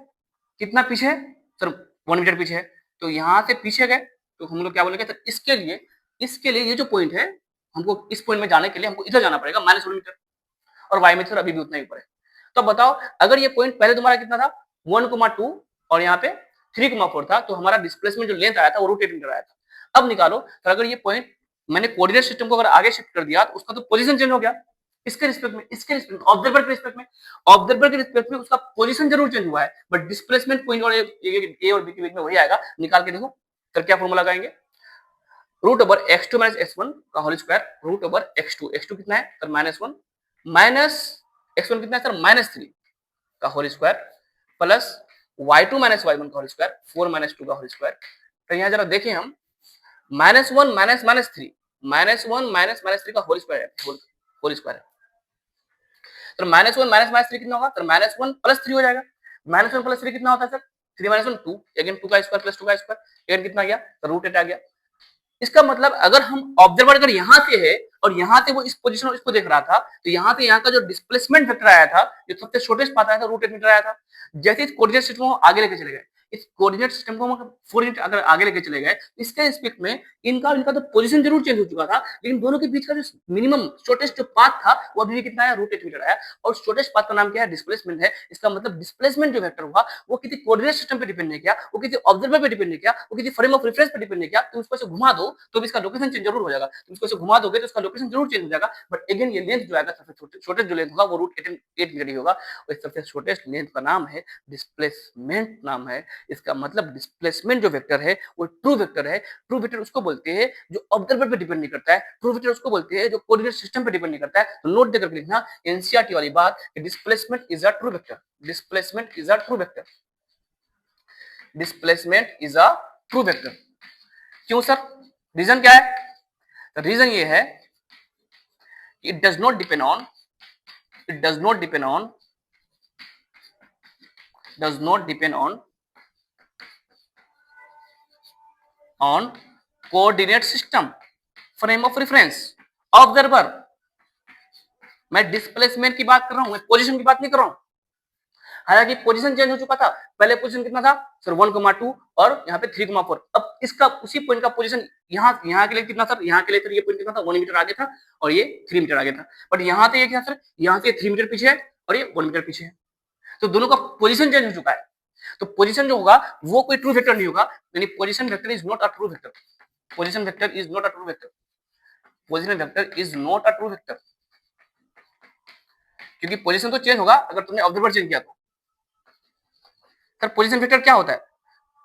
कितना पीछे है, सर 1 मीटर पीछे है। तो यहाँ से पीछे गए तो हम लोग क्या बोलेंगे, तो इसके लिए ये जो पॉइंट है, हमको इस पॉइंट में जाने के लिए हमको इधर जाना पड़ेगा -1 मीटर, और वाई में अभी भी उतना ही ऊपर है। तो बताओ, अगर ये पॉइंट पहले तुम्हारा कितना था 1,2 और यहाँ पे 3,4 था, तो हमारा डिस्प्लेसमेंट जो लेंथ आया था वो √8 मीटर आया था। अब निकालो, तो अगर ये पॉइंट मैंने कोऑर्डिनेट सिस्टम को अगर आगे शिफ्ट कर दिया, तो उसका तो पोजीशन चेंज हो गया, इसके रिस्पेक्ट में, इसके रिस्पेक्ट में, ऑब्जर्वर के रिस्पेक्ट में, ऑब्जर्वर के रिस्पेक्ट में उसका पोजीशन जरूर चेंज हुआ है, बट डिस्प्लेसमेंट पॉइंट और ए और बी के बीच में वही आएगा। निकाल के देखो, फिर क्या फॉर्मूला लगाएंगे, √x2 - x1 का होल स्क्वायर, √x2 कितना है सर, -1, माइनस x1 कितना है सर, -3 का whole square, plus y2 - y1 का होल स्क्वायर, 4 - 2 का होल स्क्वायर। तो यहाँ जरा देखें हम, -1 -3, -1 -3 का होल स्क्वायर है, होल स्क्वायर है। तो -1 -3 कितना होगा, तो -1 + 3 हो जाएगा। -1 + 3 कितना होता है सर, 3 - 1 2, अगेन 2 का स्क्वायर + 2 का स्क्वायर, अगेन कितना आ गया, तो √8 आ गया। इसका मतलब अगर हम ऑब्जर्वर अगर यहाँ से है और यहाँ से वो इस पोजीशन और इसको देख रहा था, तो यहाँ से यहाँ का जो डिस्प्लेसमेंट वेक्टर आया था, जो सबसे छोटेस्ट पाथ आया था, √8 मीटर आया था। जैसे इस कोऑर्डिनेट सिस्टम को आगे लेके चले गए, इस कोऑर्डिनेट सिस्टम को हम 4 यूनिट अगर आगे लेके चले गए, इसके रिस्पेक्ट में इनका तो पोजीशन जरूर चेंज हो चुका था, लेकिन दोनों के बीच का जो मिनिमम शॉर्टेस्ट जो पाथ था वो अभी भी कितना है, √8 मीटर आया। और शॉर्टेस्ट पाथ का नाम क्या है, डिस्प्लेसमेंट है। इसका मतलब डिस्प्लेसमेंट जो वेक्टर हुआ वो किसी कोऑर्डिनेट सिस्टम पे डिपेंड नहीं किया, वो किसी ऑब्जर्वर पे डिपेंड नहीं किया, वो किसी फ्रेम ऑफ रेफरेंस पे डिपेंड नहीं किया। तुम इसको ऐसे घुमा दो तो भी इसका लोकेशन चेंज जरूर हो जाएगा, तुम इसको ऐसे घुमा दोगे तो इसका लोकेशन जरूर चेंज हो जाएगा। बट अगेन ये लेंथ जो आएगा सबसे छोटेस्ट जो लेंथ होगा वो √8 मीटर ही होगा, और सबसे छोटेस्ट लेंथ का नाम है डिस्प्लेसमेंट नाम है। इसका मतलब डिस्प्लेसमेंट जो वेक्टर है वो ट्रू वेक्टर है। ट्रू वेक्टर उसको बोलते हैं जो ऑब्जर्वर पे डिपेंड नहीं करता है, ट्रू वेक्टर उसको बोलते हैं जो कोऑर्डिनेट सिस्टम पे डिपेंड नहीं करता है। तो नोट देकर लिखना एनसीईआरटी वाली बात, displacement is a true vector, displacement is a true vector, displacement is a true vector. क्यों सर, रीजन क्या है, रीजन ये है, it does not depend on, it does not depend on coordinate system, frame of reference, observer। मैं displacement की बात कर रहा हूं, मैं पोजीशन की बात नहीं कर रहा हूं। हालांकि पोजीशन चेंज हो चुका था, पहले पोजीशन कितना था सर 1,2 और यहाँ पे 3,4। अब इसका उसी पॉइंट का पोजीशन यहाँ के लिए कितना सर, यहाँ के लिए तो ये पॉइंट कितना था 1 मीटर आगे था और ये 3 मीटर आगे था। बट यहाँ से ये क्या सर, यहाँ से 3 मीटर पीछे है और ये 1 मीटर पीछे है। तो दोनों का पोजीशन चेंज हो चुका है। तो पोजीशन जो होगा वो कोई ट्रू वेक्टर नहीं होगा, यानी position vector is not a true vector. Position vector is not a true vector. Position vector is not a true vector, क्योंकि पोजीशन तो चेंज होगा अगर तुमने ऑब्जर्वर चेंज किया तो। सर पोजीशन वेक्टर क्या होता है?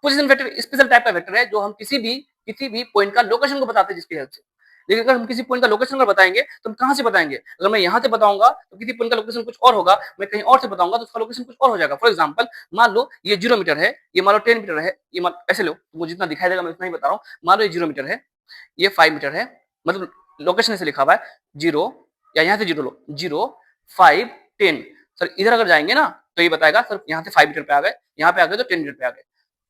पोजीशन वेक्टर स्पेशल टाइप का वेक्टर है जो हम किसी भी पॉइंट का लोकेशन को बताते हैं जिसकी हेल्प से। लेकिन अगर हम किसी पॉइंट का लोकेशन अगर बताएंगे तो हम कहां से बताएंगे? अगर मैं यहां से बताऊंगा तो किसी पॉइंट का लोकेशन कुछ और होगा, मैं कहीं और से बताऊंगा तो उसका लोकेशन कुछ और हो जाएगा। फॉर एग्जांपल मान लो ये 0 मीटर है, ये मान लो 10 मीटर है, ये मान ऐसे लो, मुझे जितना दिखाई देगा मैं उतना ही बता रहा हूँ। मान लो ये 0 मीटर है, ये 5 मीटर है, मतलब लोकेशन से लिखा हुआ है 0, या यहाँ से 0 लो, 0 5 10। सर इधर अगर जाएंगे ना तो ये बताएगा सर यहाँ से 5 मीटर पे आ गए, यहाँ पे आ गए तो 10 मीटर पे आ गए।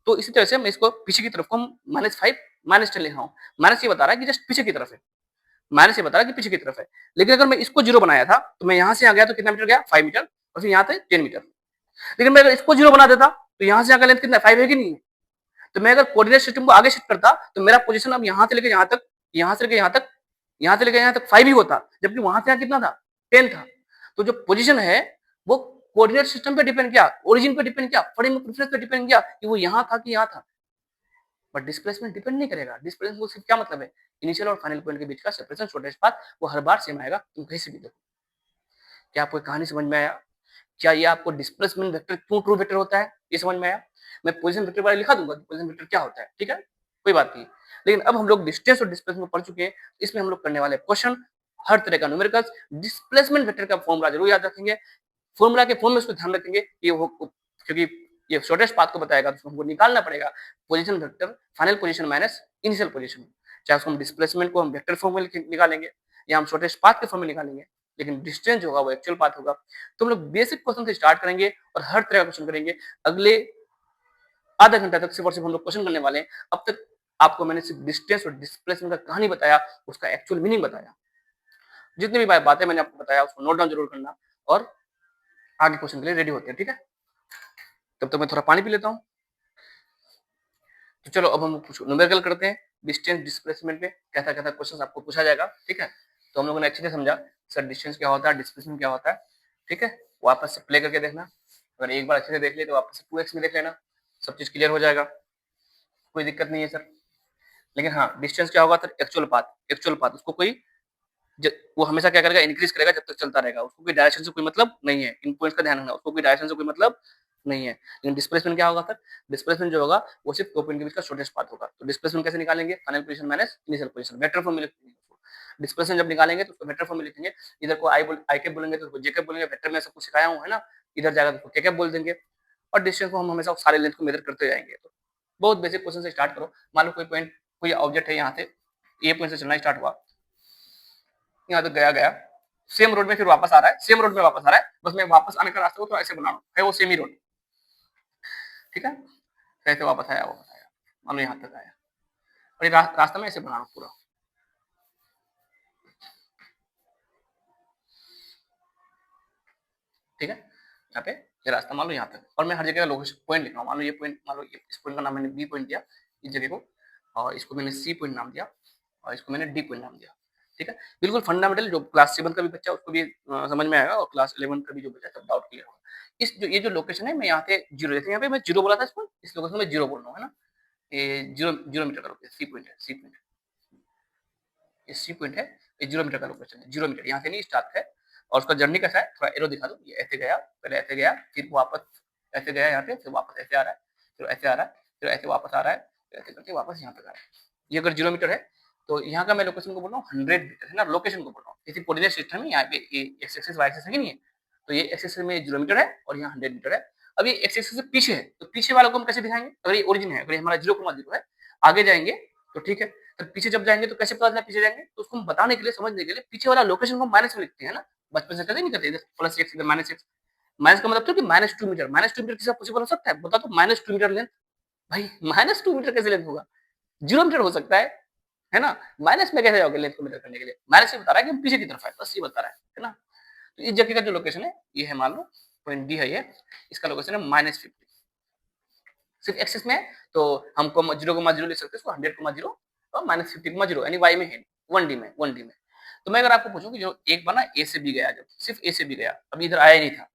तो इसी तरह से मैं इसको पीछे की तरफ को -5 -10 लिख रहा हूँ। माइनस ये बता रहा है कि जस्ट पीछे की तरफ है, माइनस ये बता रहा है कि पीछे की तरफ है। लेकिन अगर मैं इसको 0 बनाया था तो मैं यहाँ से आ गया तो कितना मीटर गया? 5 मीटर, और फिर यहाँ से 10 मीटर। लेकिन मैं अगर इसको 0 बना देता तो यहाँ से आगे लेंथ कितना? 5 है कि नहीं है? तो मैं अगर कोऑर्डिनेट सिस्टम को आगे शिफ्ट करता तो मेरा पोजीशन अब यहाँ से लेकर यहाँ तक, यहाँ से लेकर यहाँ तक, यहाँ से लेकर यहाँ तक 5 ही होता, जबकि वहां से यहाँ कितना था? 10 था। तो जो पोजीशन है वो कोऑर्डिनेट सिस्टम पे डिपेंड किया, ओरिजिन पे डिपेंड किया, फ्रेम ऑफ रेफरेंस पे डिपेंड किया कि वो यहाँ था कि यहाँ था। बट डिस्प्लेसमेंट डिपेंड नहीं करेगा। डिस्प्लेसमेंट को सिर्फ क्या मतलब है? इनिशियल और फाइनल पॉइंट के बीच का सेपरेशन, शॉर्टेस्ट पाथ, वो हर बार सेम आएगा, तुम कहीं से भी देखो। क्या आपको कहानी समझ में आया? क्या ये आपको डिस्प्लेसमेंट वेक्टर क्यों ट्रू वेक्टर होता है ये समझ में आया? मैं पोजीशन वेक्टर बारे लिखा दूंगा, पोजीशन वेक्टर क्या होता है, ठीक है, कोई बात नहीं। लेकिन अब हम लोग डिस्टेंस और डिस्प्लेसमेंट पढ़ चुके हैं, इसमें हम लोग करने वाले क्वेश्चन हर तरह का न्यूमेरिकल्स, डिस्प्लेसमेंट वेक्टर का फॉर्मूला जरूर याद रखेंगे। फॉर्मूला के फॉर्म में उसको ध्यान रखेंगे कि वो, क्योंकि ये शॉर्टेस्ट पाथ को बताएगा तो हमको निकालना पड़ेगा position vector final position minus initial position. चाहे उसको हम डिस्प्लेसमेंट को हम वेक्टर फॉर्म में निकालेंगे या हम शॉर्टेस्ट पाथ के फॉर्म में निकालेंगे, लेकिन डिस्टेंस जो होगा वो एक्चुअल पाथ होगा। तो हम लोग बेसिक क्वेश्चन से स्टार्ट करेंगे और हर तरह का क्वेश्चन करेंगे। अगले आधा घंटा तक सिर्फ और सिर्फ हम लोग क्वेश्चन करने वाले हैं। अब तक आपको मैंने सिर्फ डिस्टेंस और डिस्प्लेसमेंट का कहानी बताया, उसका एक्चुअल मीनिंग बताया। जितनी भी बातें मैंने आपको बताया उसको नोट डाउन जरूर करना और आगे क्वेश्चन के लिए रेडी होते हैं, ठीक है। तब तक मैं थोड़ा पानी पी लेता हूँ। तो चलो अब हम कुछ न्यूमेरिकल करते हैं डिस्टेंस डिस्प्लेसमेंट में, कैसा कैसा क्वेश्चन आपको पूछा जाएगा, ठीक है। तो हम लोगों ने अच्छे से समझा सर डिस्टेंस क्या होता है, डिस्प्लेसमेंट क्या होता है, ठीक है। वापस से प्ले करके देखना, अगर एक बार अच्छे से देख लिए तो वापस से 2x में देख लेना, सब चीज क्लियर हो जाएगा, कोई दिक्कत नहीं है सर। लेकिन हाँ डिस्टेंस क्या होगा सर? एक्चुअल पाथ उसको कोई वो हमेशा क्या करेगा? इंक्रीज करेगा जब तक चलता रहेगा, उसको कोई डायरेक्शन से कोई मतलब नहीं है। इन पॉइंट्स का ध्यान रखना, उसको कोई डायरेक्शन से कोई मतलब नहीं है। लेकिन डिस्प्लेसमेंट क्या होगा सर? डिस्प्लेसमेंट जो होगा वो सिर्फ दो पॉइंट के बीच का शॉर्टेस्ट पाथ होगा। तो डिस्प्लेसमेंट कैसे निकालेंगे? Final position minus initial position, vector form में लिखेंगे। डिस्प्लेसमेंट जब निकालेंगे तो उसको वेक्टर फॉर्म में लिखेंगे। इधर को आई कैप बोलेंगे तो उसको जे कैप बोलेंगे, वेक्टर में सबको सिखाया हूँ है ना। इधर जाएगा तो उसको के कैप बोल देंगे, और डिस्टेंस को हम हमेशा सारे लेंथ को मेजर करते जाएंगे। तो बहुत बेसिक क्वेश्चन से स्टार्ट करो। मान लो कोई पॉइंट, कोई ऑब्जेक्ट है, यहाँ से ए पॉइंट से चलना स्टार्ट हुआ, यहाँ तक गया गया, सेम रोड में फिर वापस आ रहा है, सेम रोड में वापस आ रहा है, बस मैं वापस आने का रास्ता को तो ऐसे बना रहा हूँ, है वो सेम ही रोड, ठीक है। कैसे वापस आया मान लो यहाँ तक आया, और ये रास्ता में ऐसे बना रहा हूँ पूरा, ठीक है। यहाँ पे ये रास्ता मान लो यहाँ तक, और मैं हर जगह लोकेशन पॉइंट लिख रहा हूँ। मान लो ये पॉइंट, मान लो इस पॉइंट का नाम मैंने बी पॉइंट दिया इस जगह को, और इसको मैंने सी पॉइंट नाम दिया, और इसको मैंने डी पॉइंट नाम दिया, ठीक है। बिल्कुल फंडामेंटल, जो क्लास 7 का भी बच्चा उसको भी समझ में आएगा, और क्लास 11 का भी जो बच्चा सब डाउट क्लियर होगा। इस जो ये जो लोकेशन है, मैं यहाँ पे जीरो, जैसे यहाँ पे मैं जीरो बोला था, इसको इस लोकेशन में जीरो बोल रहा हूँ, है ना। ये जीरो जीरो मीटर का लोकेशन सी पॉइंट है, सी पॉइंट, ये सी पॉइंट है, ये 0 मीटर का लोकेशन है, 0 मीटर यहाँ से नहीं स्टार्ट है। और उसका जर्नी कैसा है, थोड़ा एरो दिखा दो। ये ऐसे गया, पहले ऐसे गया, फिर वापस ऐसे गया यहाँ पे, फिर वापस ऐसे आ रहा है, फिर ऐसे आ रहा है, फिर ऐसे वापस आ रहा है, फिर ऐसे करके वापस यहाँ तक आ रहा है। ये अगर 0 मीटर है तो यहाँ का मैं लोकेशन को बोल रहा हूँ 100 मीटर, है ना, लोकेशन को बोल रहा हूँ। इसी कोऑर्डिनेट सिस्टम में यहाँ पे एक्स एक्सिस वाई एक्सिस है कि नहीं है, तो ये एक्स एक्सिस में 0 मीटर है और यहाँ 100 मीटर है। अब ये एक्स एक्सिस से पीछे है, तो पीछे वालों को हम कैसे दिखाएंगे? अगर ये ओरिजिन है, अगर ये हमारा 0,0 है, आगे जाएंगे तो ठीक है, तो पीछे जब जाएंगे तो कैसे पता चला पीछे जाएंगे? तो उसको हम बताने के लिए, समझने के लिए पीछे वाला लोकेशन को माइनस में लिखते हैं ना, बचपन से करते नहीं करते, इधर प्लस एक्स इधर माइनस एक्स। माइनस का मतलब तो कि -2 मीटर, -2 मीटर किसी पॉसिबल हो सकता है? बता तो, -2 मीटर लेंथ, भाई -2 मीटर कैसे लेंथ होगा? 0 मीटर हो सकता है ना। माइनस में कैसे जाओगे लेंथ को मेजर करने के लिए? माइनस से बता रहा है कि हम पीछे की तरफ है, बस ये बता रहा है ना। तो इस जगह का जो लोकेशन है ये है, मान लो पॉइंट डी है, ये इसका लोकेशन है -50। सिर्फ एक्सिस में है तो हम 0,0 लिख सकते हैं इसको, 100,0 और -50,0 यानी वाई में है, 1D में। तो मैं अगर आपको पूछूं कि जो एक बार ना ए से बी गया, जब सिर्फ ए से बी गया, अभी इधर आया ही नहीं था,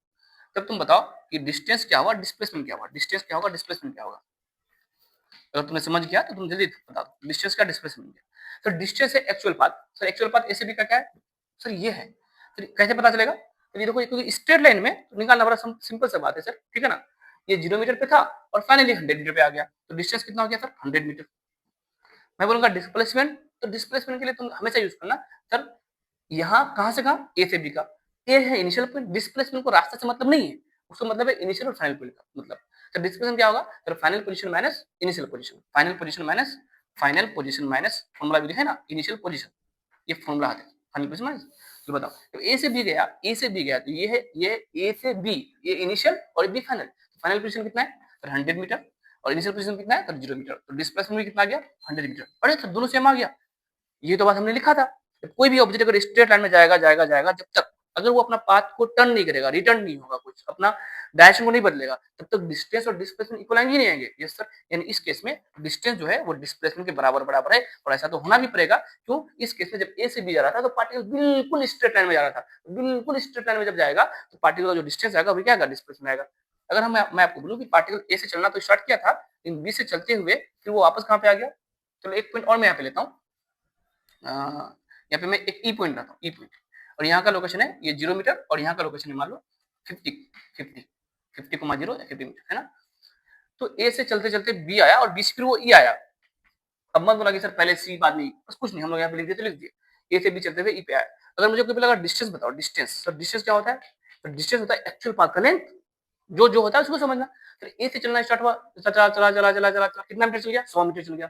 तब तुम बताओ कि डिस्टेंस क्या होगा, डिस्प्लेसमेंट क्या होगा, डिस्टेंस क्या होगा, डिस्प्लेसमेंट क्या होगा। अगर तुमने समझ गया तो तुम जल्दी बता दो डिस्टेंस का, डिस्प्लेसमेंट क्या। तो डिस्टेंस है actual path. Sir actual path ए से बी का क्या है, सर ये है। तो कैसे पता चलेगा, तो ये देखो, क्योंकि स्ट्रेट लाइन में तो निकालना बड़ा सिंपल सा बात है सर, ठीक है ना। ये 0 मीटर पे था और फाइनली 100 मीटर पे आ गया, तो डिस्टेंस कितना हो गया सर, 100 मीटर। मैं बोलूंगा डिस्प्लेसमेंट, तो डिस्प्लेसमेंट के लिए तुम हमेशा यूज करना सर, यहाँ कहां से कहा, ए से बी का। ए है इनिशियल पॉइंट, डिस्प्लेसमेंट को रास्ते से मतलब नहीं है, उसको मतलब है इनिशियल और फाइनल पॉइंट का मतलब। तो डिस्प्लेसमेंट क्या होगा, तो final position minus initial position, final position minus formula भी है ना, इनिशियल पोजीशन, ये फॉर्मूला आता है फाइनल पोजीशन माइनस। तो बताओ, तो ए से बी गया, ए से बी गया, तो ये है, ये ए से बी, ये इनिशियल और बी फाइनल। फाइनल पोजीशन कितना है, तो 100 मीटर, और इनिशियल पोजीशन कितना है, तो 0 मीटर। तो डिस्प्लेसमेंट भी कितना आ गया, 100 मीटर। अरे तो दोनों सेम आ गया, ये तो बात हमने लिखा था। कोई भी ऑब्जेक्ट अगर स्ट्रेट लाइन में जाएगा जाएगा जाएगा, जब तक अगर वो अपना पाथ को टर्न नहीं करेगा, रिटर्न नहीं होगा, कुछ अपना डायरेक्शन को नहीं बदलेगा, तब तक डिस्टेंस और डिस्प्लेसमेंट इक्वल आएंगे नहीं आएंगे। यस सर, यानी इस केस में डिस्टेंस जो है वो डिस्प्लेसमेंट के बराबर बराबर है, और ऐसा तो होना भी पड़ेगा। क्यों, इस केस में जब ए से बी जा रहा था तो पार्टिकल बिल्कुल स्ट्रेट लाइन में जा रहा था, बिल्कुल स्ट्रेट लाइन में जब जाएगा तो पार्टिकल का जो डिस्टेंस आएगा वो क्या आएगा, डिस्प्लेसमेंट आएगा। अगर मैं आपको बोलूं कि पार्टिकल ए से चलना तो स्टार्ट किया था, लेकिन बी से चलते हुए फिर वो वापस कहाँ पे आ गया। चलो एक पॉइंट और मैं यहाँ पे लेता हूँ, यहाँ पे मैं एक ई पॉइंट लाता हूँ, ई पॉइंट, और यहाँ का लोकेशन है ये 0 मीटर, और यहाँ का लोकेशन है मान लो 50,0 50 मीटर है ना। तो ए से चलते चलते बी आया, और बी से फिर वो ई आया। अब मत बोला कि सर पहले सी बाद में, बस कुछ नहीं, हम लोग यहाँ पे लिख दिए तो लिख दिए, ए से बी चलते हुए ई पे आया। अगर मुझे कोई लगा डिस्टेंस बताओ, डिस्टेंस, सर डिस्टेंस क्या होता है, तो डिस्टेंस होता है एक्चुअल पाथ का लेंथ, जो जो होता है उसको समझना। फिर ए से चलना स्टार्ट हुआ, चला चला चला चला चला चला, कितना मीटर चल गया, 100 मीटर चल गया।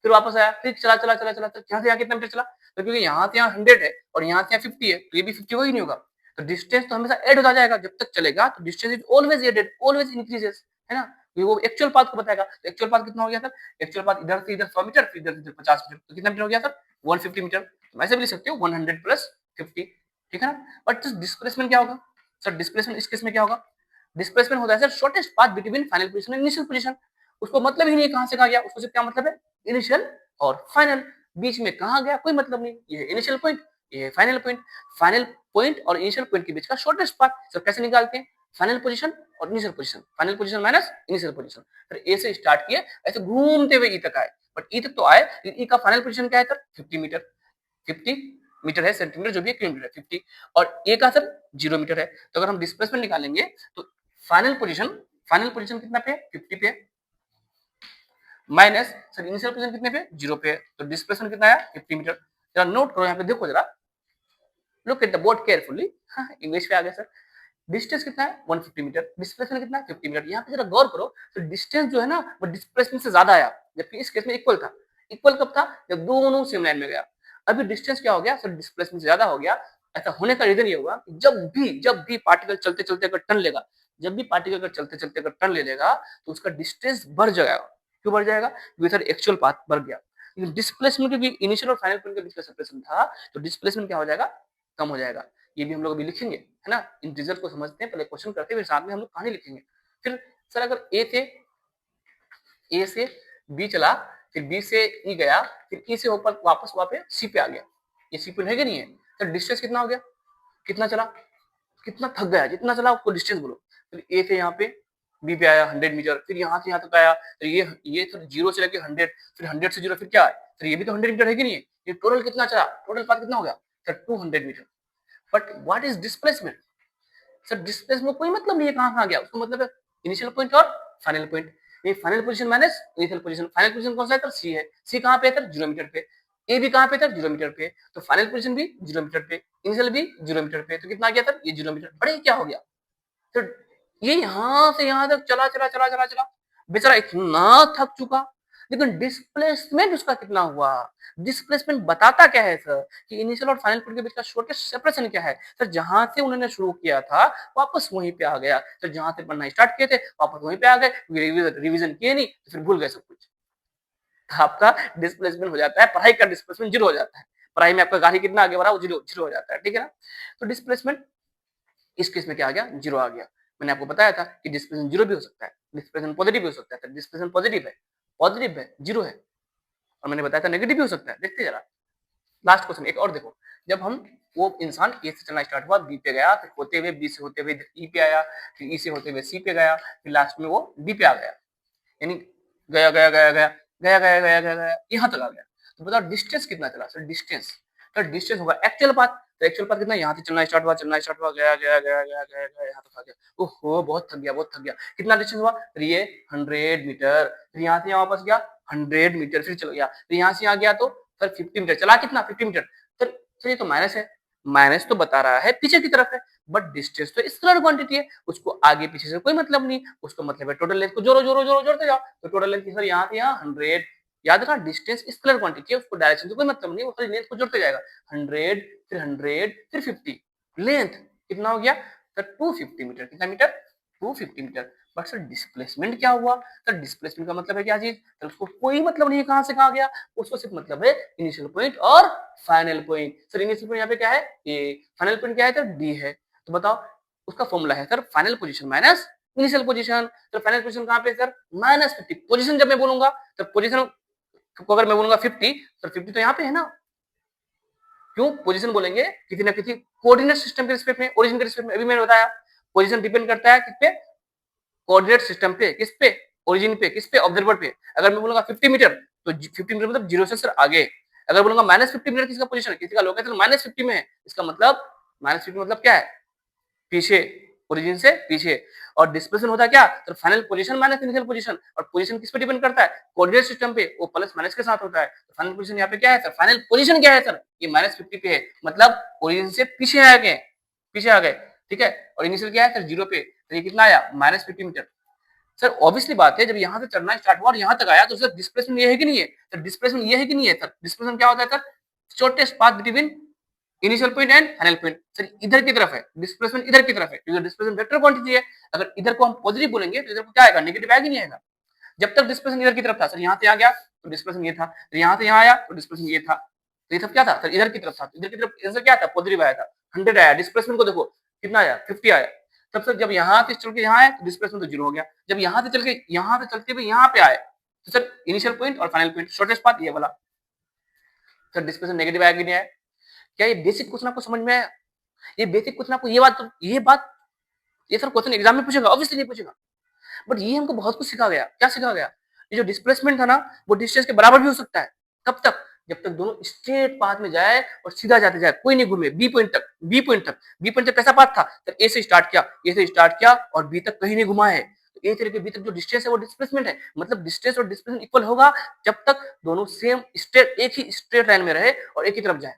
फिर वापस आया, फिर चला चला चला चला, यहाँ से यहाँ कितना मीटर चला, तो क्योंकि यहाँ से यहाँ 100 है और यहाँ से यहाँ 50 है, तो ये भी 50 हो ही नहीं होगा। तो डिस्टेंस तो हमेशा ऐड होता जाएगा जब तक चलेगा, तो distance is always added, always increases, है ना। वो एक्चुअल पाथ को बताएगा। तो एक्चुअल पाथ कितना हो गया सर, एक्चुअल पाथ इधर से इधर 100 मीटर, फिर इधर से इधर 50 मीटर, तो कितना मीटर हो गया सर, 150 मीटर। तो ऐसे भी लिख सकते हो 100 प्लस 50, ठीक है ना। बट डिस्प्लेसमेंट क्या होगा, सर डिस्प्लेसमेंट इस केस में क्या होगा, डिस्प्लेसमेंट होता है sir shortest path between final position and initial position. उसको मतलब ही नहीं कहां से कहा गया, उसको सिर्फ क्या मतलब है, इनिशियल और फाइनल, बीच में कहा गया कोई मतलब नहीं। ये इनिशियल पॉइंट, ये फाइनल पॉइंट, फाइनल पॉइंट और इनिशियल पॉइंट के बीच का शॉर्टेस्ट पाथ। सर कैसे निकालते हैं, फाइनल पोजीशन और initial position, final position minus initial position. फिर ए से स्टार्ट किए, ऐसे घूमते हुए ई तक आए, बट ई तक तो आए, लेकिन ई का फाइनल पोजीशन क्या है सर, 50 मीटर, 50 मीटर है, सेंटीमीटर जो भी है, किलोमीटर है 50, और ए का सर 0 मीटर है। तो अगर हम डिस्प्लेसमेंट निकालेंगे तो फाइनल पोजीशन कितना पे, 50 पे, माइनस सर इनिशियल पोजीशन कितने पे, 0 पे, तो डिस्प्लेसमेंट कितना आया, 50 मीटर। जरा नोट करो यहाँ पे, देखो जरा, look at the board carefully. हाँ इंग्लिश पे आ गया सर। डिस्टेंस कितना है, 150 मीटर, डिस्प्लेसमेंट कितना है, 50 मीटर। यहाँ पे जरा गौर करो, तो डिस्टेंस जो है ना वो डिस्प्लेसमेंट से ज्यादा आया, जबकि इस केस में इक्वल था। इक्वल कब था, जब दोनों सेम लाइन में गया। अभी डिस्टेंस क्या हो गया सर, डिस्प्लेसमेंट से ज्यादा हो गया। ऐसा होने का रीजन ये हुआ कि जब भी पार्टिकल चलते चलते अगर टर्न लेगा, जब भी पार्टिकल अगर चलते चलते अगर टर्न ले लेगा, तो उसका डिस्टेंस बढ़ जाएगा। क्यों बढ़ जाएगा, क्योंकि सर एक्चुअल पाथ बढ़ गया। लेकिन डिस्प्लेसमेंट भी इनिशियल और फाइनल पॉइंट के बीच का सेपरेशन था, तो डिस्प्लेसमेंट क्या हो जाएगा, कम हो जाएगा। ये भी हम लोग अभी लिखेंगे, है ना। इन रिजल्ट को समझते हैं, पहले क्वेश्चन करते हैं, फिर साथ में हम लोग कहानी लिखेंगे। फिर सर अगर ए से बी चला, फिर बी से ई गया, फिर ई से ऊपर वापस वहां पे सी पे आ गया, ये सी पॉइंट है कि नहीं है। तो डिस्टेंस कितना हो गया, कितना चला, कितना थक गया, जितना चला उसको डिस्टेंस बोलो। फिर ए से यहाँ पे बी पे आया 100 मीटर, फिर यहाँ से यहाँ तक आया, तो ये तो 0 से लेके 100, फिर 100 से 0 फिर क्या है, फिर ये भी तो 100 मीटर है कि नहीं है। ये टोटल कितना चला, टोटल पाथ कितना हो गया sir, 200 metre. But what is displacement, sir displacement कोई मतलब नहीं है कहाँ कहाँ गया, उसको मतलब है इनिशियल पॉइंट और फाइनल पॉइंट। ये final position minus initial position, final position कौन सा है, सी है, सी कहाँ पे है, 0 मीटर पे। ए भी कहाँ पे था, 0 मीटर पे, तो फाइनल पोजीशन भी 0 मीटर पे, इनिशियल भी 0 मीटर पे, तो कितना आ गया था, ये 0 मीटर। अरे क्या हो गया, तो ये यहाँ से यहाँ तक चला चला चला चला चला, बेचारा इतना थक चुका। लेकिन डिस्प्लेसमेंट उसका कितना हुआ, डिस्प्लेसमेंट बताता क्या है सर, कि इनिशियल और फाइनल पॉइंट के बीच का शॉर्टेस्ट सेपरेशन क्या है सर, जहां से उन्होंने शुरू किया था वापस वहीं पे आ गया। सर जहां से पढ़ना स्टार्ट किए थे वापस वहीं पे आ गए, रिवीजन किए नहीं तो फिर भूल गए सब कुछ। तो आपका डिस्प्लेसमेंट हो जाता है, पढ़ाई का डिस्प्लेसमेंट जीरो हो जाता है। पढ़ाई में आपका गाड़ी कितना आगे बढ़ा, वो जीरो जीरो हो जाता है, ठीक है ना। तो डिस्प्लेसमेंट इस केस में क्या आ गया, जीरो आ गया। मैंने आपको बताया था कि डिस्प्लेसमेंट जीरो भी हो सकता है, डिस्प्लेसमेंट पॉजिटिव भी हो सकता है। डिस्प्लेसमेंट पॉजिटिव है, जीरो है, और मैंने बताया था नेगेटिव भी हो सकता है, देखते जरा। लास्ट क्वेश्चन एक और देखो, जब हम वो इंसान ए से चलना स्टार्ट हुआ, बी पे गया, फिर होते हुए बी से होते हुए ई पे आया, फिर ई से होते हुए सी पे गया, फिर लास्ट में वो डी पे आ गया, यानी गया गया गया गया गया गया गया गया गया यहाँ तक आ गया। तो बताओ डिस्टेंस कितना चला सर? डिस्टेंस, तो डिस्टेंस होगा एक्चुअल पाथ। तो एक्चुअल पाथ कितना, यहाँ से चलना स्टार्ट हुआ गया गया गया गया गया गया यहाँ तक आ गया। ओहो बहुत थक गया, बहुत थक गया। कितना डिस्टेंस हुआ? फिर ये 100 मीटर, फिर यहाँ से यहाँ वापस गया 100 मीटर, फिर चल गया, फिर यहाँ से यहाँ गया तो फिर 50 मीटर चला, कितना 50 मीटर। फिर ये तो माइनस है, माइनस तो बता रहा है पीछे की तरफ है, बट डिस्टेंस तो स्केलर क्वांटिटी है, उसको आगे पीछे से कोई मतलब नहीं, उसको मतलब है टोटल लेंथ को जोड़ो जोड़ो जोड़ो जोड़ते जाओ। तो टोटल लेंथ सर यहाँ से यहाँ 100, याद रखना डिस्टेंस स्केलर क्वांटिटी है, उसको डायरेक्शन से कोई मतलब नहीं, वो खाली लेंथ को जोड़ते जाएगा। 100 फिर 100 फिर 50, लेंथ कितना हो गया सर? 250 मीटर। कितना metre? 250 metre. But sir displacement क्या हुआ? सर डिस्प्लेसमेंट का मतलब है क्या चीज? तो उसको कोई मतलब नहीं है कहां से कहां गया, उसको सिर्फ मतलब है इनिशियल पॉइंट और final point. Sir initial point यहाँ पे क्या है? ए। फाइनल पॉइंट क्या है सर? डी है। तो बताओ उसका फॉर्मूला है sir final position minus initial position. तो फाइनल पोजीशन कहां पे सर? -50। पोजीशन जब मैं बोलूंगा तो पोजीशन को अगर मैं बोलूंगा 50, तो 50 तो यहाँ पे है ना। क्यों पोजीशन बोलेंगे? किसी ना किसी कोऑर्डिनेट सिस्टम के रिस्पेक्ट में, ओरिजिन के रिस्पेक्ट में। अभी मैंने बताया पोजीशन डिपेंड करता है किस पे? कोऑर्डिनेट सिस्टम पे। किस पे? ओरिजिन पे। किस पे? ऑब्जर्वर पे। अगर मैं बोलूंगा 50 मीटर तो 50 मीटर मतलब जीरो से सर आगे। अगर बोलूंगा -50 मीटर, किसका पोजीशन है? किसी का लोकेशन -50 में है, इसका मतलब -50 मतलब क्या है? पीछे, ओरिजिन से पीछे। और डिस्प्लेसमेंट होता है क्या? तो final position minus initial position. और पोजीशन किस पे डिपेंड करता है? कोऑर्डिनेट सिस्टम पे, वो प्लस माइनस के साथ होता है। तो फाइनल पोजीशन यहाँ पे क्या है सर? फाइनल पोजीशन क्या है सर? ये -50 पे है, मतलब ओरिजिन से पीछे आ गए, पीछे आ गए, ठीक है। और इनिशियल क्या है सर? 0 पे। तो ये कितना आया? -50 मीटर। सर ऑब्वियसली बात है, जब यहाँ से चढ़ना स्टार्ट हुआ और यहाँ तक आया तो सर डिस्प्लेसमेंट ये है कि नहीं है? सर डिस्प्लेसमेंट ये है कि नहीं है? सर डिस्प्लेसमेंट क्या होता है sir? Shortest path between initial point and final point. Sir इधर की तरफ है डिस्प्लेसमेंट, इधर की तरफ है, क्योंकि डिस्प्लेसमेंट वेक्टर क्वांटिटी है। अगर इधर को हम पॉजिटिव बोलेंगे तो इधर को क्या आएगा? नेगेटिव आएगा नहीं आएगा? जब तक डिस्प्लेसमेंट इधर की तरफ था सर, यहाँ से आ गया तो डिस्प्लेसमेंट ये था, तो यहाँ से यहाँ आया तो डिस्प्लेसमेंट ये था, तो ये सब क्या था सर? इधर की तरफ था। इधर की तरफ आंसर क्या था? पॉजिटिव आया था, 100 आया। डिस्प्लेसमेंट को देखो कितना आया? 50 आया। तब सर जब यहाँ से चल के यहाँ आए तो डिस्प्लेसमेंट तो 0 हो गया। जब यहाँ से चल के यहाँ से चलते हुए यहाँ पे आए तो सर इनिशियल पॉइंट और फाइनल पॉइंट शॉर्टेस्ट पाथ ये वाला। सर डिस्प्लेसमेंट नेगेटिव आया कि नहीं आया? क्या ये बेसिक क्वेश्चन आपको समझ में आया? ये बेसिक क्वेश्चन आपको ये बात ये सर क्वेश्चन एग्जाम में पूछेगा, ऑब्वियसली नहीं पूछेगा, बट ये हमको बहुत कुछ सिखा गया। क्या सिखा गया? ये जो डिस्प्लेसमेंट था ना, वो डिस्टेंस के बराबर भी हो सकता है। कब तक? जब तक दोनों स्ट्रेट पाथ में जाए और सीधा जाते जाए, कोई नहीं घूमे, बी पॉइंट तक। बी पॉइंट तक, बी पॉइंट तक कैसा पाथ था? तो ए से स्टार्ट किया, ए से स्टार्ट किया और बी तक कहीं नहीं घुमा है, तो ए से बी तक जो डिस्टेंस है वो डिस्प्लेसमेंट है। मतलब डिस्टेंस और डिस्प्लेसमेंट इक्वल होगा जब तक दोनों सेम स्ट्रेट, एक ही स्ट्रेट लाइन में रहे और एक ही तरफ जाए।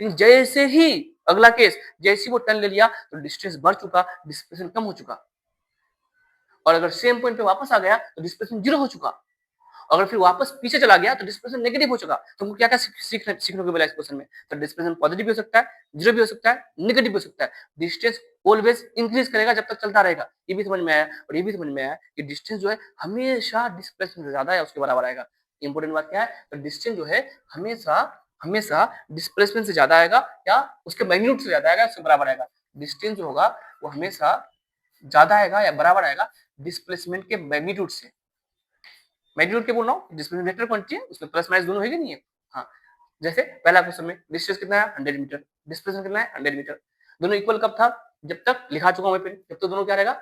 लेकिन जैसे ही अगला केस, जैसे वो टर्न ले लिया तो डिस्टेंस बढ़ चुका, डिस्प्लेसमेंट कम हो चुका। और अगर सेम पॉइंट पे वापस आ गया तो डिस्प्लेसमेंट 0 हो चुका। अगर फिर वापस पीछे चला गया तो डिस्प्लेसमेंट नेगेटिव हो चुका। तो हमको क्या क्या सीखने को मिला इस क्वेश्चन में? तो डिस्प्लेसमेंट पॉजिटिव भी हो सकता है, 0 भी हो सकता है, नेगेटिव भी हो सकता है। डिस्टेंस ऑलवेज इंक्रीज करेगा जब तक चलता रहेगा, ये भी समझ में आया। और ये भी समझ में आया कि डिस्टेंस जो है हमेशा डिस्प्लेसमेंट से ज्यादा है, उसके बराबर आएगा। इंपॉर्टेंट बात क्या है? तो डिस्टेंस जो है हमेशा हमेशा डिस्प्लेसमेंट से ज्यादा आएगा या उसके मैग्नीट्यूड से ज्यादा आएगा, उसके बराबर आएगा। डिस्टेंस जो होगा वो हमेशा ज्यादा आएगा या बराबर आएगा डिस्प्लेसमेंट के मैग्नीट्यूड से। मैग्नीट्यूड क्या बोल रहा हूँ? डिस्प्लेसमेंट वेक्टर क्वांटिटी है, उसमें प्लस माइनस दोनों है कि नहीं है? हाँ, जैसे पहला क्वेश्चन में डिस्टेंस कितना है? 100 मीटर। डिस्प्लेसमेंट कितना है? 100 मीटर। दोनों इक्वल कब था? जब तक लिखा चुका हूँ मैं, जब तक दोनों क्या रहेगा?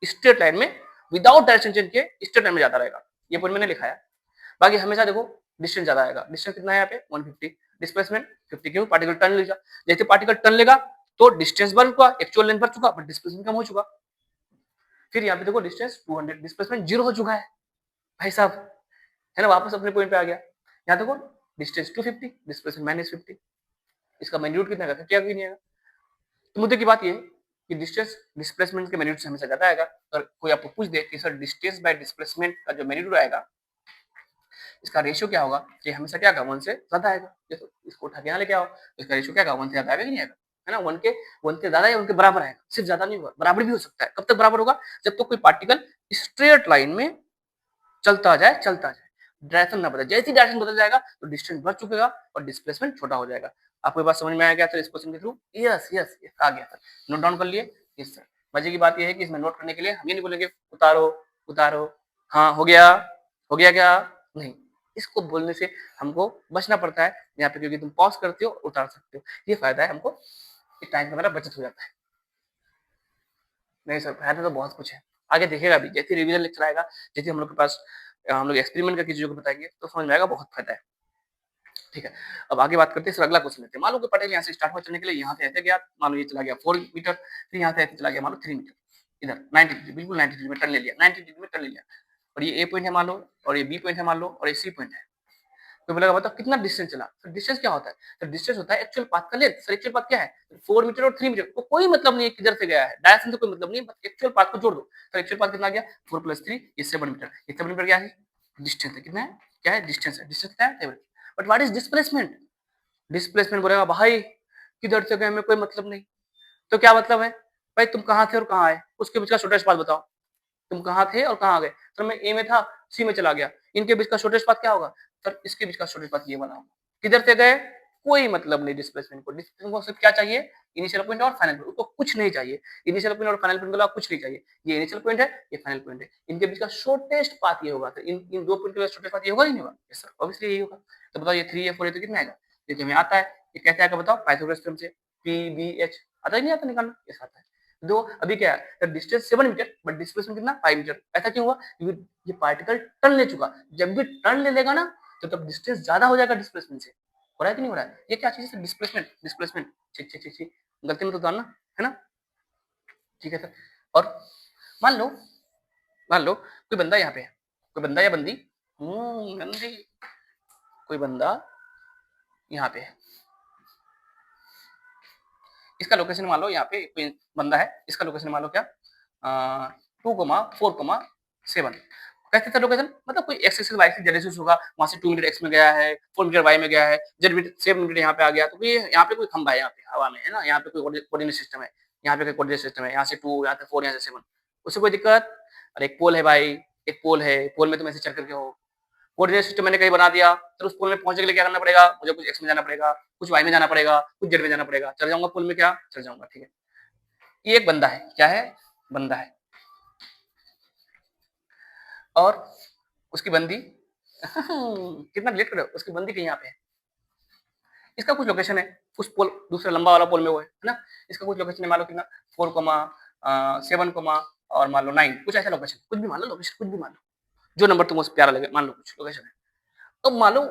स्ट्रेट लाइन में, विदाउट डायरेक्शन चेंज के स्ट्रेट लाइन में जाता रहेगा। ये पॉइंट मैंने लिखा है। बाकी हमेशा देखो डिस्टेंस ज्यादा आएगा। डिस्टेंस कितना है यहाँ पे? 150। डिस्प्लेसमेंट 50। क्यों? पार्टिकल टर्न लेगा। जैसे पार्टिकल टर्न लेगा तो डिस्टेंस बढ़ चुका, एक्चुअल लेंथ बढ़ चुका, बट डिस्प्लेसमेंट कम हो चुका। फिर यहाँ पे देखो डिस्टेंस 200, डिस्प्लेसमेंट 0 हो चुका है भाई साहब, है ना? वापस अपने पॉइंट पे आ गया। यहाँ देखो डिस्टेंस 250, डिस्प्लेसमेंट -50। इसका मैग्नीट्यूड कितना आएगा? क्या नहीं आएगा? तो मुद्दे की बात ये है कि डिस्टेंस डिस्प्लेसमेंट के मैग्नीट्यूड से हमेशा ज्यादा आएगा। और कोई आपको पूछ दे कि सर डिस्टेंस बाय डिस्प्लेसमेंट का जो मैग्नीट्यूड आएगा, इसका रेशियो क्या होगा? ये हमेशा क्या होगा? 1 से ज्यादा आएगा। जैसे इसको उठा के यहाँ लेके आओ तो इसका रेशियो क्या होगा? 1 से ज्यादा आएगा कि नहीं आएगा? है ना? 1 के ज्यादा या 1 के बराबर आएगा। सिर्फ ज्यादा नहीं होगा, बराबर भी हो सकता है। कब तक बराबर होगा? जब तक तो कोई पार्टिकल स्ट्रेट लाइन में चलता जाए, चलता जाए, डायरेक्शन ना बदले। जैसे ही डायरेक्शन बदल जाएगा तो डिस्टेंस बढ़ चुकेगा और डिस्प्लेसमेंट छोटा हो जाएगा। आपको ये बात समझ में आ गया सर इस क्वेश्चन के थ्रू? यस यस यस आ गया सर। नोट डाउन कर लिए? Yes sir. मजे की बात ये है कि इसमें नोट करने के लिए हम ये नहीं बोलेंगे उतारो उतारो, हाँ हो गया क्या? नहीं, इसको बोलने से हमको बचना पड़ता है यहाँ पे, क्योंकि तुम पॉज करते हो, उतार सकते हो। ये फायदा है हमको, टाइम का मेरा बचत हो जाता है। नहीं सर, फायदा तो बहुत कुछ है, आगे देखेगा भी, जैसे रिवीजन लेक्चर आएगा, जैसे हम लोग के पास हम लोग एक्सपेरिमेंट करके चीजों को बताएंगे तो समझ में आएगा, बहुत फायदा है। ठीक है, अब आगे बात करते हैं, अगला क्वेश्चन लेते हैं। मान लो कि पटेल यहाँ से स्टार्ट हुआ चलने के लिए, यहाँ से ऐसे गया, मान लो ये चला गया 4 मीटर, फिर यहाँ से ऐसे चला गया मान लो 3 मीटर, इधर 90 डिग्री, बिल्कुल 90 डिग्री में टर्न ले लिया, 90 डिग्री में टर्न ले लिया, और ये ए पॉइंट है मान लो, और ये बी पॉइंट है मान लो, और ये सी पॉइंट है। तो बोलेगा बताओ कितना डिस्टेंस चला। तो डिस्टेंस क्या होता है, तो डिस्टेंस होता है एक्चुअल पाथ का लेंथ। सर एक्चुअल पाथ क्या है, 4 मीटर और 3 मीटर, तो कोई मतलब नहीं है किधर से गया है, डायरेक्शन से कोई मतलब नहीं है, बस एक्चुअल पाथ को जोड़ दो। तो एक्चुअल पाथ कितना आ गया, 4 + 3, ये 7 मीटर, ये 7 मीटर क्या है, डिस्टेंस है, कितना है, क्या है, डिस्टेंस है, डिस्टेंस क्या है, but what is displacement, displacement बोलेगा भाई किधर से गए, हमें कोई मतलब नहीं। तो क्या मतलब है भाई, तुम कहाँ थे और कहाँ आए, उसके बीच का शॉर्टेस्ट पाथ बताओ, तुम कहाँ थे और कहाँ आ गए। सर मैं ए में था, सी में चला गया, इनके बीच का शॉर्टेस्ट पाथ क्या होगा, सर इसके बीच का शॉर्टेस्ट पाथ ये वाला होगा। किधर से गए, कोई मतलब नहीं डिस्प्लेसमेंट को, डिस्प्लेसमेंट को सिर्फ क्या चाहिए, इनिशियल पॉइंट और फाइनल पॉइंट, उसको कुछ नहीं चाहिए, इनिशियल पॉइंट और फाइनल पॉइंट के अलावा कुछ नहीं चाहिए। ये इनिशियल पॉइंट है, ये फाइनल पॉइंट है, इनके बीच का शॉर्टेस्ट पाथ ये होगा। तो इन दो पॉइंट के शॉर्टेस्ट पाथ ये होगा ही नहीं होगा, यस सर ऑब्वियसली यही होगा। तो बताओ ये 3 या 4 है तो कितना आएगा, ये हमें आता है, ये कैसे आएगा बताओ, पाइथागोरस थ्योरम से, PBH आता ही नहीं आता निकालना, ये आता है। दो अभी क्या है, डिस्टेंस 7 मीटर बट डिस्प्लेसमेंट कितना 5 मीटर, ऐसा क्यों हुआ, क्योंकि ये पार्टिकल टर्न ले चुका, जब भी टर्न ले लेगा ना तो तब डिस्टेंस ज्यादा हो जाएगा डिस्प्लेसमेंट से। हो रहा है कि नहीं हो रहा है, ये क्या चीज है, डिस्प्लेसमेंट, डिस्प्लेसमेंट, ठीक ठीक ठीक ठीक, गलती में तो डालना है ना, ठीक है सर। और मान लो, मान लो कोई बंदा यहाँ पे है, कोई बंदा या बंदी, बंदी, कोई बंदा यहाँ पे है, इसका लोकेशन मान लो यहाँ पे कोई बंदा है, इसका लोकेशन मान लो क्या 2,4,7, कैसे था लोकेशन, मतलब कोई X axis Y axis Z axis होगा, वहां से 2 मीटर एक्स में गया है, 4 मीटर वाई में गया है, जेड मीटर 7 मीटर यहाँ पे आ गया, तो ये यहाँ पे कोई खंभा है, यहाँ पे हवा में है ना, यहाँ पे कोई कोऑर्डिनेट सिस्टम है, यहाँ पे कोई कोऑर्डिनेट सिस्टम है, यहाँ से 2, यहाँ से 4, यहाँ से 7, उससे कोई दिक्कत। और एक पोल है भाई, एक पोल है, पोल में तुम ऐसे चढ़ करके हो, कोऑर्डिनेट सिस्टम मैंने कहीं बना दिया, तो उस पोल में पहुंचने के लिए क्या करना पड़ेगा, मुझे कुछ एक्स में जाना पड़ेगा, कुछ वाई में जाना पड़ेगा, कुछ जेड में जाना पड़ेगा, चढ़ जाऊंगा पोल में, क्या चढ़ जाऊंगा, ठीक है। ये एक बंदा है, क्या है, बंदा है, और उसकी बंदी कितना लेट कर रहे हो, उसकी बंदी कहीं यहाँ पे है, इसका कुछ लोकेशन है उस पोल, दूसरा लंबा वाला पोल में वो है ना, इसका कुछ लोकेशन है मान लो कितना 4,7, और मान लो 9, कुछ ऐसा लोकेशन, कुछ भी मान लो लोकेशन, कुछ भी मान लो जो नंबर तुमको प्यारा लगे, मान लो कुछ लोकेशन है। तो मान लो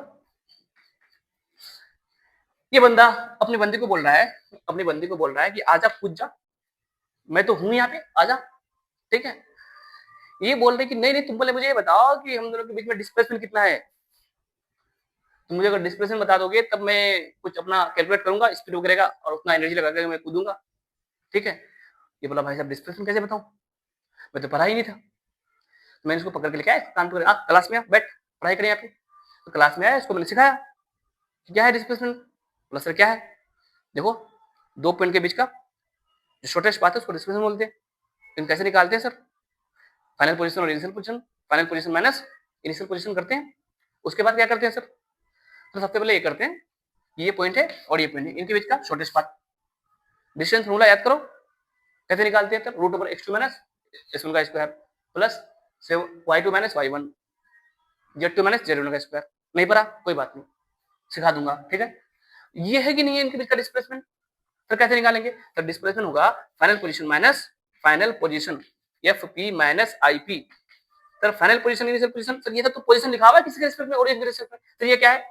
ये बंदा अपनी बंदी को बोल रहा है, अपनी बंदी को बोल रहा है कि आजा कूद जा, मैं तो हूं यहाँ पे, आजा, ठीक है। ये बोल रहे कि नहीं नहीं, तुम पहले मुझे ये बताओ कि हम दोनों के बीच में डिस्प्लेसमेंट कितना है, तुम मुझे अगर डिस्प्लेसमेंट बता दोगे तब मैं कुछ अपना कैलकुलेट करूंगा, स्पीड वगैरह और उतना एनर्जी लगा कर मैं कूदूंगा, ठीक है। ये बोला भाई साहब डिस्प्लेसमेंट कैसे बताऊं, मैं तो पढ़ा ही नहीं था। तो मैंने इसको पकड़ के लेके आया कान पकड़, क्लास में आ बैठ पढ़ाई करें यहाँ पे। तो क्लास में आया, इसको मैंने सिखाया कि क्या है डिस्प्लेसमेंट। बोला सर क्या है, देखो दो पॉइंट के बीच का जो शॉर्टेस्ट पाथ है उसको डिस्प्लेसमेंट बोलते हैं। इन कैसे निकालते हैं सर, फाइनल पोजीशन और initial position, final position minus initial position करते हैं। उसके बाद क्या करते हैं सर, तो सबसे पहले ये करते हैं, ये पॉइंट है और ये पॉइंट है, इनके बीच का शॉर्टेस्ट पाथ, डिस्टेंस फॉर्मूला याद करो, कैसे निकालते हैं, root over x2 minus s1 का square plus y2 minus y1 z2 minus z1 का स्क्वायर। नहीं पढ़ा कोई बात नहीं, सिखा दूंगा, ठीक है। ये है कि नहीं है इनके बीच का डिस्प्लेसमेंट, तो कैसे निकालेंगे, तो डिस्प्लेसमेंट होगा final position minus final position fp minus ip। Sir final position initial position, sir ये तो पोजीशन लिखा हुआ है किसी के रिस्पेक्ट में और एक रिस्पेक्ट में, तो ये क्या है,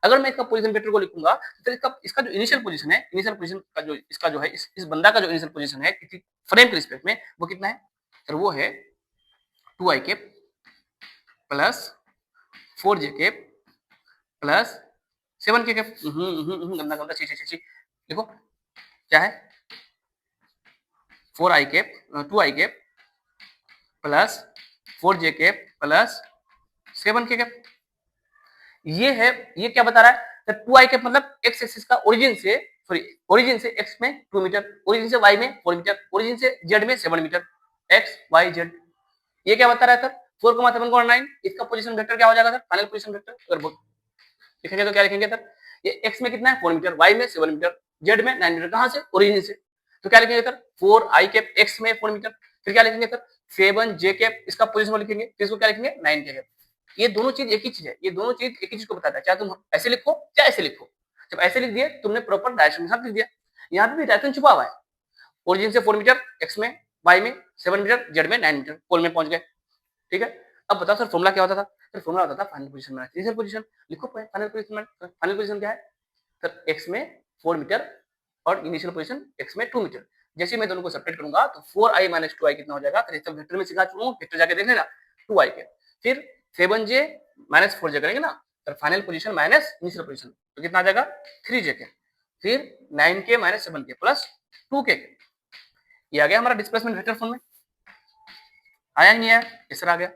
अगर मैं इसका पोजीशन वेक्टर को लिखूंगा तो इसका जो इनिशियल पोजीशन है, इनिशियल पोजीशन का जो इसका जो है इस बंदा का जो इनिशियल पोजीशन है किसी फ्रेम के रिस्पेक्ट में वो कितना है, सर वो है 2i cap plus 4j cap plus 7k cap. गंदा गंदा ची ची ची ची, देखो क्या है 4i cap 2i cap plus 4j cap plus 7k cap. ये है, ये क्या बता रहा है, 2i कैप मतलब x एक्सिस का ओरिजिन से, सॉरी ओरिजिन से x में 2 मीटर, ओरिजिन से y में 4 मीटर, ओरिजिन से z में 7 मीटर, x y z। ये क्या बता रहा है सर 4,7,9, इसका पोजीशन वेक्टर क्या हो जाएगा सर, फाइनल पोजीशन वेक्टर। अगर लिखेंगे तो क्या लिखेंगे सर, ये x में कितना है 4 मीटर, y में 7 मीटर, z में 9 मीटर, कहां से ओरिजिन से, तो क्या लिखेंगे सर 4i कैप x में 4 मीटर, फिर क्या लिखेंगे सर 7j कैप, इसका पोजीशन लिखेंगे, फिर इसको क्या लिखेंगे 9k कैप। ये दोनों चीज एक ही चीज है, ये दोनों चीज एक ही चीज को बताता है, चाहे तुम ऐसे लिखो चाहे ऐसे लिखो। जब ऐसे लिख दिए तुमने प्रॉपर डायरेक्शन के साथ लिख दिया। यहाँ पे भी डायरेक्शन छुपा हुआ है, ओरिजिन से 4 मीटर एक्स में, वाई में 7 मीटर, जेड में 9 मीटर, पोल में पहुंच गए। ठीक है, अब बताओ सर फॉर्मूला क्या होता था? सर फॉर्मूला होता था final position minus initial position. लिखो final position minus, final position क्या है सर? एक्स में 4 मीटर और इनिशियल पोजीशन एक्स में 2 मीटर। जैसे मैं दोनों को सेपरेट करूंगा तो 4i माइनस 2i कितना हो जाएगा? तो ये वेक्टर में सिखा चुका हूं, वेक्टर जाके देख लेना 2i के। फिर 7j माइनस 4j करेंगे ना, तो final position minus initial position तो कितना आ जाएगा? 3j के। फिर 9k minus 7k plus 2k। ये आ गया हमारा डिस्प्लेसमेंट वेक्टर फॉर्म में। आया नहीं आया? इस तरह आ गया।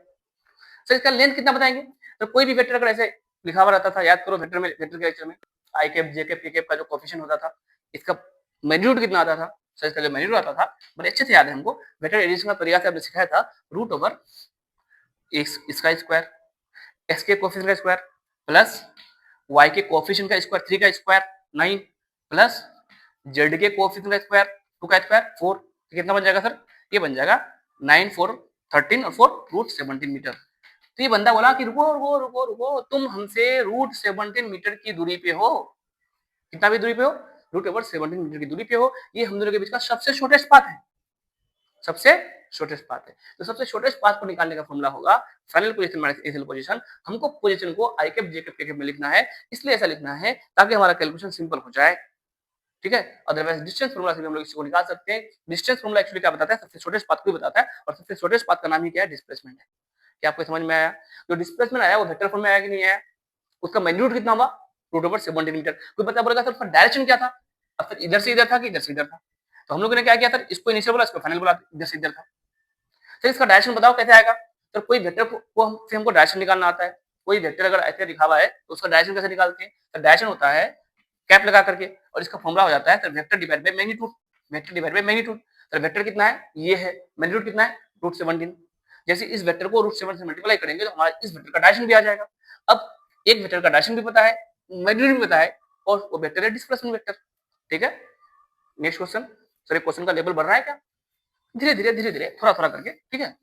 सर इसका लेंथ कितना बताएंगे? तो कोई भी वेक्टर अगर ऐसे लिखा हुआ रहता था, याद करो वेक्टर में, वेक्टर के लेक्चर में आई कैप जे कैप पी कैप का जो कोफिशिएंट होता था, इसका मैग्नीट्यूड कितना आता था? सर इसका जो मैग्नीट्यूड आता था बड़े अच्छे से याद है हमको, वेक्टर एडिशन का तरीका से आपने सिखाया था, रूट ओवर इसका स्क्वायर, एक्स के कोफिशिएंट का स्क्वायर प्लस वाई के कोफिशिएंट का स्क्वायर 3 का स्क्वायर 9 प्लस जेड के कोफिशिएंट का स्क्वायर 2 का स्क्वायर 4। तो कितना बन जाएगा सर? ये बन जाएगा 9 4 13 और 4 रूट 17 मीटर। तो ये बंदा बोला कि रुको रुको रुको रुको, तुम हमसे रूट 17 मीटर की दूरी पे हो। कितना भी दूरी पे हो? रूट ओवर 17 मीटर की दूरी पे हो। ये हम दोनों के बीच का सबसे शॉर्टेस्ट पाथ है, सबसे शॉर्टेस्ट पाथ है। तो सबसे शॉर्टेस्ट पाथ को निकालने का फॉर्मूला होगा final position minus initial position. हमको पोजीशन को आई कैप जे कैप के कैप में लिखना है, इसलिए ऐसा लिखना है ताकि हमारा कैलकुलेशन सिंपल हो जाए। ठीक है, अदरवाइज डिस्टेंस फॉर्मूला से भी हम लोग इसको निकाल सकते हैं। डिस्टेंस फॉर्मूला एक्चुअली क्या बताता है? सबसे शॉर्टेस्ट पाथ को बताता है, और सबसे शॉर्टेस्ट पाथ का नाम ही क्या है? डिस्प्लेसमेंट है। क्या आपको समझ में आया? जो डिस्प्लेसमेंट आया वो वेक्टर फॉर्म में आया कि नहीं आया? उसका मैग्नीट्यूड कितना हुआ? Root over 17 metre. कोई बता बोलेगा सर उसका डायरेक्शन क्या था? अब सर इधर से इधर था कि इधर से इधर था? तो हम लोगों ने क्या किया सर, इसको इनिशियल बोला, इसको फाइनल बोला, इधर से इधर था। सर इसका डायरेक्शन बताओ कैसे आएगा? तो कोई वेक्टर को हमको डायरेक्शन निकालना आता है। कोई वेक्टर अगर ऐसे लिखा हुआ है तो उसका डायरेक्शन कैसे निकालते हैं? तो डायरेक्शन होता है कैप लगा करके, और इसका फॉर्मूला हो जाता है तो vector divide by magnitude. Vector divide by magnitude. तो वेक्टर कितना है? ये है। मैग्नीट्यूड कितना है? रूट 17। जैसे इस वेक्टर को रूट 7 से मल्टीप्लाई करेंगे तो हमारा इस वेक्टर का डायरेक्शन भी आ जाएगा। अब एक वेक्टर का डायरेक्शन भी पता है, मैग्नीट्यूड भी पता है, और वो वेक्टर है डिस्प्लेसमेंट वेक्टर। ठीक है, नेक्स्ट क्वेश्चन। सर ये क्वेश्चन का लेवल बढ़ रहा है क्या? धीरे धीरे धीरे धीरे थोड़ा थोड़ा करके। ठीक है,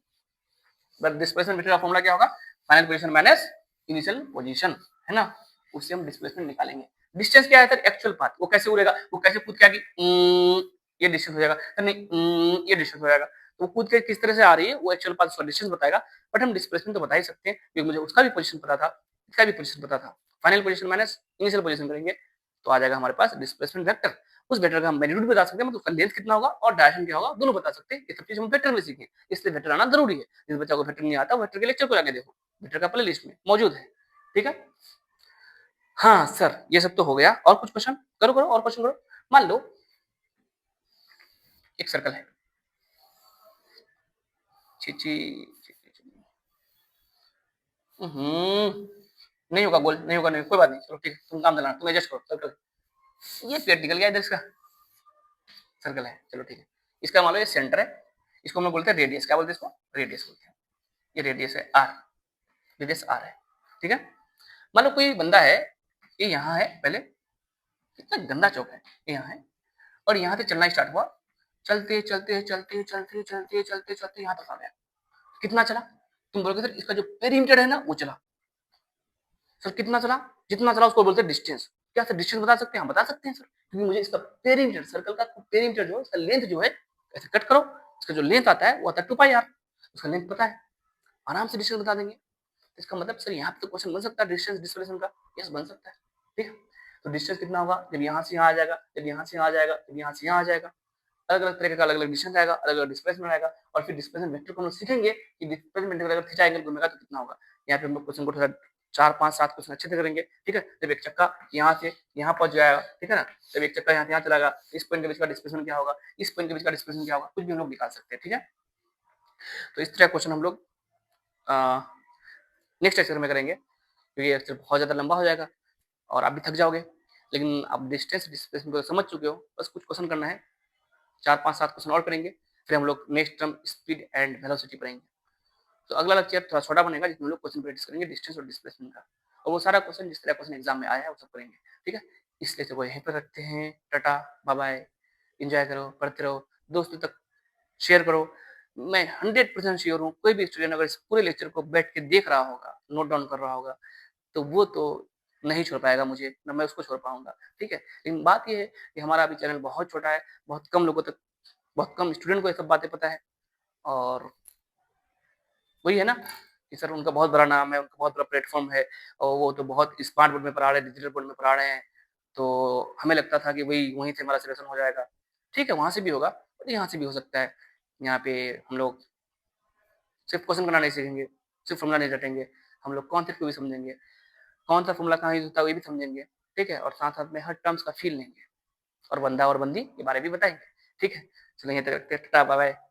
डिस्प्लेसमेंट वेक्टर का फॉर्मूला क्या होगा? Final position minus initial position, है ना? उससे हम डिस्प्लेसमेंट निकालेंगे। डिस्टेंस क्या है सर? Actual path. वो कैसे उड़ेगा? वो कैसे कूद के आएगी? ये डिस्टेंस हो जाएगा, नहीं ये डिस्टेंस हो जाएगा। तो वो कूद के किस तरह से आ रही है वो एक्चुअल पाथ उसका डिस्टेंस बताएगा। बट हम डिस्प्लेसमेंट तो बता ही सकते हैं क्योंकि मुझे उसका भी पोजीशन पता था, इसका भी पोजीशन पता था। Final position minus initial position करेंगे तो आ जाएगा हमारे पास डिस्प्लेसमेंट वेक्टर। उस वेक्टर का हम मैग्नीट्यूड बता सकते हैं, मतलब उसका लेंथ कितना होगा और डायरेक्शन क्या होगा, दोनों बता सकते हैं। ये सब चीज हम वेक्टर में सीखें, इसलिए वेक्टर आना जरूरी है। जिस बच्चा को वेक्टर नहीं आता वेक्टर के लेक्चर को जाके देखो, वेक्टर का प्लेलिस्ट में मौजूद है। ठीक है, हाँ सर ये सब तो हो गया। और कुछ क्वेश्चन करो करो, और क्वेश्चन करो। मान लो एक सर्कल है, छी नहीं होगा गोल, नहीं होगा, नहीं कोई बात नहीं, चलो ठीक है, तुम काम दिलाना, तुम एडजस्ट करो सर्कल। ये पेट निकल गया इधर, इसका सर्कल है, चलो ठीक है। इसका मान लो ये सेंटर है, इसको हम बोलते हैं रेडियस। क्या बोलते हैं इसको? रेडियस बोलते हैं। ये रेडियस है आर, रेडियस आर है। ठीक है, मान लो कोई बंदा है, ये यहाँ है, पहले कितना गंदा चौक है, ये यहाँ है, और यहाँ से चलना स्टार्ट हुआ, चलते चलते चलते चलते चलते चलते चलते यहाँ तक आ गया। कितना चला? तुम बोलोगे सर इसका जो पेरीमीटर है ना वो चला। सर कितना चला? जितना चला उसको बोलते हैं डिस्टेंस। क्या सर डिस्टेंस बता सकते हैं? हाँ बता सकते हैं सर, क्योंकि मुझे इसका पेरीमीटर, सर्कल का पेरीमीटर जो है, इसका लेंथ जो है, ऐसे कट करो, इसका जो लेंथ आता है वो आता है 2 पाई आर। उसका लेंथ पता है, आराम से डिस्टेंस बता देंगे। इसका मतलब सर यहाँ पे तो क्वेश्चन बन सकता है डिस्टेंस डिस्प्लेसमेंट का। यस बन सकता है। ठीक है, तो डिस्टेंस कितना होगा? जब यहाँ से यहाँ आ जाएगा, जब यहाँ से यहाँ आ जाएगा, जब यहाँ से यहाँ आ जाएगा, अलग अलग तरीके का अलग अलग डिस्टेंस आएगा, अलग अलग डिस्प्लेसमेंट आएगा। और फिर डिस्प्लेसमेंट वेक्टर को हम सीखेंगे कि डिस्प्लेसमेंट अगर थीटा एंगल घूमेगा तो कितना होगा। यहाँ पे हम लोग क्वेश्चन को थोड़ा 4 5 7 क्वेश्चन अच्छे से करेंगे। ठीक है, जब एक चक्का यहाँ से यहाँ पहुंच जाएगा, ठीक है ना, जब एक चक्का यहाँ से यहाँ चलागा, इस पॉइंट के बीच का डिस्प्लेसमेंट क्या होगा, इस पॉइंट के बीच का डिस्प्लेसमेंट क्या होगा, कुछ भी हम लोग निकाल सकते हैं। ठीक है, तो इस तरह क्वेश्चन हम लोग नेक्स्ट लेक्चर में करेंगे, क्योंकि ये लेक्चर बहुत ज़्यादा लंबा हो जाएगा और आप भी थक जाओगे। लेकिन आप डिस्टेंस डिस्प्लेसमेंट को समझ चुके हो, बस कुछ क्वेश्चन करना है, 4 5 7 क्वेश्चन और करेंगे, फिर हम लोग next term speed and velocity पढ़ेंगे। तो अगला लेक्चर थोड़ा छोटा बनेगा जिसमें हम लोग क्वेश्चन प्रैक्टिस करेंगे डिस्टेंस और डिस्प्लेसमेंट का, और वो सारा क्वेश्चन जिस तरह क्वेश्चन एग्जाम में आया है वो सब करेंगे। ठीक है, इस लेक्चर को यहीं पर रखते हैं। टाटा बाय बाय, एंजॉय करो, पढ़ते रहो, दोस्तों तक शेयर करो। मैं 100% श्योर हूँ, कोई भी स्टूडेंट अगर इस पूरे लेक्चर को बैठ के देख रहा होगा, नोट डाउन कर रहा होगा, तो वो तो नहीं छोड़ पाएगा मुझे, ना मैं उसको छोड़ पाऊँगा, ठीक है? लेकिन बात ये है कि हमारा अभी चैनल बहुत छोटा है, बहुत कम लोगों तक, बहुत कम स्टूडेंट को ये सब बातें पता है और वही है ना कि सर उनका बहुत बड़ा नाम है, उनका बहुत बड़ा प्लेटफ़ॉर्म है और वो तो बहुत स्मार्ट बोर्ड में पढ़ा रहे हैं, डिजिटल बोर्ड में पढ़ा रहे हैं। तो हमें लगता था कि वही वहीं से हमारा सिलेक्शन हो जाएगा। ठीक है, वहाँ से भी होगा, बट यहाँ से भी हो सकता है। यहाँ पे हम लोग सिर्फ़ क्वेश्चन बनाना नहीं सीखेंगे, सिर्फ़ फ़ॉर्मूला नहीं रटेंगे, हम लोग कॉन्सेप्ट को भी समझेंगे, कौन-सा फ़ॉर्मूला कहाँ यूज़ होता है, वो भी समझेंगे, ठीक है? और साथ-साथ में हर टर्म्स का फ़ील लेंगे और बंदा और बंदी के बारे में भी बताएँगे, ठीक है? चलो यहीं तक रखते हैं, टाटा बाय-बाय।